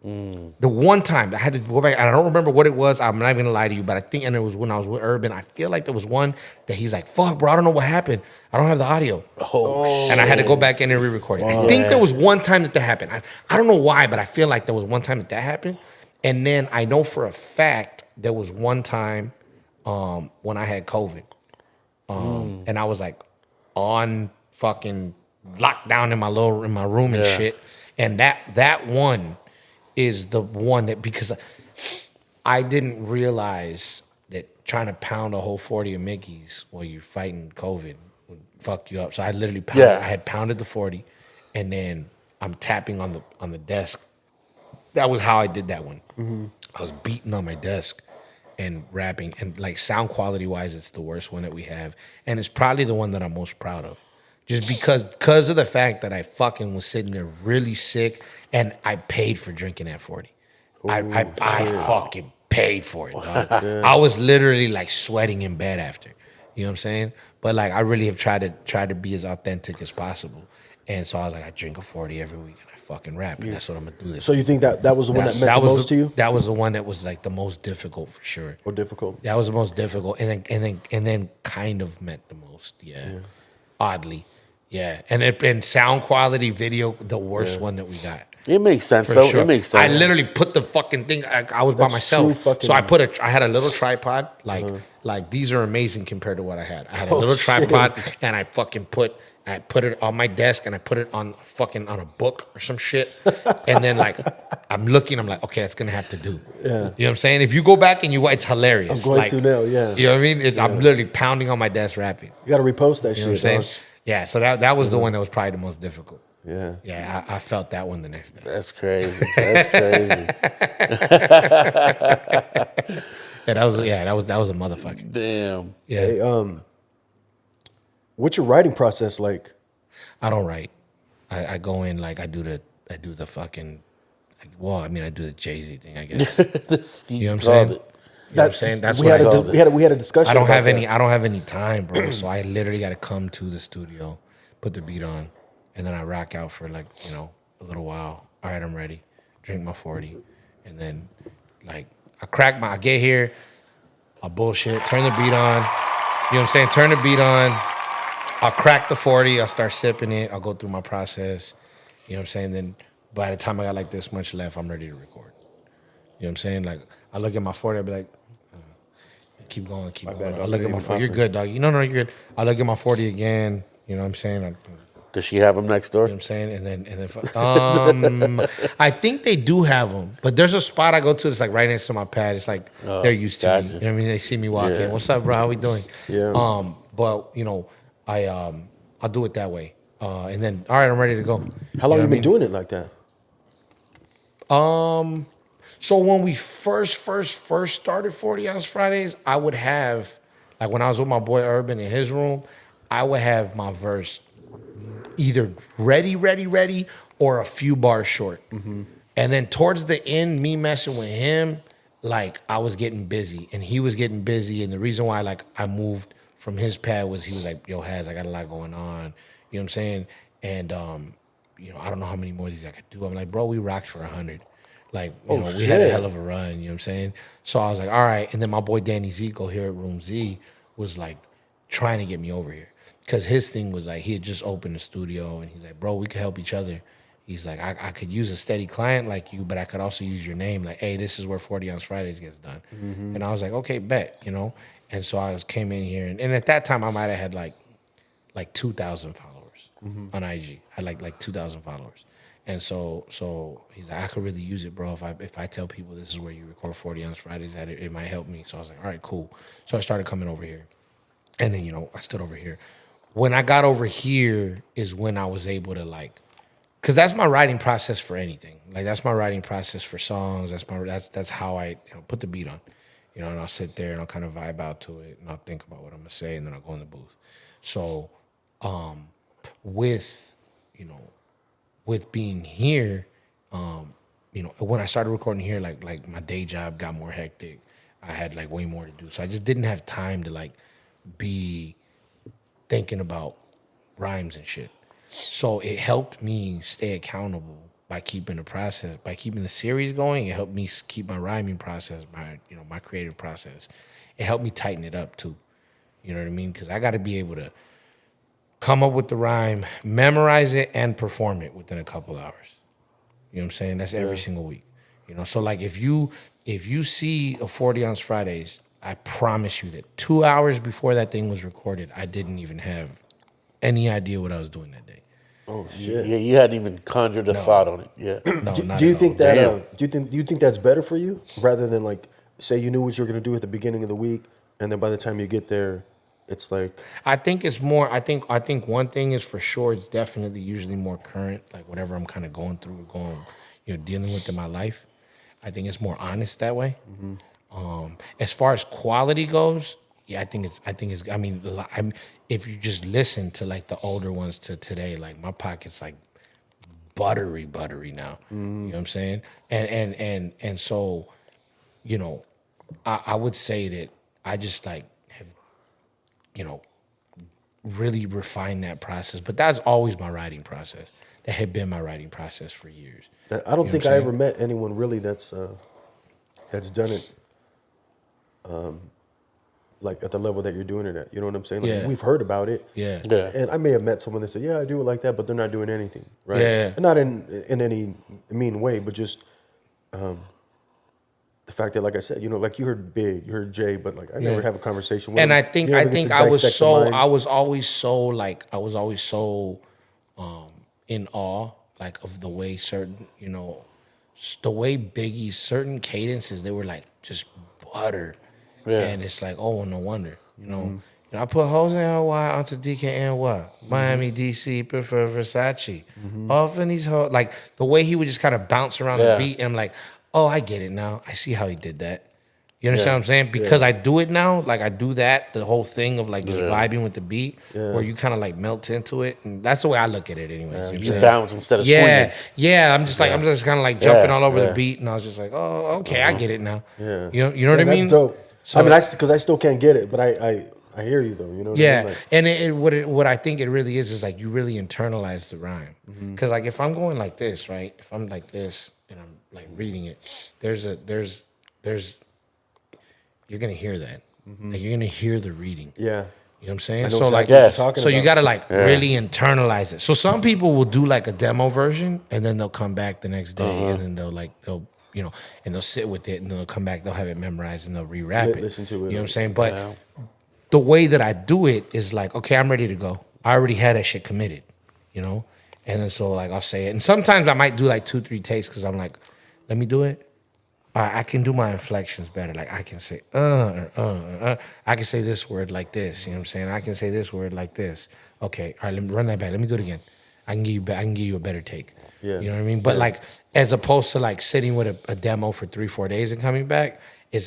The one time I had to go back, and I don't remember what it was. I'm not even gonna lie to you, but I think, and it was when I was with Urban. I feel like there was one that he's like, "Fuck, bro, I don't know what happened. I don't have the audio." And I had to go back in and re-record it. I think there was one time that happened. I don't know why, but I feel like there was one time that happened. And then I know for a fact there was one time when I had COVID, and I was like on fucking lockdown in my room and shit. And that one is the one that, because I didn't realize that trying to pound a whole 40 of Mickey's while you're fighting COVID would fuck you up. So I literally I had pounded the 40, and then I'm tapping on the desk. That was how I did that one. I was beating on my desk and rapping, and like sound quality wise, it's the worst one that we have, and it's probably the one that I'm most proud of. Just because of the fact that I fucking was sitting there really sick, and I paid for drinking at 40. I fucking paid for it, dog. I was literally like sweating in bed after. You know what I'm saying? But like I really have tried to be as authentic as possible. And so I was like, I drink a 40 every week and I fucking rap, and that's what I'm gonna do this. So you think that was the one that meant the most to you? That was the one that was like the most difficult for sure. Or difficult? That was the most difficult, and then kind of meant the most. Yeah. Oddly, yeah. And sound quality, video, the worst one that we got. It makes sense, For though. sure. It makes sense. I literally put the fucking thing. I was by That's myself, true fucking- so I had a little tripod. Like these are amazing compared to what I had. I had a little shit. tripod, and I put it on my desk, and I put it on a book or some shit. And then like I'm looking, I'm like, okay, that's gonna have to do. Yeah. You know what I'm saying? If you go back and it's hilarious. I'm going Like, to now, yeah. You know what I mean? I'm literally pounding on my desk rapping. You got to repost that You know what I'm shit, saying? dog. Yeah. So that was the one that was probably the most difficult. Yeah. Yeah, I felt that one the next day. That's crazy. That's crazy. That was a motherfucker. Damn. Yeah. Hey, what's your writing process like? I don't write. I go in like I do the fucking, I do the Jay-Z thing, I guess. You know what I'm saying? You know what I'm saying? That's we what had I a do. we had a discussion. I don't about have that. I don't have any time, bro. So I literally got to come to the studio, put the beat on, and then I rock out for like, a little while. All right, I'm ready. Drink my 40, and then like I get here, I bullshit, turn the beat on. You know what I'm saying? Turn the beat on. I'll crack the 40. I'll start sipping it. I'll go through my process, You know what I'm saying? Then by the time I got like this much left, I'm ready to record. You know what I'm saying? Like I look at my 40, I'll be like, keep going, keep going. bad, I dog. look You at my ain't 40. You're even good, dog. You know, no, you're good. I look at my 40 again. You know what I'm saying? Does she have them next door? You know what I'm saying? And then I think they do have them, but there's a spot I go to that's like right next to my pad. It's like they're used to me. gotcha. You know what I mean? They see me walk in. Yeah. What's up, bro? How we doing? Yeah. But you know, I'll do it that way. And then all right, I'm ready to go. How long know you what been I mean? doing it like that? So when we first started 40 Ounce Fridays, I would have, like when I was with my boy Urban in his room, I would have my verse either ready, or a few bars short. And then towards the end, me messing with him, like I was getting busy and he was getting busy. And the reason why like I moved from his pad was he was like, yo, Haz, I got a lot going on. You know what I'm saying? And you know, I don't know how many more of these I could do. I'm like, bro, we rocked for 100. Like, you know, we had a shit. hell of a run, you know what I'm saying? So I was like, all right. And then my boy Danny Zico here at Room Z was like trying to get me over here. Cause his thing was like, he had just opened a studio and he's like, bro, we could help each other. He's like, I could use a steady client like you, but I could also use your name. Like, hey, this is where 40 Ounce Fridays gets done. And I was like, okay, bet, you know? And so came in here and at that time I might have had like 2,000 followers on IG. I had like 2,000 followers. And so he's like, I could really use it, bro. If I tell people this is where you record 40 Ounce Fridays, that it might help me. So I was like, all right, cool. So I started coming over here. And then, you know, I stood over here. When I got over here is when I was able to like, because that's my writing process for anything. Like that's my writing process for songs. That's how I put the beat on. You know, and I'll sit there and I'll kind of vibe out to it and I'll think about what I'm gonna say and then I'll go in the booth. So with being here, when I started recording here, like my day job got more hectic. I had like way more to do. So I just didn't have time to like be thinking about rhymes and shit. So it helped me stay accountable by keeping the series going. It helped me keep my rhyming process, my creative process. It helped me tighten it up too. You know what I mean? Because I got to be able to come up with the rhyme, memorize it, and perform it within a couple hours. You know what I'm saying? That's every single week. You know, so like if you see a 40 Ounce Fridays, I promise you that 2 hours before that thing was recorded, I didn't even have any idea what I was doing that day. Oh shit. Yeah, you hadn't even conjured a thought on it. Yeah. No, not Do you at think all. that? Damn. Do you think that's better for you rather than like say you knew what you were gonna do at the beginning of the week, and then by the time you get there, it's like I think it's more. I think one thing is for sure. It's definitely usually more current. Like whatever I'm kind of going through, dealing with in my life. I think it's more honest that way. As far as quality goes, yeah, I think it's. I mean, if you just listen to like the older ones to today, like my pocket's like buttery now. You know what I'm saying? And so, I would say that I just like have, really refined that process. But that's always my writing process. That had been my writing process for years. I don't think I ever met anyone really that's done it like at the level that you're doing it at. You know what I'm saying? Like Yeah. we've heard about it. Yeah. Yeah. And I may have met someone that said, "Yeah, I do it like that," but they're not doing anything, right? Yeah. And not in any mean way, but just the fact that, like I said, like you heard Big, you heard Jay, but like I never have a conversation with And him. I think You never get to I was dissect the so mind. I was always so in awe like of the way certain the way Biggie's certain cadences, they were like just butter. Yeah. And it's like, oh, no wonder. I put hoes in NY onto DKNY. Miami, DC, prefer Versace. Off in these hoes. Like the way he would just kind of bounce around the Yeah. beat. And I'm like, oh, I get it now. I see how he did that. You understand what I'm saying? Because I do it now. Like I do that, the whole thing of like just vibing with the beat, where you kind of like melt into it. And that's the way I look at it anyways. You know what I'm You saying? bounce instead of Yeah, swinging. yeah. I'm just like, I'm just kind of like jumping all over yeah. the beat. And I was just like, oh, okay, I get it now. Yeah. You know what I mean? That's dope. So I mean, because I still can't get it, but I hear you though. You know what I yeah, mean? Like, and what I think it really is like you really internalize the rhyme. Because like if I'm going like this, right? If I'm like this and I'm like reading it, there's you're gonna hear that. Like you're gonna hear the reading. yeah. You know what I'm saying? I know So like, exactly what you're talking so you about. gotta like really internalize it. So some people will do like a demo version, and then they'll come back the next day, and then they'll and they'll sit with it, and then they'll come back, they'll have it memorized, and they'll rewrap it. Listen to it. You know what I'm saying? But the way that I do it is like, okay, I'm ready to go. I already had that shit committed, you know? And then so like I'll say it. And sometimes I might do like 2-3 takes because I'm like, let me do it. I can do my inflections better. Like I can say I can say this word like this. You know what I'm saying? I can say this word like this. Okay, all right. Let me run that back. Let me do it again. I can give you a better take. Yeah. You know what I mean? But like as opposed to like sitting with a demo for 3-4 days and coming back,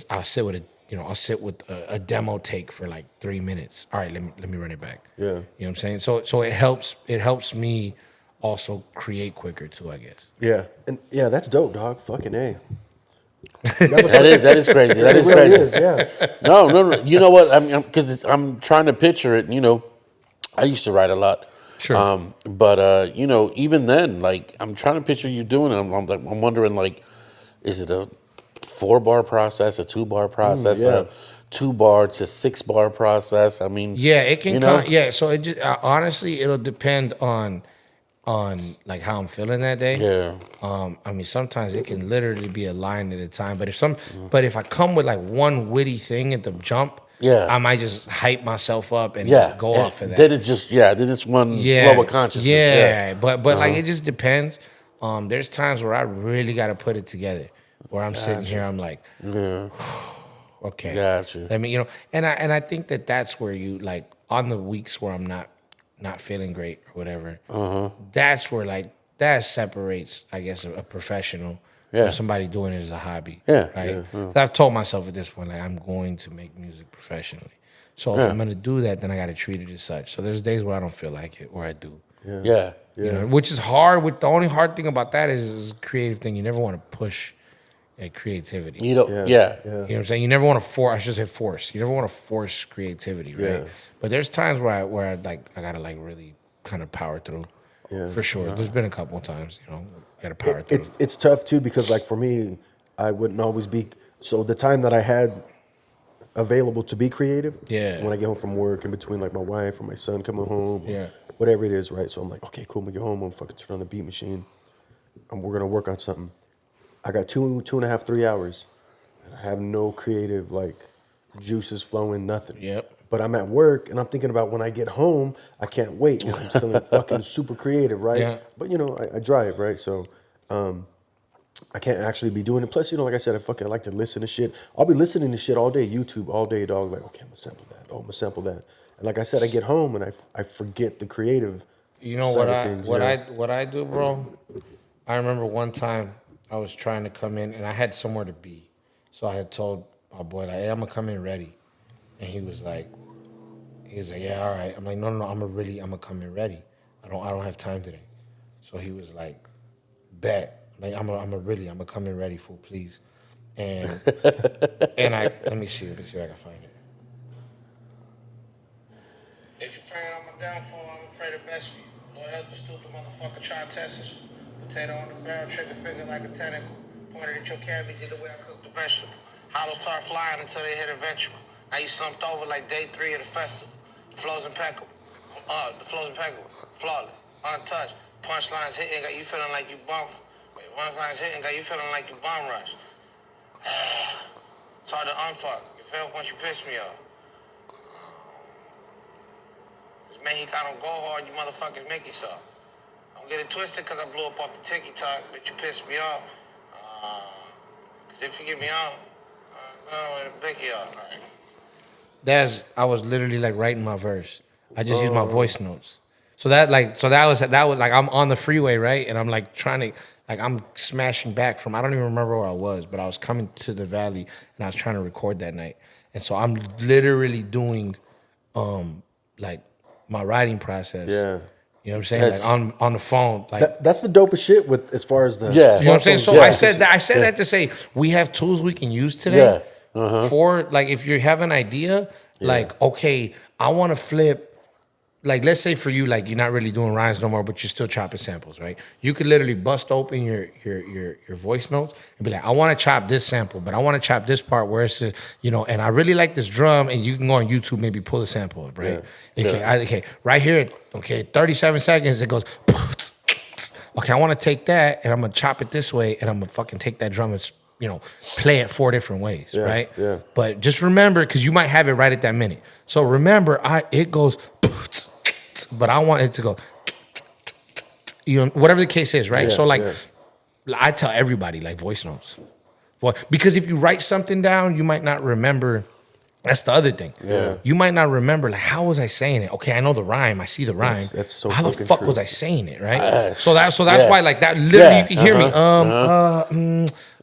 I'll sit with a demo take for like 3 minutes. All right, let me run it back. Yeah. You know what I'm saying? So it helps me also create quicker too, I guess. Yeah, and yeah, that's dope, dog. Fucking A. That is crazy. That is It really crazy. is, yeah. No. You know what? Because I'm trying to picture it. You know, I used to write a lot. Sure. But you know, even then, like I'm trying to picture you doing it. I'm wondering, like, is it a 4-bar process, a 2-bar process, yeah. a 2-bar to 6-bar process? I mean, Yeah, it can you know? come. Yeah, so it just honestly, it'll depend on like how I'm feeling that day. Yeah. I mean, sometimes it can literally be a line at a time. But if I come with like one witty thing at the jump, Yeah. I might just hype myself up and Yeah. just go And off of that. Then it's one flow of consciousness. Yeah, but like it just depends. There's times where I really got to put it together. Where I'm sitting here, I'm like, okay, Gotcha. Let me, and I think that's where you like on the weeks where I'm not feeling great or whatever. That's where like that separates, I guess, a professional from somebody doing it as a hobby. Yeah, Right. I've told myself at this point, like I'm going to make music professionally. So if I'm gonna do that, then I got to treat it as such. So there's days where I don't feel like it, or I do. Yeah. You know, which is hard. The only hard thing about that is a creative thing. You never want to push creativity. You know, yeah. You know what I'm saying? You never want to force. I should say force. You never want to force creativity, right? Yeah. But there's times where I gotta like really kind of power through. Yeah. For sure. There's been a couple of times, gotta power through. It's tough too because like for me, I wouldn't always be. So the time that I had available to be creative, when I get home from work, in between like my wife or my son coming home, or whatever it is, right? So I'm like, okay, cool. I'm gonna get home. I'm fucking turn on the beat machine, and we're gonna work on something. I got 2.5, 3 hours, and I have no creative like juices flowing, nothing. Yep. But I'm at work and I'm thinking about when I get home, I can't wait. I'm feeling fucking super creative, right? Yeah. But I drive, right? So I can't actually be doing it. Plus, like I said, I like to listen to shit. I'll be listening to shit all day, YouTube all day, dog. Like, okay, I'm gonna sample that. Oh, I'm gonna sample that. And like I said, I get home and I forget the creative. You know side what of I things, what I do, bro? I remember one time I was trying to come in and I had somewhere to be. So I had told my boy, like, hey, I'm gonna come in ready. And he was like, yeah, all right. I'm like, no, I'm gonna come in ready. I don't have time today. So he was like, bet. Like I'm gonna come in ready, fool, please. And let me see if I can find it. If you're praying on my downfall, I'm gonna pray the best for you. Lord, help the stupid motherfucker try to test us. Potato on the barrel, trigger finger like a tentacle. Pointed at your cabbage, either way I cook the vegetable. Hollows start flying until they hit a ventricle. Now you slumped over like day 3 of the festival. The flow's impeccable. Flawless. Untouched. Punchlines hitting, got you feeling like you bumped. Punchlines hitting, got you feeling like you bum rush. It's hard to unfuck. You feel once you piss me off. This Mexicano go hard, you motherfuckers make yourself. Don't get it twisted because I blew up off the TikTok, but you pissed me off. Because if you get me off, I'm going to pick you off. I was literally like writing my verse. I just used my voice notes. So that was like I'm on the freeway, right? And I'm like trying to, like I'm smashing back from, I don't even remember where I was, but I was coming to the valley and I was trying to record that night. And so I'm literally doing like my writing process. Yeah. You know what I'm saying? Like on the phone. Like that's the dopest shit with as far as the Yeah. you know what I'm saying? So Yeah. I said that to say we have tools we can use today for like if you have an idea, like, okay, I want to flip like let's say for you, like you're not really doing rhymes no more, but you're still chopping samples, right? You could literally bust open your voice notes and be like, I want to chop this sample, but I want to chop this part where it's, and I really like this drum, and you can go on YouTube, maybe pull the sample up, right? Okay, right here, 37 seconds, it goes. Okay, I want to take that and I'm gonna chop it this way, and I'm gonna fucking take that drum and play it 4 different ways, right? Yeah. But just remember, because you might have it right at that minute. So remember, it goes, but I want it to go, whatever the case is, right? Yeah, So like, yeah. I tell everybody like voice notes, because if you write something down, you might not remember. That's the other thing. Yeah. You might not remember, like, how was I saying it? Okay, I know the rhyme. I see the rhyme. That's so how the fucking fuck true. was I saying it, right? So that's Yeah. why, like, that literally, Yeah. you can hear me.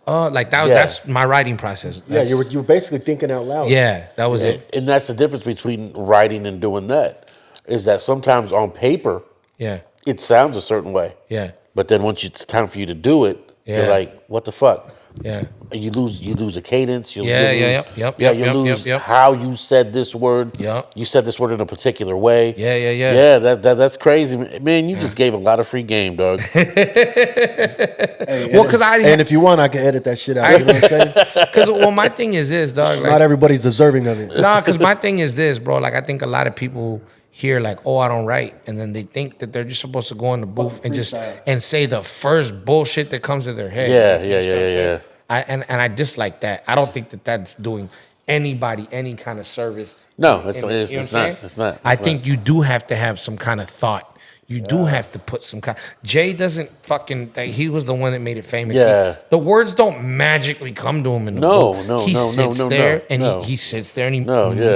Like that. Yeah. That's my writing process. Yeah, That's- you were basically thinking out loud. Yeah, that was it. And that's the difference between writing and doing that. Is that sometimes on paper Yeah, it sounds a certain way, yeah, but then once it's time for you to do it, Yeah. you're like, what the fuck? yeah. You lose a cadence. You Yeah, lose, yep, you yep, lose yep. how you said this word. Yep. You said this word in a particular way. Yeah. Yeah, that's crazy, man. You just gave a lot of free game, dog. Hey, Well, 'cause and if you want, I can edit that shit out. You know what I'm saying? Because my thing is this, dog. Not Like, everybody's deserving of it. nah, because my thing is this, bro. Like, I think a lot of people hear like, oh, I don't write, and then they think that they're just supposed to go in the booth and just freestyle. say the first bullshit that comes to their head. Yeah. And I dislike that. I don't think that that's doing anybody any kind of service. No, it's You know what I'm not. saying? It's not. I think you do have to have some kind of thought. You do have to put some kind. Jay doesn't fucking. Like, he was the one that made it famous. Yeah. The words don't magically come to him in the No, book. no, He no, no, sits no, there no, and no. he sits there and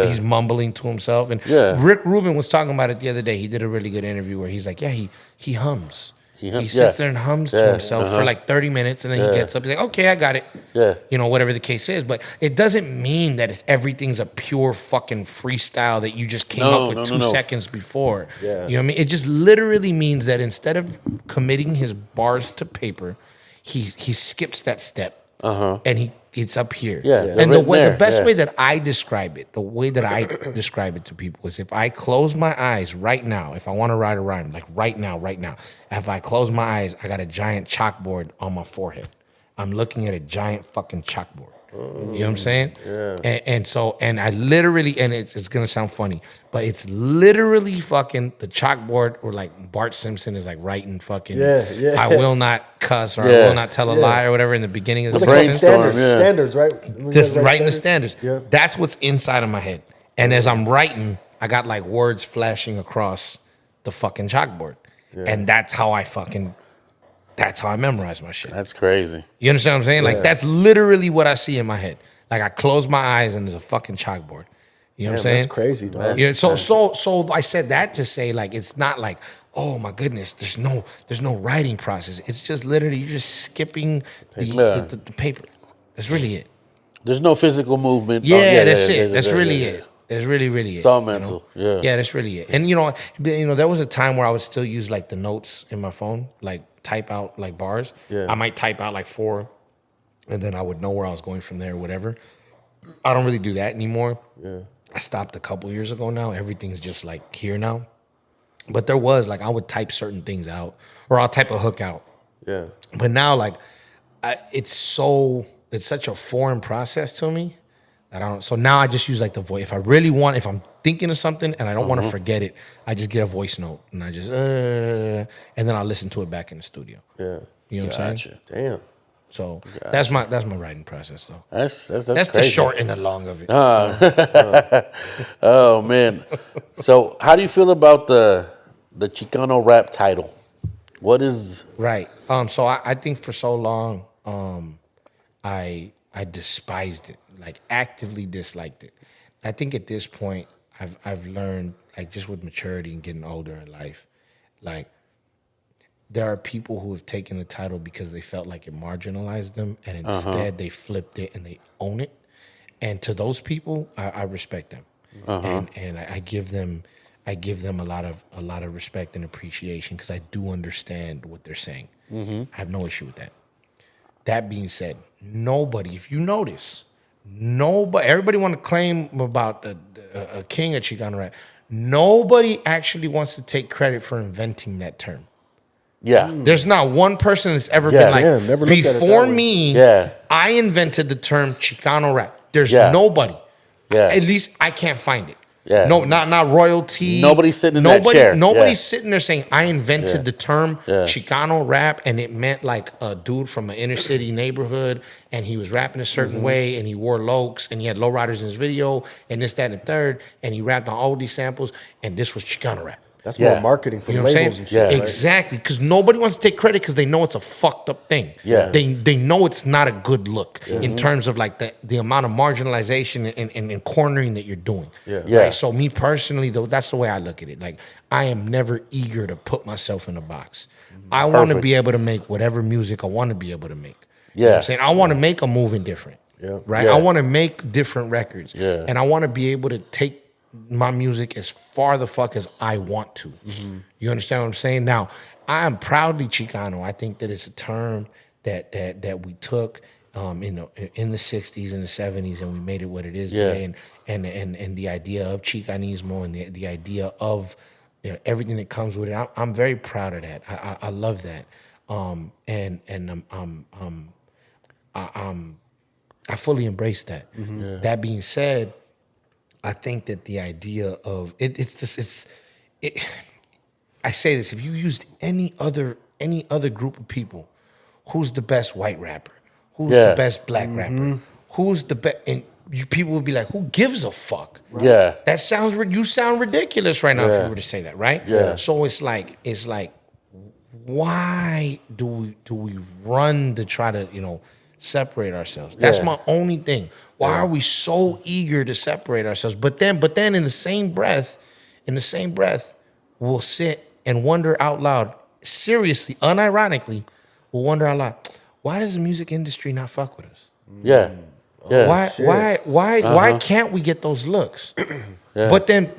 he's mumbling to himself. And Yeah. Rick Rubin was talking about it the other day. He did a really good interview where he's like, yeah, he hums. He hums, sits yeah. there and hums to Yeah, himself for like 30 minutes, and then he gets up. He's like, okay, I got it. Yeah. Whatever the case is. But it doesn't mean that everything's a pure fucking freestyle that you just came up with 2 seconds before. Yeah. You know what I mean? It just literally means that instead of committing his bars to paper, he skips that step. And it's up here. Yeah, And they're written the there, best yeah. way that I describe it, the way that I describe it to people is if I close my eyes right now, if I want to write a rhyme, like right now, if I close my eyes, I got a giant chalkboard on my forehead. I'm looking at a giant fucking chalkboard. You know what I'm saying? Yeah. And I literally, and it's gonna sound funny, but it's literally fucking the chalkboard, or like Bart Simpson is like writing fucking. Yeah. I will not cuss, or I Yeah. will not tell a lie, or whatever in the beginning of the It's The like sentence. brainstorm, standards, yeah. standards, right? When you Just guys write writing the standards. Yeah. That's what's inside of my head. And as I'm writing, I got like words flashing across the fucking chalkboard. And that's how I memorize my shit. That's crazy. You understand what I'm saying? Like, that's literally what I see in my head. Like, I close my eyes and there's a fucking chalkboard. You know what I'm Damn, saying? that's crazy, dog. Yeah, so I said that to say, like, it's not like, oh my goodness, there's no writing process. It's just literally you're just skipping the paper. That's really it. There's no physical movement. Yeah, that's it. That's really it. That's really it. It's all mental. Yeah. Yeah, that's really it. And there was a time where I would still use like the notes in my phone, like type out like bars. Yeah. I might type out like 4, and then I would know where I was going from there or whatever. I don't really do that anymore. Yeah. I stopped a couple years ago now. Everything's just like here now. But there was like I would type certain things out, or I'll type a hook out. Yeah. But now like it's such a foreign process to me that I don't. So now I just use like the voice. If I'm thinking of something and I don't want to forget it, I just get a voice note and I just and then I'll listen to it back in the studio. Yeah. You know what I'm saying? Damn. So that's my writing process though. That's That's crazy. the short and the long of it. Oh man. So how do you feel about the Chicano rap title? What is Right. So I think for so long, I despised it, like actively disliked it. I think at this point, I've learned, like just with maturity and getting older in life, like there are people who have taken the title because they felt like it marginalized them, and instead they flipped it and they own it. And to those people, I respect them, and I give them a lot of respect and appreciation because I do understand what they're saying. I have no issue with that. That being said, nobody, if you notice, everybody want to claim about a king of Chicano rap. nobody actually wants to take credit for inventing that term. Yeah. There's not one person that's ever Yeah. been like, Damn, never looked at it before that way. me, Yeah. I invented the term Chicano rap. There's Yeah. nobody. Yeah. At least I can't find it. Yeah. No, not royalty. Nobody's sitting in that chair. Nobody's Yeah. sitting there saying I invented Yeah. the term Yeah. Chicano rap, and it meant like a dude from an inner city neighborhood, and he was rapping a certain way, and he wore lokes, and he had lowriders in his video, and this, that, and the third, and he rapped on all these samples, and this was Chicano rap. That's Yeah. more marketing for You know what I'm labels saying? and shit. Yeah. Right? Exactly, because nobody wants to take credit because they know it's a fucked up thing. Yeah. They know it's not a good look in terms of like the amount of marginalization and cornering that you're doing. Yeah. Yeah. Right? So me personally, though, that's the way I look at it. Like I am never eager to put myself in a box. I want to Perfect. be able to make whatever music I want to be able to make. You know Yeah. what I'm saying? I want to make a moving different. Yeah. Right? Yeah. I want to make different records. Yeah. And I want to be able to take my music as far the fuck as I want to. You understand what I'm saying? Now, I am proudly Chicano. I think that it's a term that we took in the 60s and the 70s, and we made it what it is Yeah. today. And the idea of Chicanismo and the idea of everything that comes with it. I'm very proud of that. I love that. I fully embrace that. That being said, I think that the idea of I say this: if you used any other group of people, who's the best white rapper? Who's Yeah. the best black rapper? Who's the best? And people would be like, "Who gives a fuck?" Yeah. That sounds you sound ridiculous right now if Yeah. you were to say that, right? Yeah. So it's like, why do we run to try to separate ourselves? That's Yeah. my only thing. Why are we so eager to separate ourselves? But then in the same breath, we'll sit and wonder out loud, seriously, unironically, we'll wonder out loud, why does the music industry not fuck with us? Yeah. Yeah. Why can't we get those looks? But then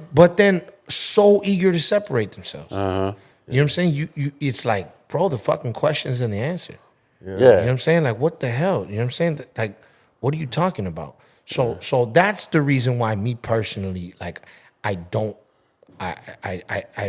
so eager to separate themselves. You know what I'm saying? You it's like, bro, the fucking question's in the answer. Yeah. You know what I'm saying? Like, what the hell? You know what I'm saying? Like, what are you talking about? So that's the reason why me personally, like, I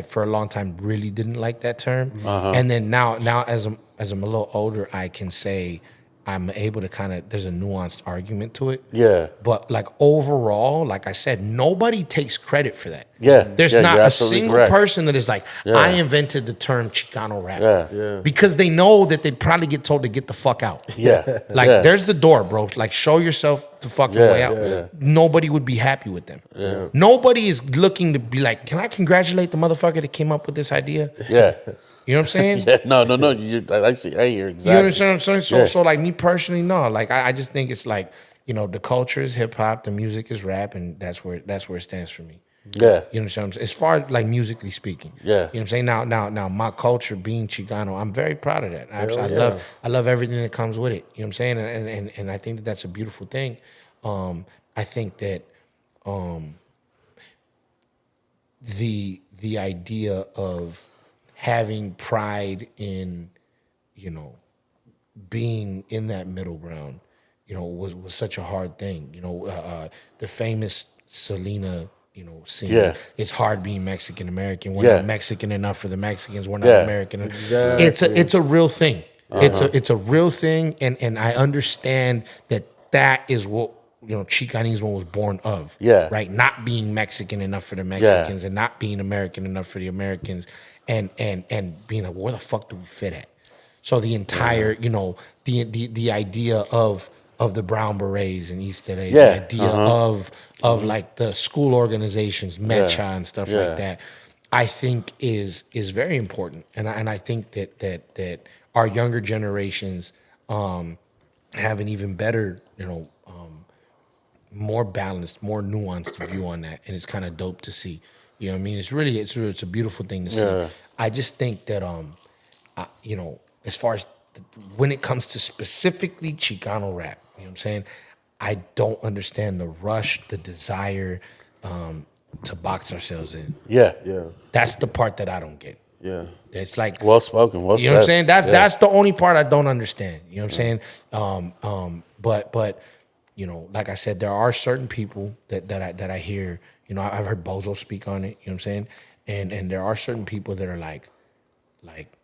for a long time really didn't like that term. And then now as I'm a little older, I can say I'm able to there's a nuanced argument to it. Yeah. But like overall, like I said, nobody takes credit for that. Yeah. There's Yeah, not you're a absolutely single correct. person that is like, Yeah. I invented the term Chicano rap. Yeah. Yeah. Because they know that they'd probably get told to get the fuck out. Yeah. Like, Yeah. there's the door, bro. Like, show yourself the fucking Yeah, way out. yeah. Nobody would be happy with them. Nobody is looking to be like, can I congratulate the motherfucker that came up with this idea? Yeah. You know what I'm saying? Yeah. No. I see. I hear exactly. You understand what I'm saying? So, Yeah. so like me personally, no. Like I just think it's like, the culture is hip hop, the music is rap, and that's where it stands for me. Yeah. You know what I'm saying? As far as like musically speaking. Yeah. You know what I'm saying? Now my culture being Chicano, I'm very proud of that. yeah. I love everything that comes with it. You know what I'm saying? And I think that that's a beautiful thing. I think that the idea of having pride in, being in that middle ground, was such a hard thing. The famous Selena, scene. Yeah. It's hard being Mexican American. We're Yeah. not Mexican enough for the Mexicans. We're not Yeah. American. Exactly. It's a real thing. It's a real thing, and I understand that is what Chicanismo was born of. Yeah. Right. Not being Mexican enough for the Mexicans and not being American enough for the Americans, and being like, where the fuck do we fit at? So the entire, the idea of the Brown Berets in East LA, Yeah. the idea of like the school organizations, Mecha and stuff Yeah. like that, I think is very important, and I think that our younger generations have an even better, more balanced, more nuanced view on that, and it's kind of dope to see. You know what I mean? It's a beautiful thing to see. Yeah. I just think that as far as when it comes to specifically Chicano rap, you know what I'm saying? I don't understand the rush, the desire to box ourselves in. Yeah. Yeah. That's the part that I don't get. Yeah. It's like, Well spoken. Well said. you know what I'm saying? Yeah. That's the only part I don't understand. You know what I'm saying? But like I said, there are certain people that I hear, You know, I've heard Bozo speak on it. You know what I'm saying? And there are certain people that are like,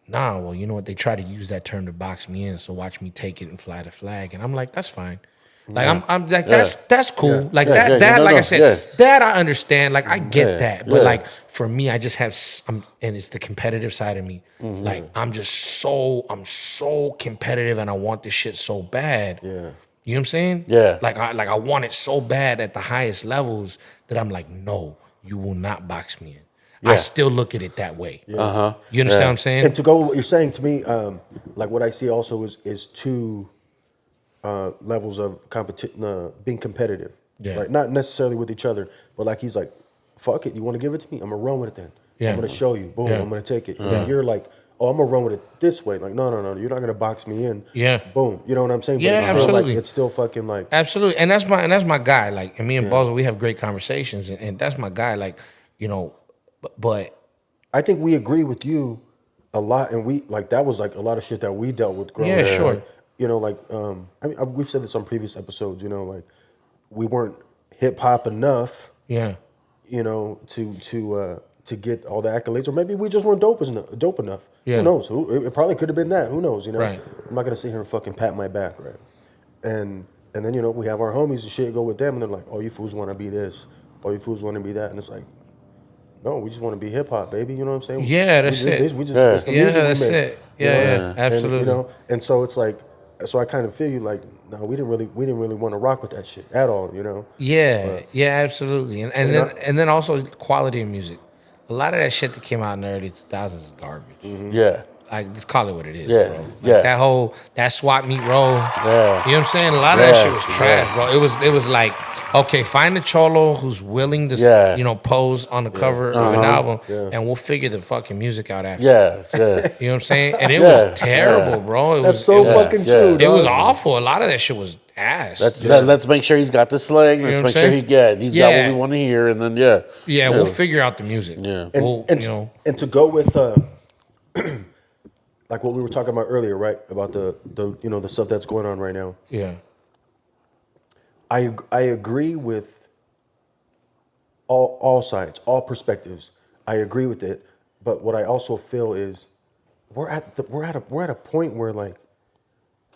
nah. Well, you know what? They try to use that term to box me in. So watch me take it and fly the flag. And I'm like, that's fine. Like I'm like that's cool. Like that like I said, that I understand. Like I get that. But like for me, I just have and it's the competitive side of me. Like I'm so competitive and I want this shit so bad. Yeah. You know what I'm saying? Yeah. Like I want it so bad at the highest levels that I'm like, no, you will not box me in. I still look at it that way. You understand what I'm saying? And to go with what you're saying to me, like what I see also is two levels of competition, being competitive. Yeah. Right. Not necessarily with each other, but like he's like, fuck it, you want to give it to me? I'm gonna run with it then. Yeah. I'm gonna show you. Boom, Yeah. I'm gonna take it. And then you're like, oh, I'm gonna run with it this way. Like, no, you're not gonna box me in. Yeah. Boom. You know what I'm saying? Yeah, it's still absolutely. like it's still fucking like Absolutely, and that's my guy. Like, and me and Bozo, we have great conversations, and that's my guy. Like, you know, but I think we agree with you a lot, and we like that was like a lot of shit that we dealt with growing Yeah, up. sure. Like, you know, like I mean, we've said this on previous episodes. You know, like we weren't hip hop enough. yeah, You know, to get all the accolades, or maybe we just weren't dope enough. Yeah. Who knows? It probably could have been that. Who knows? You know, Right. I'm not gonna sit here and fucking pat my back, right? And then you know we have our homies and shit go with them, and they're like, oh, you fools want to be this, oh, you fools want to be that, and it's like, no, we just want to be hip hop, baby. You know what I'm saying? Yeah, that's it. It's the Yeah, music that's we make. it. you know? Yeah, absolutely. And, you know, and so it's like, so I kind of feel you like, no, we didn't really want to rock with that shit at all. You know? Yeah, yeah, absolutely. And then also quality of music. A lot of that shit that came out in the early 2000s is garbage. Yeah. Like, just call it what it is, Yeah, bro. Like yeah. that swap meet roll. Yeah. You know what I'm saying? A lot of that Yeah, shit was trash, bro. It was like, okay, find a cholo who's willing to, Yeah. you know, pose on the cover of an album, and we'll figure the fucking music out after. Yeah. Yeah. You know what I'm saying? And it Yeah, was terrible, bro. It That's was, so it was, fucking yeah. true. It was dog. awful. A lot of that shit was ass. Let's make sure he's got the slang. know Let's what make I'm sure saying? he's got Yeah. what we want to hear, and then yeah, we'll figure out the music. Yeah. And you know, and to go with like what we were talking about earlier, right? About the you know the stuff that's going on right now. yeah. I agree with all sides, all perspectives. I agree with it, but what I also feel is we're at a point where like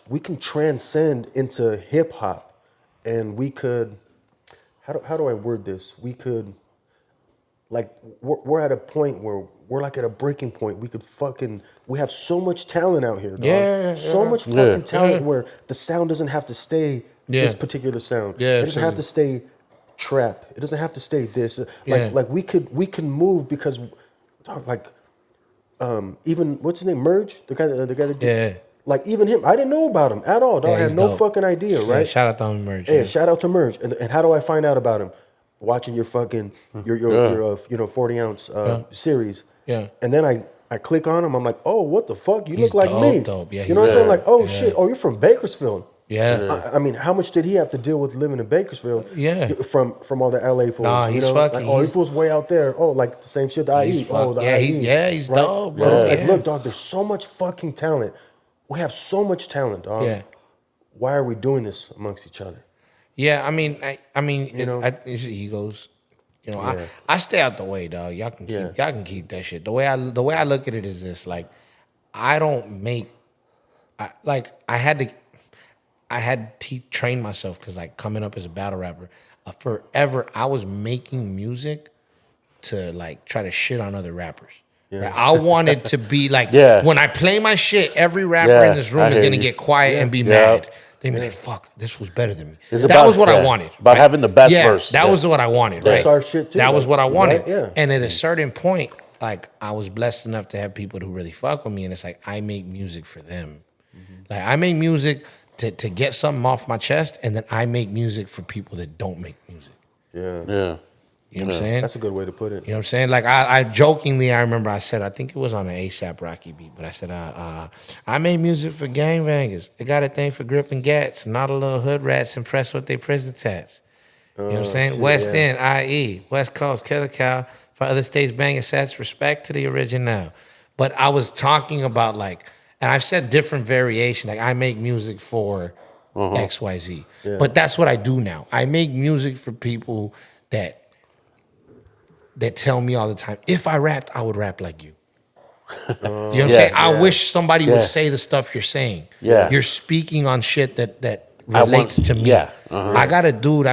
we can transcend into hip hop, and we could how do I word this? We could like we're at a point where we're like at a breaking point. We have so much talent out here, dog. Yeah, so yeah. much fucking talent Yeah. where the sound doesn't have to stay Yeah. this particular sound. Yeah, it doesn't have absolutely. to stay trap. It doesn't have to stay this. Yeah. Like we can move because, dog, like even what's his name, Merge, the guy that did, Yeah. like even him, I didn't know about him at all. Dog. Yeah, I had he's no dope. fucking idea, Yeah, right? shout out to Merge. Yeah, shout out to Merge. And how do I find out about him? Watching your fucking your 40-ounce series. Yeah. And then I click on him. I'm like, oh, what the fuck? You He's look like dope, me. dope. Yeah, you know he's what I'm saying? dope. Like, oh Yeah. shit. Oh, you're from Bakersfield. Yeah. I mean, how much did he have to deal with living in Bakersfield? Yeah. From all the LA fools. Nah, you he's know? fucking- Like, oh, he he's- fools way out there. Oh, like the same shit that I He's eat. Oh, the yeah, IE. he's dope, bro. But it's like, Yeah. look, dog, there's so much fucking talent. We have so much talent, dog. Yeah. Why are we doing this amongst each other? Yeah, I mean, You know? it's egos. You know, Yeah. I stay out the way, dog. Y'all can keep that shit. The way I look at it is this: like, I don't make, I had to train myself because like coming up as a battle rapper, forever I was making music to like try to shit on other rappers. Yeah. Right? I wanted to be like, Yeah. when I play my shit, every rapper Yeah, in this room I is hear gonna you. get quiet and be Yeah. mad. They be like, "Fuck, this was better than me." It's That about- was what I yeah, wanted. about having the best verse. That Yeah. was what I wanted. That's right? our shit, too, That was like, what I wanted. right? Yeah. And at a certain point, like I was blessed enough to have people who really fuck with me, and it's like I make music for them. Like I make music to get something off my chest, and then I make music for people that don't make music. Yeah. Yeah. You know what I'm saying? That's a good way to put it. You know what I'm saying? Like I jokingly, I remember I said, I think it was on an ASAP Rocky beat, but I said, I made music for gangbangers. They got a thing for gripping gats, not a little hood rats impressed with their prison tats. You know what I'm saying? shit, West yeah. End, IE, West Coast, Killer Cow, for other states banging sets, respect to the original. But I was talking about like, and I've said different variations, like I make music for XYZ. But that's what I do now. I make music for people that that tell me all the time, if I rapped, I would rap like you. You know what I'm saying? I wish somebody would say the stuff you're saying. Yeah. You're speaking on shit that I want- relates to me. yeah, I got a dude.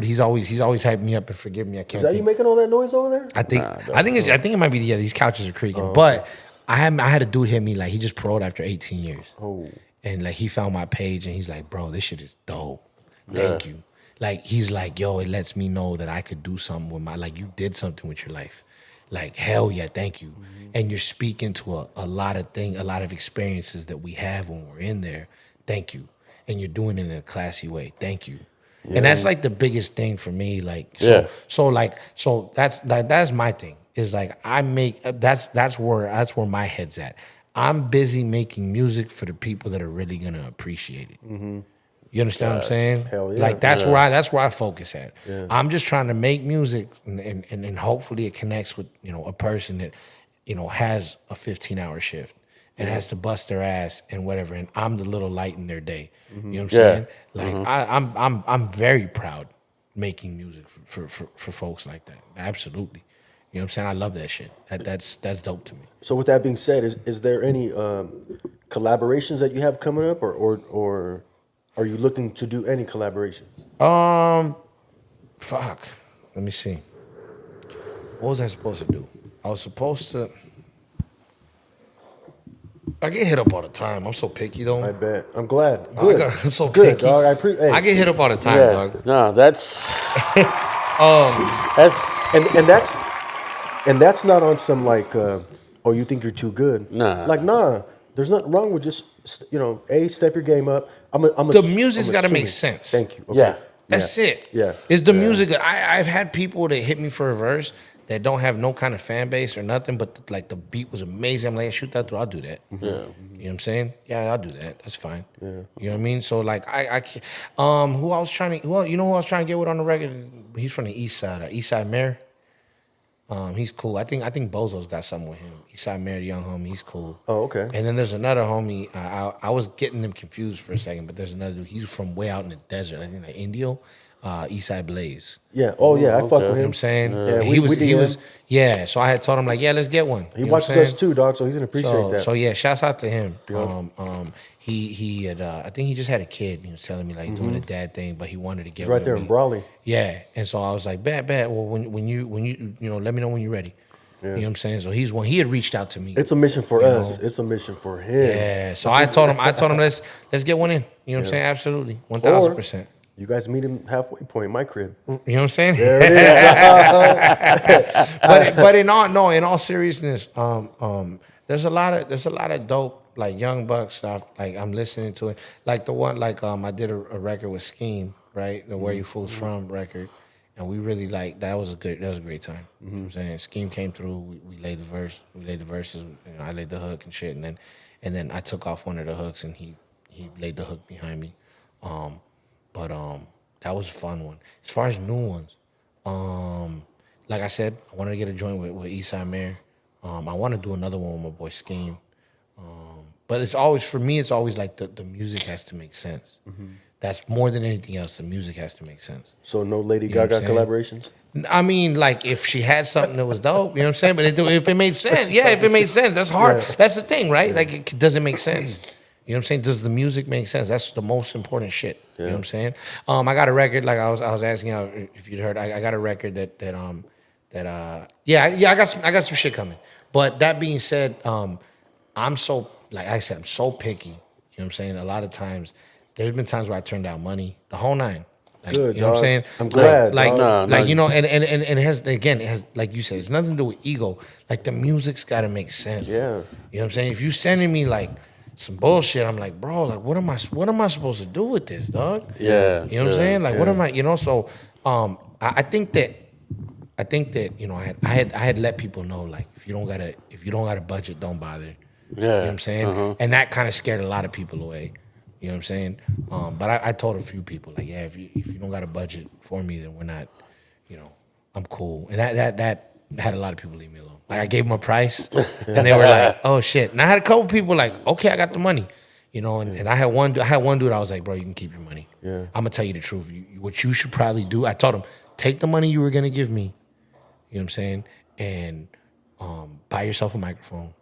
He's always hyped me up and forgive me. I can't. Is that you making all that noise over there? I think it might be these couches are creaking. But I had a dude hit me like he just paroled after 18 years. Oh. And like he found my page and he's like, bro, this shit is dope. Thank you. Like he's like, yo, it lets me know that I could do something with like you did something with your life. Like, hell yeah, thank you. Mm-hmm. And you're speaking to a lot of experiences that we have when we're in there. Thank you. And you're doing it in a classy way. Thank you. Yeah. And that's like the biggest thing for me. Like, so that's my thing. Is like I make that's where my head's at. I'm busy making music for the people that are really gonna appreciate it. Mm-hmm. You understand what I'm saying? Hell yeah. Like that's where I focus at. Yeah. I'm just trying to make music and hopefully it connects with, a person that, has a 15-hour shift and has to bust their ass and whatever. And I'm the little light in their day. Mm-hmm. You know what I'm saying? Like I'm very proud making music for folks like that. Absolutely. You know what I'm saying? I love that shit. That's dope to me. So with that being said, is there any collaborations that you have coming up or are you looking to do any collaborations? Fuck. Let me see. What was I supposed to do? I was supposed to. I get hit up all the time. I'm so picky though. I bet. I'm glad. Good. I'm so good, picky. dog. I get hit up all the time, dog. No, that's and that's not on some like you think you're too good. Nah. Like there's nothing wrong with just step your game up. The music's got to make sense. Thank you. Okay. Yeah. That's it. Yeah. It's the music. I've had people that hit me for a verse that don't have no kind of fan base or nothing, but like the beat was amazing. I'm like, hey, shoot that through. I'll do that. Yeah. You know what I'm saying? Yeah, I'll do that. That's fine. Yeah. You know what I mean? So like I who I was trying to get with on the record? He's from the East Side. East Side Mayor. He's cool. I think Bozo's got something with him. Eastside Mayor, the young homie, he's cool. Oh, okay. And then there's another homie. I was getting them confused for a second, but there's another dude. He's from way out in the desert. I think like Indio, Eastside Blaze. Yeah. Oh yeah, I fuck with him. You know what I'm saying? Yeah, he was. Yeah. So I had told him like, yeah, let's get one. He watches us too, dog. So he's gonna appreciate that. So yeah, shouts out to him. Yep. He had I think he just had a kid. He was telling me like doing a dad thing, but he wanted to get He's right with there me. in Brawley. Yeah, and so I was like, bet. Well, when you let me know when you're ready. Yeah. You know what I'm saying? So he's one. He had reached out to me. It's a mission for us. It's a mission for him. Yeah. So I told him let's get one in. You know what I'm saying? Absolutely, 1,000%. You guys meet him halfway point, my crib. You know what I'm saying? There it is. but in all seriousness, there's a lot of dope like young buck stuff. Like I'm listening to it. Like the one I did a record with Scheme, right? The Where You Fools From record. And we really that was a great time. You know what I'm saying? Scheme came through, we laid the verses, I laid the hook and shit, and then I took off one of the hooks and he laid the hook behind me. But that was a fun one. As far as new ones, like I said, I wanted to get a joint with Eastside Mayor. I want to do another one with my boy Scheme. But it's always like the music has to make sense. Mm-hmm. That's more than anything else. The music has to make sense. So no Lady Gaga collaborations? I mean, like if she had something that was dope, you know what I'm saying? But if it made sense, if it made sense, that's hard. Yeah. That's the thing, right? Like, does it make sense? You know what I'm saying? Does the music make sense? That's the most important shit. Yeah. You know what I'm saying? I got a record. Like I was asking you if you'd heard. I got a record that I got some shit coming. But that being said, I'm so I'm so picky. You know what I'm saying? A lot of times. There's been times where I turned down money, the whole nine. Like, good, you know what I'm saying? I'm glad. And it has like you said, it's nothing to do with ego. Like the music's got to make sense. Yeah. You know what I'm saying? If you sending me like some bullshit, I'm like, bro, like what am I supposed to do with this, dog? Yeah. You know what I'm saying? Like what am I? So I think that I had let people know like if you don't got a budget, don't bother. Yeah. You know what I'm saying? And that kind of scared a lot of people away. You know what I'm saying? But I told a few people, like, yeah, if you don't got a budget for me, then we're not, I'm cool. And that had a lot of people leave me alone. Like, I gave them a price, and they were like, oh, shit. And I had a couple people like, okay, I got the money. And I had one dude, I was like, bro, you can keep your money. Yeah. I'm going to tell you the truth. What you should probably do, I told him, take the money you were going to give me, you know what I'm saying, and buy yourself a microphone.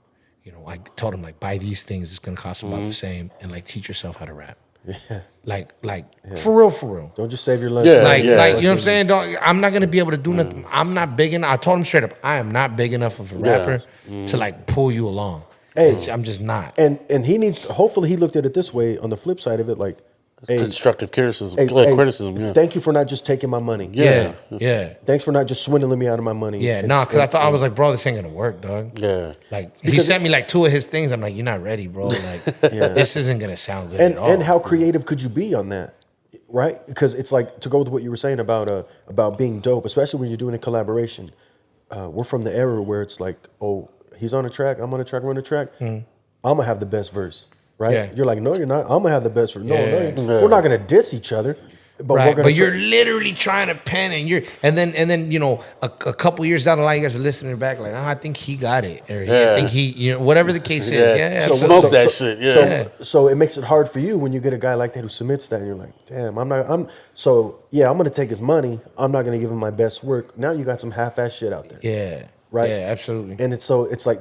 You know, I told him like buy these things. It's gonna cost about the same, and like teach yourself how to rap. Yeah. Like for real. Don't just save your lunch. Yeah, Like, yeah. like you know what I'm saying? I'm not gonna be able to do nothing. I'm not big enough. I told him straight up, I am not big enough of a rapper to like pull you along. Hey. I'm just not. And he needs to, hopefully he looked at it this way on the flip side of it, like, hey, Constructive criticism. hey, Criticism. Yeah. thank you for not just taking my money. Yeah. Thanks for not just swindling me out of my money. Yeah, And- nah, because I and- thought I was like, bro, this ain't gonna work, dog. Yeah. Like he sent me like 2 of his things. I'm like, you're not ready, bro. Like this isn't gonna sound good at all. and how creative could you be on that, right? Because it's like, to go with what you were saying about being dope, especially when you're doing a collaboration. We're from the era where it's like, oh, he's on a track, I'm on a track, we're on a track. I'm gonna have the best verse, right? Yeah. You're like, no, you're not. I'm gonna have the best verse. No, Yeah. we're not gonna diss each other, but we're right, gonna. but you're literally trying to pen, and then you know a couple years down the line, you guys are listening back like, I think he got it, or I think he, you know, whatever the case is. Yeah, So absolutely. smoke that shit. Yeah. So it makes it hard for you when you get a guy like that who submits that, and you're like, damn, I'm gonna take his money. I'm not gonna give him my best work. Now you got some half-ass shit out there. Yeah, Right. Yeah, absolutely. And it's like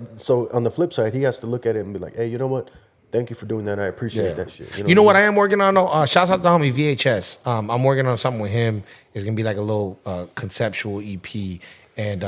on the flip side, he has to look at it and be like, hey, you know what? Thank you for doing that. I appreciate that shit. You know what I am working on though? Shouts out to homie VHS. I'm working on something with him. It's gonna be like a little conceptual EP, and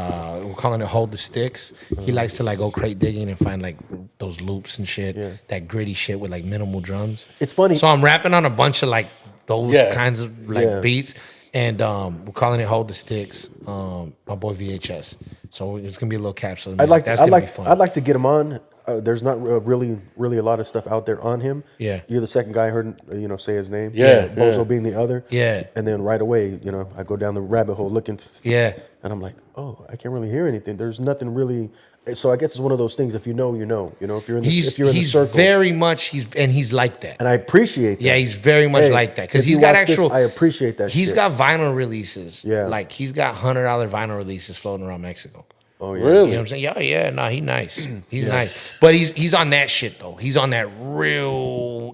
we're calling it Hold the Sticks. He likes to like go crate digging and find like those loops and shit, that gritty shit with like minimal drums. It's funny. So I'm rapping on a bunch of like those kinds of like Yeah. beats, and we're calling it Hold the Sticks. My boy VHS. So it's gonna be a little capsule. I'd like That's gonna be fun. I'd like to get him on. There's not really a lot of stuff out there on him. Yeah. You're the second guy I heard say his name. Yeah, Bozo yeah. being the other. Yeah. And then right away, I go down the rabbit hole looking. Yeah. And I'm like, oh, I can't really hear anything. There's nothing really. So I guess it's one of those things. If you know, you know. If you're in the if you're in the he's circle. very much he's like that. And I appreciate that. Yeah, he's very much Hey, like that because if he's you got watch this, actual. I appreciate that. He's shit. got vinyl releases. Yeah. like he's got $100 vinyl releases floating around Mexico. Oh yeah. You know Really? what I'm saying? Yeah. Nah, he's nice. He's nice, but he's on that shit though. He's on that real,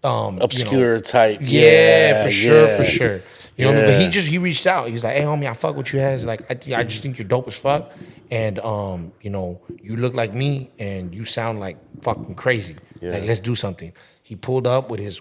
Obscure type. Yeah, for sure. You know, what I mean? Yeah. But he reached out. He's like, "Hey, homie, I fuck with you has. Like, I just think you're dope as fuck, and you look like me, and you sound like fucking crazy. Like, let's do something." He pulled up with his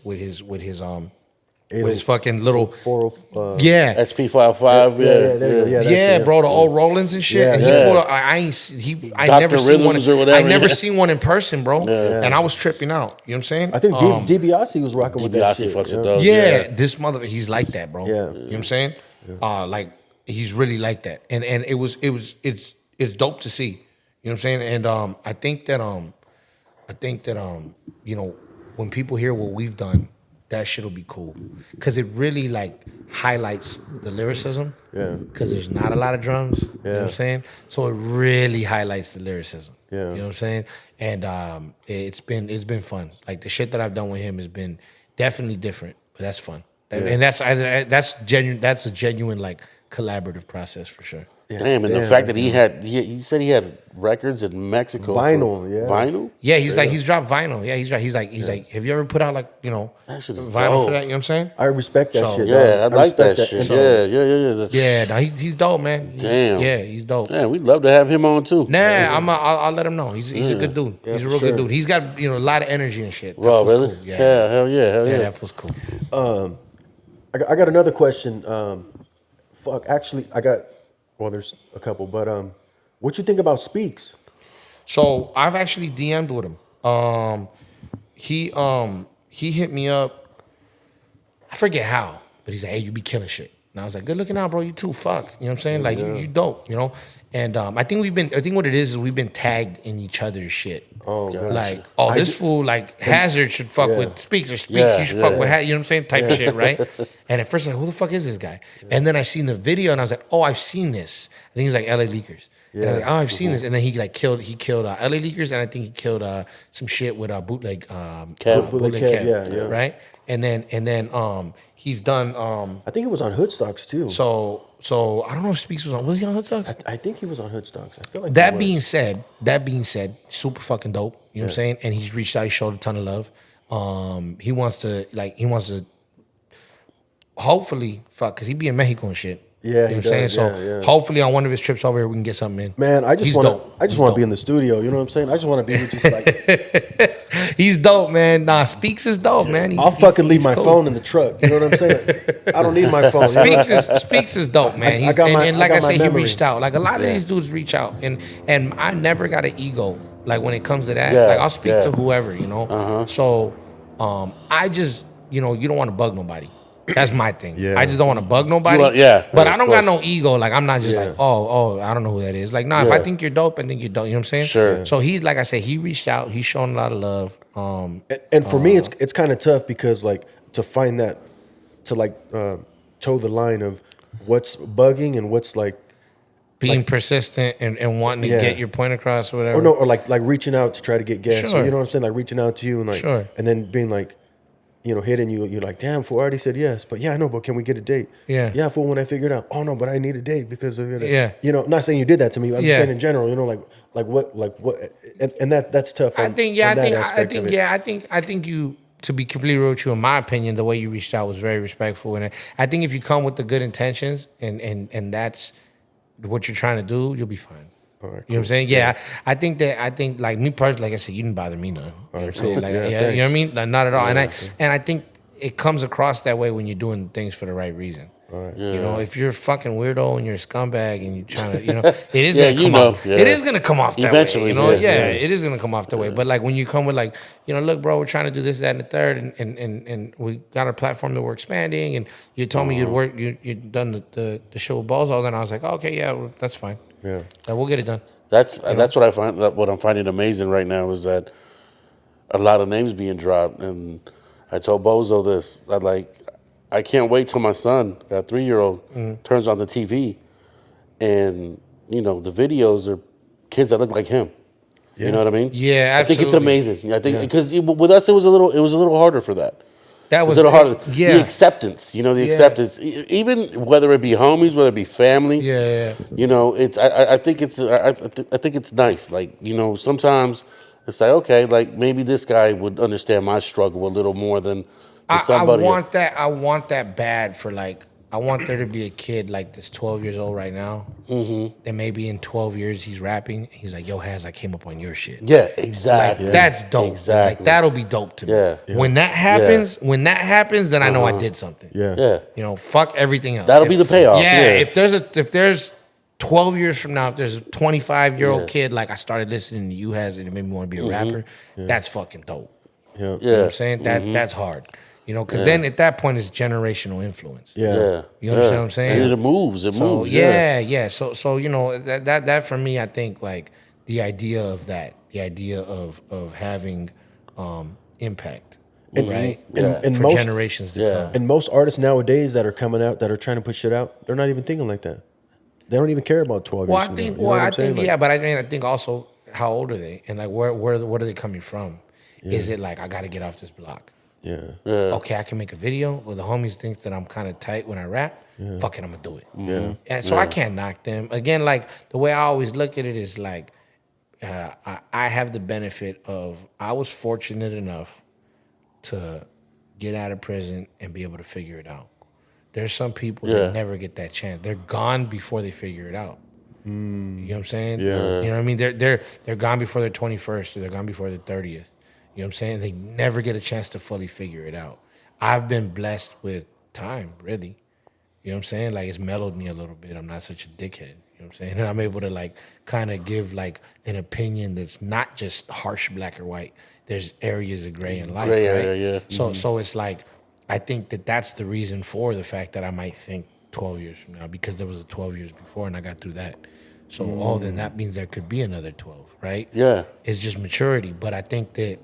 fucking little 40. yeah. SP55. Yeah, there you go. Yeah, that Yeah, shit. bro, the old Rollins and shit. Yeah, and he yeah. pulled up. I Dr. never seen one. Rhythms or whatever, I never yeah. seen one in person, bro. And I was tripping out. You know what I'm saying? I think DiBiase was rocking with that DiBiase shit. fucks yeah. with those. Yeah, this mother, he's like that, bro. Yeah. You know what I'm saying? Like he's really like that, and it's dope to see. You know what I'm saying? And I think that when people hear what we've done, that shit'll be cool because it really like highlights the lyricism. Yeah. Because there's not a lot of drums. You know what I'm saying? So it really highlights the lyricism. Yeah. You know what I'm saying? And it's been fun. Like the shit that I've done with him has been definitely different, but that's fun. And that's genuine. That's a genuine like collaborative process for sure. Damn, and the fact that he said he had records in Mexico. Vinyl, yeah. Vinyl? Yeah, he's dropped vinyl. Yeah, he's like, have you ever put out like That shit is vinyl dope. for that? You know what I'm saying? I respect that So- shit. Yeah, dog. I like respect that shit. And- Yeah. That's, Yeah, no, he's dope, man. Damn. Yeah, he's dope. Yeah, we'd love to have him on too. Nah, I'll let him know. He's a good dude. He's a real sure. good dude. He's got a lot of energy and shit. That Bro, feels really? Cool. Yeah, Hell yeah. that feels cool. I got another question. Actually, there's a couple, but what you think about Speaks? So I've actually DM'd with him. He hit me up. I forget how, but he's like, "Hey, you be killing shit." And I was like, "Good looking out, bro. You too. Fuck." You know what I'm saying? Like you dope. You know. And I think what it is we've been tagged in each other's shit. Oh, gotcha. Like, this fool, like Hazerd should fuck with Speaks, or Speaks, Yeah, you should fuck yeah. with Hazerd, you know what I'm saying? Type shit, right? And at first, I'm like, who the fuck is this guy? And then I seen the video and I was like, oh, I've seen this. I think he's like LA Leakers. And I was like, oh, I've seen this. And then he killed LA Leakers, and I think he killed some shit with bootleg Kev. Bootleg Kev, yeah. right? And then he's done I think it was on Hoodstocks too. so I don't know if Speaks was he on Hoodstocks? I think he was on Hoodstocks. I feel like That he was. being said, super fucking dope. You know what I'm saying? And he's reached out, he showed a ton of love. He wants to hopefully fuck, cause he be in Mexico and shit. Yeah, You know he what I'm saying? does. So Yeah, yeah. hopefully on one of his trips over here we can get something in. Man, I just He's want dope. to. I just He's want to dope. be in the studio. You know what I'm saying? I just want to be with just like. He's dope, man. Nah, Speaks is dope, man. I'll fucking leave he's my cool. phone in the truck. You know what I'm saying? I don't need my phone. You know? Speaks is dope, man. I got my- and I like got I my said, he memory. reached out. Like a lot of these dudes reach out, and I never got an ego. Like when it comes to that, Yeah, like I'll speak yeah. to whoever, you know. So, I just, you know, you don't want to bug nobody. That's my thing. Yeah. I just don't want to bug nobody. But I of don't got course. no ego. Like I'm not just Yeah. like, oh, I don't know who that is. Like, nah, if I Yeah. think you're dope, I think you're dope. You know what I'm saying? Sure. So he's like I said, he reached out. He's shown a lot of love. And for me, it's kind of tough because like to find that to like toe the line of what's bugging and what's like Being persistent and wanting to Yeah. get your point across or whatever. or no or like reaching out to try to get guests. Sure. Or, you know what I'm saying? Like reaching out to you and like Sure. and then being like, you know, hitting you. You're like, damn, fool, I already said yes, but yeah, I know, but can we get a date? Yeah. Yeah, fool. When I figured out, oh no, but I need a date because of it. Yeah. You know, not saying you did that to me. I'm Yeah. saying in general. You know, like what, and that's tough. I on- think, yeah, on I that think, aspect of it. I think you, to be completely real with you, in my opinion, the way you reached out was very respectful, and I think if you come with the good intentions and that's what you're trying to do, you'll be fine. All right, You know what I'm saying? Yeah, I think like me personally, like I said, you didn't bother me none. You know what I'm saying? Like, Yeah, yeah, you know what I thanks. mean? Like, not at all. And I think it comes across that way when you're doing things for the right reason. You know, if you're a fucking weirdo and you're a scumbag and you're trying to, you know, it is Yeah, gonna you come know, off. yeah. It is gonna come off that Eventually, way. You know, yeah. it is gonna come off that way. But like when you come with like, you know, look, bro, we're trying to do this, that, and the third, and we got a platform that we're expanding, and you told me you'd done the show with Bozo, then I was like, okay, yeah, well, that's fine. Yeah. Like, we'll get it done. That's what I find. What I'm finding amazing right now is that a lot of names being dropped, and I told Bozo this. I can't wait till my son, got a 3-year-old, turns on the TV, and you know the videos are kids that look like him. You know what I mean? Yeah, I think it's absolutely. amazing. I think because with us it was a little harder for that. That It was was a little harder. Yeah. The acceptance, you know, the acceptance, even whether it be homies, whether it be family. Yeah. You know, it's. I think it's. I think it's nice. Like, you know, sometimes it's like, okay, like maybe this guy would understand my struggle a little more than somebody. I want that bad for like. I want there to be a kid like this 12 years old right now. Mm-hmm. And maybe in 12 years he's rapping. He's like, yo, Haz, I came up on your shit. Yeah, Like, exactly. that's dope. Exactly. Like that'll be dope to me. Yeah. When that happens, then I know I did something. Yeah. Yeah. You know, fuck everything else. That'll be the payoff, Yeah. yeah. If there's 12 years from now, if there's a 25-year-old kid, like I started listening to you, Haz, and it made me want to be a rapper, that's fucking dope. Yeah. You know what I'm saying? That's hard. You know, because then at that point it's generational influence. Yeah. Yeah. You understand what I'm saying? And it moves. It So moves. yeah. So you know that for me, I think like the idea of having impact, right? And for most generations to come. and most artists nowadays that are coming out that are trying to put shit out, they're not even thinking like that. They don't even care about 12 Well, years I from think, now. You know what I'm saying? Like, yeah, but I think also how old are they, and like what are they coming from? Is it like I got to get off this block? yeah. Okay, I can make a video. Well, the homies think that I'm kind of tight when I rap. Fuck it, I'm gonna do it. Yeah. And so I can't knock them. Again, like the way I always look at it is like I have the benefit of I was fortunate enough to get out of prison and be able to figure it out. There's some people that never get that chance. They're gone before they figure it out. You know what I'm saying? Yeah. You know what I mean? They're gone before their 21st or they're gone before their 30th. You know what I'm saying? They never get a chance to fully figure it out. I've been blessed with time, really. You know what I'm saying? Like it's mellowed me a little bit. I'm not such a dickhead. You know what I'm saying? And I'm able to like kind of give like an opinion that's not just harsh black or white. There's areas of gray in life, Gray right? area, yeah. So it's like I think that's the reason for the fact that I might think 12 years from now because there was a 12 years before and I got through that. So then that means there could be another 12, right? Yeah. It's just maturity. But I think that,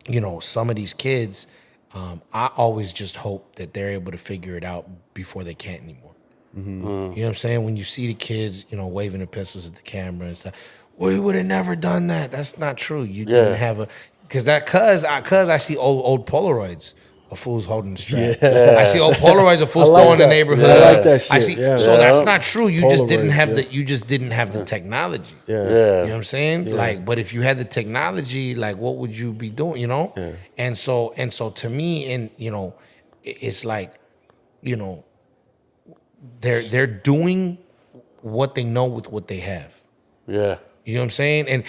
you know, some of these kids, I always just hope that they're able to figure it out before they can't anymore. You know what I'm saying? When you see the kids, you know, waving the pistols at the camera and stuff, we would have never done that. That's not true. You didn't have a, cause I see old Polaroids of fools holding the strap. Yeah. I see old Polaroids of fools I like throwing the that. neighborhood. Yeah, I like that I shit, see. yeah. So that's not true. You just didn't Polaroids, have yeah. you just didn't have the technology. Yeah. Yeah. You know what I'm saying? Like, but if you had the technology, like, what would you be doing? You know? Yeah. And so to me, and you know, it's like, you know, they're doing what they know with what they have. Yeah. You know what I'm saying? And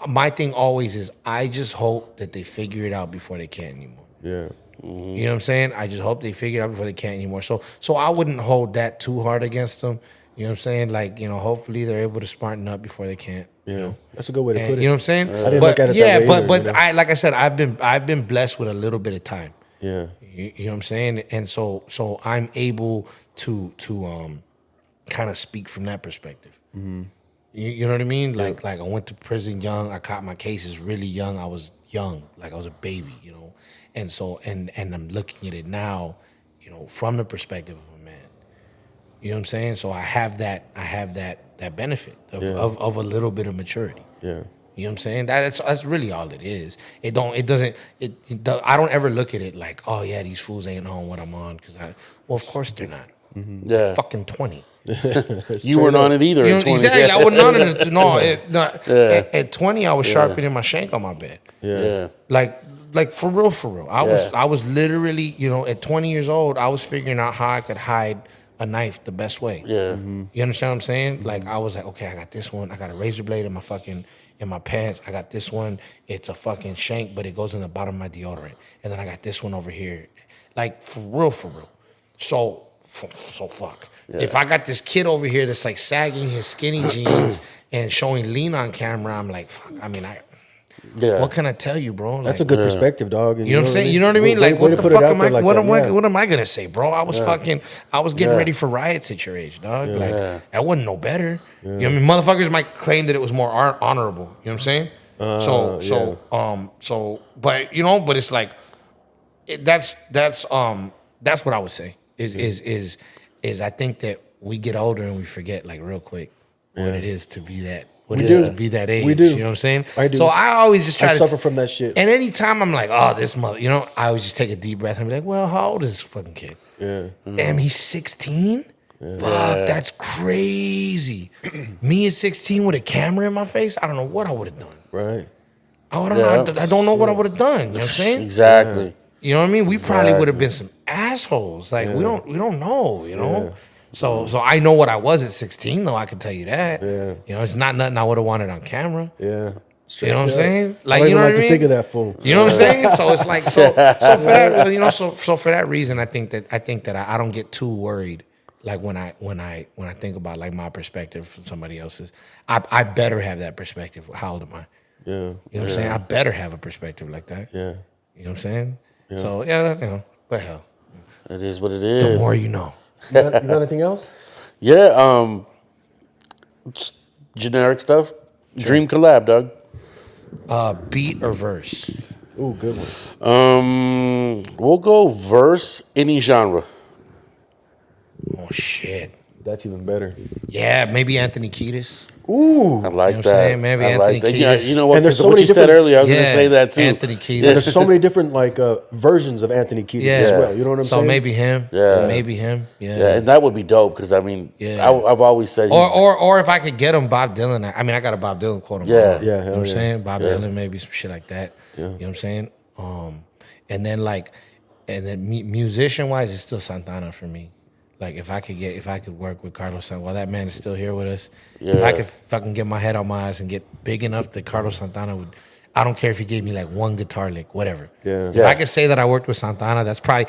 my thing always is, I just hope that they figure it out before they can't anymore. Yeah. You know what I'm saying? I just hope they figure it out before they can't anymore. So I wouldn't hold that too hard against them. You know what I'm saying? Like, hopefully they're able to smarten up before they can't. Yeah. You know? That's a good way to And, put it. you know what I'm saying? I didn't look at it that way either, but you know? I like I said, I've been blessed with a little bit of time. Yeah. You know what I'm saying? And so I'm able to kind of speak from that perspective. You know what I mean? Like I went to prison young. I caught my cases really young. I was young, like I was a baby, And so and I'm looking at it now, from the perspective of a man. You know what I'm saying? So I have that benefit of a little bit of maturity. Yeah. You know what I'm saying? That's really all it is. I don't ever look at it like, oh yeah, these fools ain't on what I'm on, well, of course they're not. Yeah. They're fucking 20. You weren't on it either at 20. Exactly. I wasn't on it. No, at 20, I was sharpening my shank on my bed. Yeah. Like for real. I was literally, at 20 years old, I was figuring out how I could hide a knife the best way. Yeah. You understand what I'm saying? Like I was like, okay, I got this one. I got a razor blade in my pants. I got this one. It's a fucking shank, but it goes in the bottom of my deodorant. And then I got this one over here. Like for real. So fuck. Yeah. If I got this kid over here that's like sagging his skinny jeans and showing lean on camera, I'm like, fuck. I mean, what can I tell you, bro? Like, That's a good perspective, dog. And you know what I'm saying? You know what I mean? Like, what the fuck am I? What am I gonna say, bro? I was getting ready for riots at your age, dog. Like, that wasn't no better. You know what I mean? Motherfuckers might claim that it was more honorable. You know what I'm saying? But it's like, that's what I would say. Is I think that we get older and we forget, like, real quick what it is to be that. What it is to be that age. We do. You know what I'm saying? I do. So I always just try to suffer from that shit. And anytime I'm like, oh, this mother, I always just take a deep breath and be like, well, how old is this fucking kid? Yeah. Damn, he's 16? Fuck, that's crazy. Me at 16 with a camera in my face, I don't know what I would have done. Right. I don't know what I would have done. You know what I'm saying? Exactly. You know what I mean? We probably would have been some assholes. Like we don't know, Yeah. So I know what I was at 16, though. I can tell you that. Yeah. It's not nothing I would have wanted on camera. Yeah. You know what I'm saying? Like, I don't even like to think of that fool. You know what I'm saying? So it's like so for that so for that reason, I think that I don't get too worried. Like when I think about like my perspective from somebody else's, I better have that perspective. How old am I? Yeah. You know what I'm saying? I better have a perspective like that. Yeah. You know what I'm saying? Yeah. So what the hell? It is what it is. The more you know. You got anything else? Yeah. Just generic stuff. Sure. Dream collab, Doug. Beat or verse? Ooh, good one. We'll go verse, any genre. Oh shit. That's even better. Yeah, maybe Anthony Kiedis. Ooh. I like You know what I'm that. saying? Maybe I Anthony like that. Kiedis. Yeah, you know what? And there's Because so what many you said different- earlier, I was going to say that too. Anthony Kiedis. There's so many different versions of Anthony Kiedis as well. You know what I'm saying? So maybe him. Yeah. Maybe him. Yeah. Yeah, and that would be dope because I mean, Yeah. I've always said, Or if I could get him Bob Dylan. I mean, I got a Bob Dylan quote. Yeah. Yeah, You know hell what I'm yeah. saying? Bob Dylan, maybe some shit like that. Yeah. You know what I'm saying? And then musician wise, it's still Santana for me. Like if I could work with Carlos Santana, that man is still here with us. If I could fucking get my head on my ass and get big enough that Carlos Santana would, I don't care if he gave me like one guitar lick, whatever. Yeah. If I could say that I worked with Santana, that's probably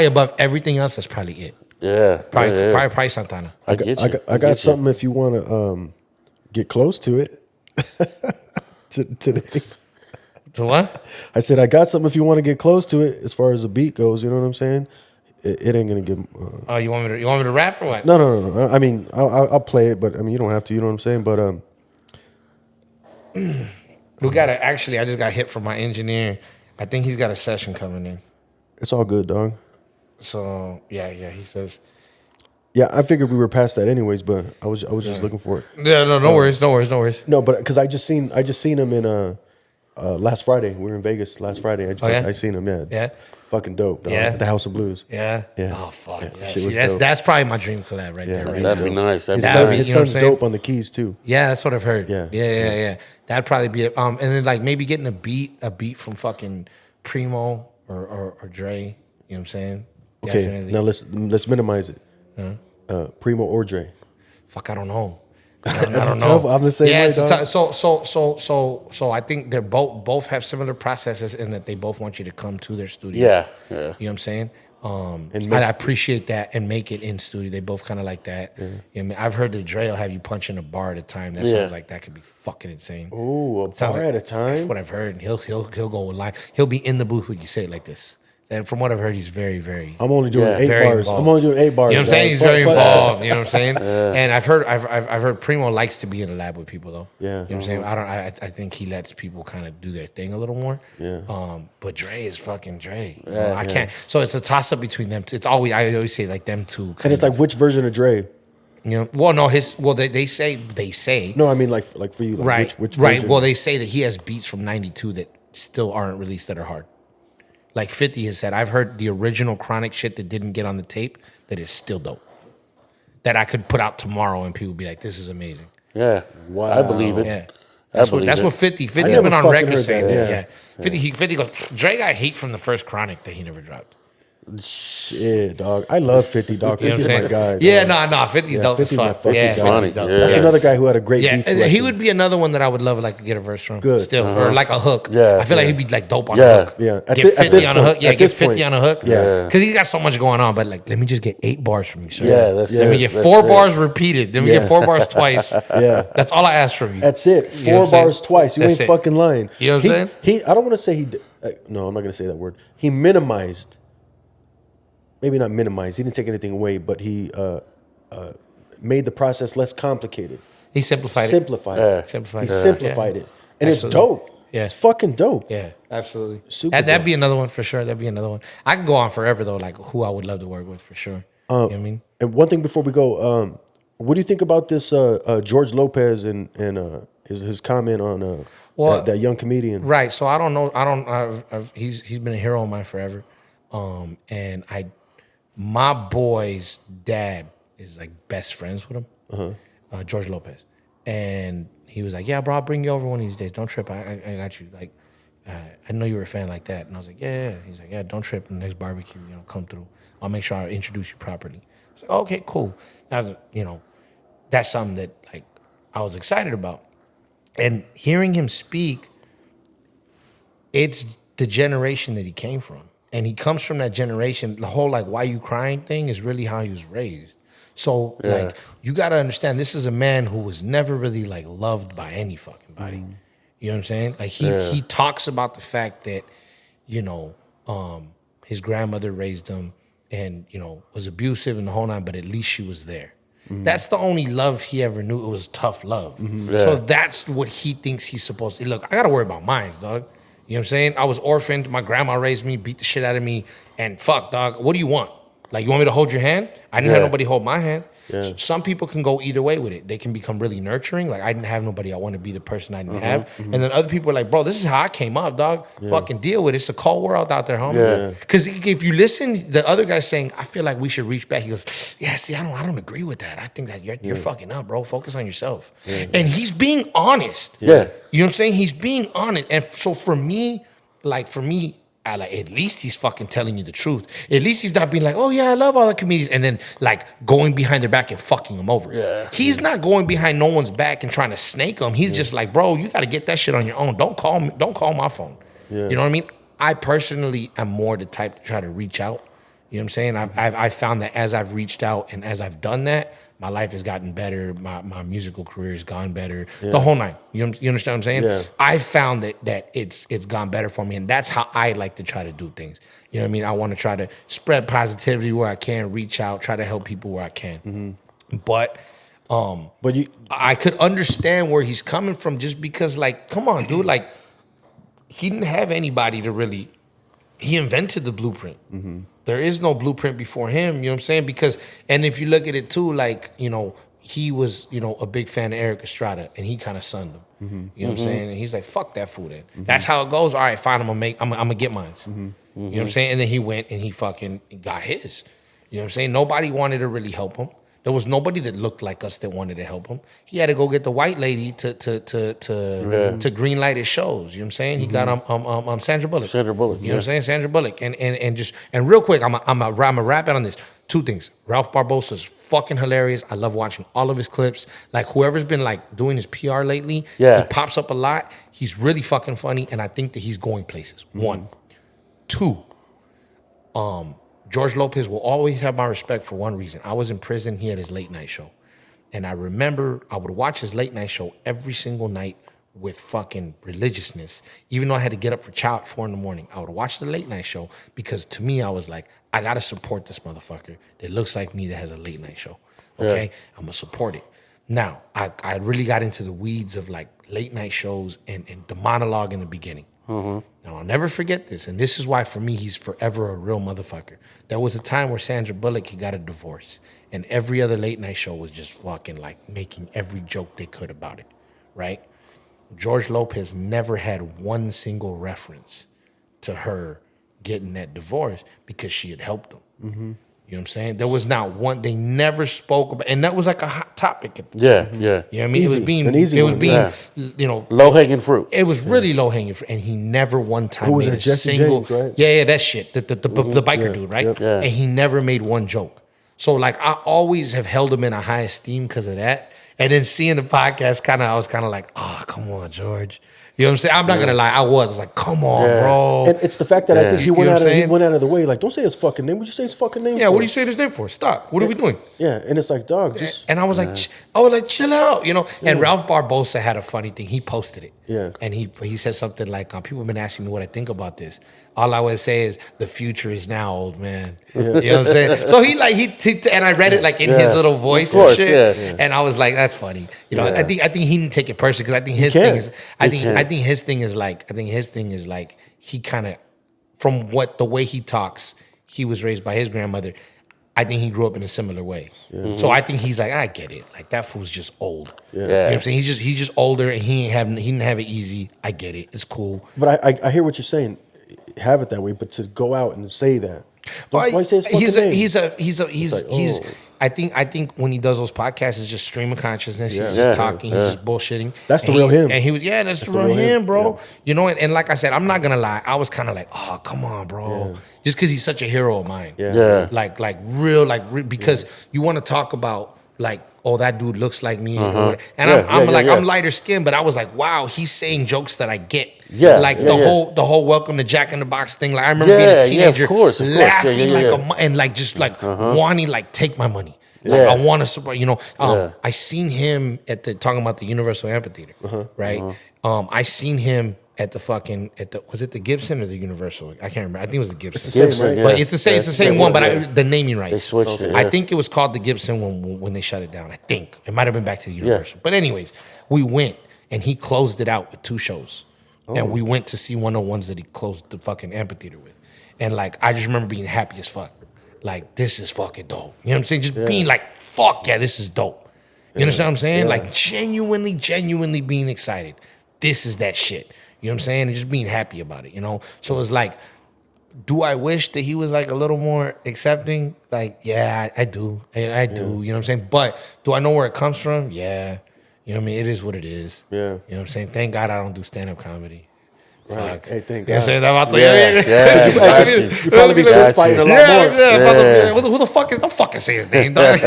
above everything else. That's probably it. Probably Santana. I got something if you want to get close to it today. So what? I said I got something if you want to get close to it as far as the beat goes. You know what I'm saying? It ain't gonna give. Oh, you want me to rap or what? No. I mean, I'll play it, but I mean, you don't have to. You know what I'm saying? But we gotta actually. I just got hit from my engineer. I think he's got a session coming in. it's all good, dog. So yeah. He says. Yeah, I figured we were past that anyways, but I was just looking for it. Yeah, no worries. No, but because I just seen him in last Friday. We were in Vegas last Friday. I seen him. Yeah. Fucking dope. Dog. Yeah. At the House of Blues. Yeah. Yeah. Oh fuck. Yeah, Yeah. shit See, was that's dope. that's probably my dream collab right Yeah, there. right. that'd be nice. His That'd son- be- his you know what I'm son's saying? dope on the keys too. Yeah, that's what I've heard. Yeah. Yeah. That'd probably be it. And then like maybe getting a beat from fucking Primo or Dre. You know what I'm saying? Okay, Definitely. now let's minimize it. Primo or Dre? Fuck, I don't know. I That's don't tough. know. I'm the same way, it's a dog. so I think they're both have similar processes in that they both want you to come to their studio. Yeah. You know what I'm saying? And I appreciate that and make it in studio. They both kind of like that. You know what I mean? I've heard that Dre will have you punch in a bar at a time. That sounds like that could be fucking insane. Ooh, a Sounds bar like- at a That's time. what I've heard. And he'll go live. He'll be in the booth when you say it like this. And from what I've heard, he's very, very. I'm only doing Yeah. 8 very bars. involved. I'm only doing 8 bars. You know what I'm saying? dog. He's very Fuck that. involved. You know what I'm saying? And I've heard Primo likes to be in the lab with people though. Yeah. You know what I'm saying? I think he lets people kind of do their thing a little more. Yeah. But Dre is fucking Dre. You know, I can't. So it's a toss up between them. It's always I always say like them two. And it's like which version of Dre? you know. Well, no, they say No, I mean like for you, like right, which right. version? Well, they say that he has beats from '92 that still aren't released that are hard. Like 50 has said, I've heard the original Chronic shit that didn't get on the tape that is still dope. That I could put out tomorrow and people would be like, "This is amazing." Yeah. Wow. I believe it. Yeah, I believe that's it. what 50. 50 I has been never on fucking record heard saying that, that. Yeah, 50 goes. Dre got hate from the first Chronic that he never dropped. Shit, dog. I love 50, dog. You know what 50's I'm my saying? guy. Yeah, dog. no, 50's Yeah, dope 50's as my fuck. fucking Yeah, guy. 50's Funny, dope. yeah. That's another guy who had a great Yeah, beat and selection. he would be another one that I would love like to get a verse from. Good. Still, or like a hook. Yeah, I feel like yeah. he'd be like dope on Yeah, a hook. yeah. At Get thi- at 50 this on a point- hook. Yeah, at get this 50 point. on a hook. Yeah. Because he got so much going on. But like, let me just get 8 bars from you, sir. Yeah, that's Let me it. get That's 4 it. bars repeated. Let me get 4 bars twice. Yeah. That's all I ask from you. That's it. You know 4 what I'm saying? bars twice. You That's ain't it. fucking lying. You know what I'm saying? He. I don't want to say he. No, I'm not gonna say that word. He minimized. Maybe not minimized. He didn't take anything away, but he made the process less complicated. He simplified it. Simplified Yeah. it. Simplified He it. simplified Yeah. it, and Absolutely. it's dope. Yeah. It's fucking dope. Yeah, absolutely. Super That'd dope. be another one for sure. That'd be another one. I could go on forever though, like who I would love to work with for sure. You know what I mean? And one thing before we go, what do you think about this George Lopez and his comment on Well, that young comedian? Right. So I don't know. He's been a hero of mine forever. And my boy's dad is like best friends with him, George Lopez, and he was like, "Yeah, bro, I'll bring you over one of these days. Don't trip. I got you. Like, I know you were a fan like that." And I was like, "Yeah." He's like, "Yeah, don't trip. The next barbecue, come through. I'll make sure I introduce you properly." I was like, "Okay, cool." That was, that's something that like I was excited about, and hearing him speak. It's the generation that he came from. And he comes from that generation. The whole like, why you crying thing is really how he was raised. So like, you got to understand, this is a man who was never really like loved by any fucking body. You know what I'm saying? Like he talks about the fact that, his grandmother raised him and, was abusive and the whole nine, but at least she was there. That's the only love he ever knew. It was tough love. So that's what he thinks he's supposed to. Look, I got to worry about mine, dog. You know what I'm saying? I was orphaned. My grandma raised me, beat the shit out of me. And fuck, dog, what do you want? Like, you want me to hold your hand? I didn't have nobody hold my hand. Some people can go either way with it. They can become really nurturing. Like, I didn't have nobody. I want to be the person I didn't have. And then other people are like, bro, this is how I came up, dog. Fucking deal with it. It's a cold world out there, homie. Because if you listen, the other guy's saying, I feel like we should reach back. He goes, yeah, see, I don't agree with that. I think that you're fucking up, bro. Focus on yourself. And he's being honest. Yeah. You know what I'm saying? He's being honest. And so for me, I like, at least he's fucking telling you the truth. At least he's not being like, oh yeah, I love all the comedians, and then like going behind their back and fucking them over. Yeah. He's not going behind no one's back and trying to snake them. He's just like, bro, you got to get that shit on your own. Don't call me. Don't call my phone. You know what I mean? I personally am more the type to try to reach out. You know what I'm saying? I've found that as I've reached out and as I've done that, my life has gotten better. My musical career has gone better. The whole nine. You understand what I'm saying? Yeah. I found that it's gone better for me, and that's how I like to try to do things. You know what I mean? I want to try to spread positivity where I can, reach out, try to help people where I can. But I could understand where he's coming from, just because, like, come on, dude, like, he didn't have anybody to really. He invented the blueprint. There is no blueprint before him, you know what I'm saying? Because, and if you look at it too, like, he was, a big fan of Eric Estrada, and he kind of sunned him. You know what I'm saying? And he's like, fuck that fool then. That's how it goes. All right, fine, I'm gonna get mine. You know what I'm saying? And then he went and he fucking got his. You know what I'm saying? Nobody wanted to really help him. There was nobody that looked like us that wanted to help him. He had to go get the white lady to green light his shows. You know what I'm saying? He got Sandra Bullock. Sandra Bullock, You know what I'm saying? Sandra Bullock. And real quick, I'm a wrap it on this. Two things. Ralph Barbosa's fucking hilarious. I love watching all of his clips. Like whoever's been like doing his PR lately, he pops up a lot. He's really fucking funny, and I think that he's going places. One. Two. George Lopez will always have my respect for one reason. I was in prison. He had his late night show. And I remember I would watch his late night show every single night with fucking religiousness. Even though I had to get up for chow at 4 a.m, I would watch the late night show because to me, I was like, I got to support this motherfucker that looks like me that has a late night show. Okay? I'm going to support it. Now, I really got into the weeds of like late night shows and the monologue in the beginning. Now, I'll never forget this. And this is why, for me, he's forever a real motherfucker. There was a time where Sandra Bullock, he got a divorce. And every other late night show was just fucking like making every joke they could about it. Right? George Lopez never had one single reference to her getting that divorce because she had helped him. You know what I'm saying? There was not one. They never spoke about, and that was like a hot topic at the time. Yeah. You know what I mean? Easy. It was being, An easy it was one, being, you know, Low hanging fruit. it was really low hanging fruit, and he never one time Who was made it? a Jesse single. James, right? Yeah, that shit. The biker dude, right? Yep. Yeah. And he never made one joke. So like, I always have held him in a high esteem because of that. And then seeing the podcast, I was kind of like, oh, come on, George. You know what I'm saying? I'm not gonna lie, I was like, come on, bro. And it's the fact that I think he You went know what out I'm of he saying? went out of the way. Like, don't say his fucking name. Would you say his fucking name? Yeah, for? what are you saying his name for? Stop. What are we doing? Yeah, and it's like, dog, just And I was like, chill out, you know. And Ralph Barbosa had a funny thing. He posted it. Yeah. And he said something like, people have been asking me what I think about this. All I would say is, the future is now, old man. You know what I'm saying? So he and I read it like in his little voice course, and shit. yeah. And I was like, that's funny. You know, I think he didn't take it personally because I think his can't. thing is, I think his thing is like, he kind of, from the way he talks, he was raised by his grandmother. I think he grew up in a similar way. So I think he's like, I get it. Like, that fool's just old. You know what I'm saying? He's just older and he didn't have it easy. I get it. It's cool. But I hear what you're saying. Have it that way, but to go out and say that. Why say his fucking name? He's I think when he does those podcasts, it's just stream of consciousness. He's just talking. He's just bullshitting. That's the And real him. And he was, that's the real him, bro. You know, and like I said, I'm not gonna lie. I was kind of like, oh, come on, bro. Just because he's such a hero of mine. Like real, because you want to talk about like, oh, that dude looks like me. And I'm lighter skinned, but I was like, wow, he's saying jokes that I get. The whole welcome to Jack in the Box thing. Like I remember being a teenager, of course. laughing and like just like wanting like take my money. Like I want to support. You know, I seen him at talking about the Universal Amphitheater, right? I seen him at was it the Gibson or the Universal? I can't remember. I think it was the Gibson. It's the same, right? But it's the same. It's the same one. But the naming rights. They switched it. I think it was called the Gibson when they shut it down. I think it might have been back to the Universal. But anyways, we went and he closed it out with 2 shows, and we went to see one of the ones that he closed the fucking amphitheater with, and like I just remember being happy as fuck. Like, this is fucking dope. You know what I'm saying? Just being like, fuck yeah, this is dope. You understand what I'm saying? Like genuinely being excited. This is that shit. You know what I'm saying? And just being happy about it, you know? So it's like, do I wish that he was like a little more accepting? Like, yeah, I do. I do. You know what I'm saying? But do I know where it comes from? Yeah. You know what I mean? It is what it is. Yeah. You know what I'm saying? Thank God I don't do stand-up comedy. Right. Fuck. Hey, thank You know what I'm God. saying? I'm about to, You probably be fist fighting a lot more. Who the fuck is? Don't fucking say his name, dog.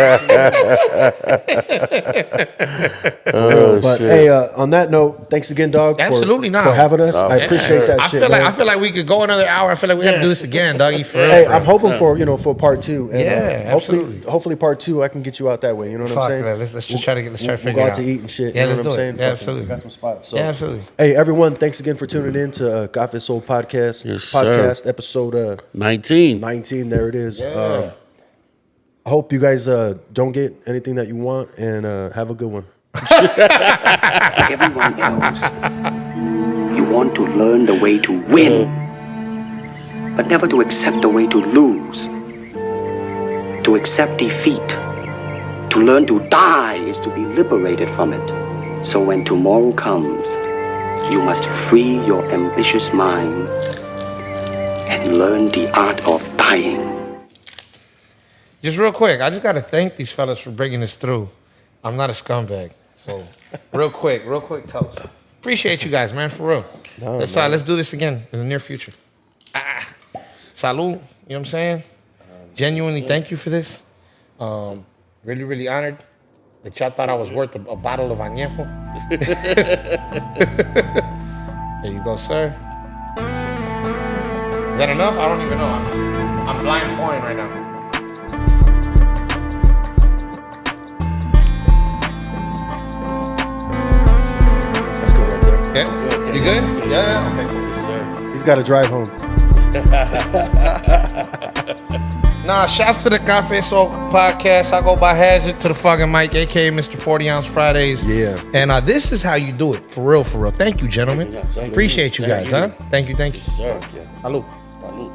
But hey, on that note, thanks again, dog. Absolutely for not. having us. I appreciate that I shit. feel like man. I feel like we could go another hour. I feel like we got to do this again, doggy. For real. Hey, for I'm real. hoping for part 2. And, absolutely. hopefully part 2 I can get you out that way. You know what I'm Fuck, saying? man. Let's just try to We'll figure go it out out. to eat and shit. Yeah, you know let's what I'm do it. saying? Yeah, Fucking absolutely. Got some spots. So. Yeah, absolutely. Hey, everyone, thanks again for tuning in to God Fit Soul Podcast. Yes, podcast sir. episode 19. 19. There it is. I hope you guys don't get anything that you want, and have a good one. Everyone else, you want to learn the way to win, but never to accept the way to lose. To accept defeat, to learn to die is to be liberated from it. So when tomorrow comes, you must free your ambitious mind and learn the art of dying. Just real quick, I just got to thank these fellas for bringing this through. I'm not a scumbag. So, real quick toast. Appreciate you guys, man, for real. Let's do this again in the near future. Salud. You know what I'm saying? Genuinely, thank you for this. Really, really honored that y'all thought I was worth a bottle of añejo. There you go, sir. Is that enough? I don't even know. I'm blind pouring right now. That's good right there. Okay. You good? Yeah. Okay, cool. Yes, sir. He's got to drive home. Nah, shouts to the Cafe Soul podcast. I go by Hazerd to the fucking mic, aka Mr. 40 Ounce Fridays. Yeah. And this is how you do it. For real, for real. Thank you, gentlemen. Thank you. Appreciate you guys, huh? Thank you. Yes, sir. Salud. Salud.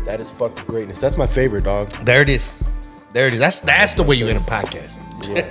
That is fucking greatness. That's my favorite, dog. There it is. That's the way you end a podcast. Yeah.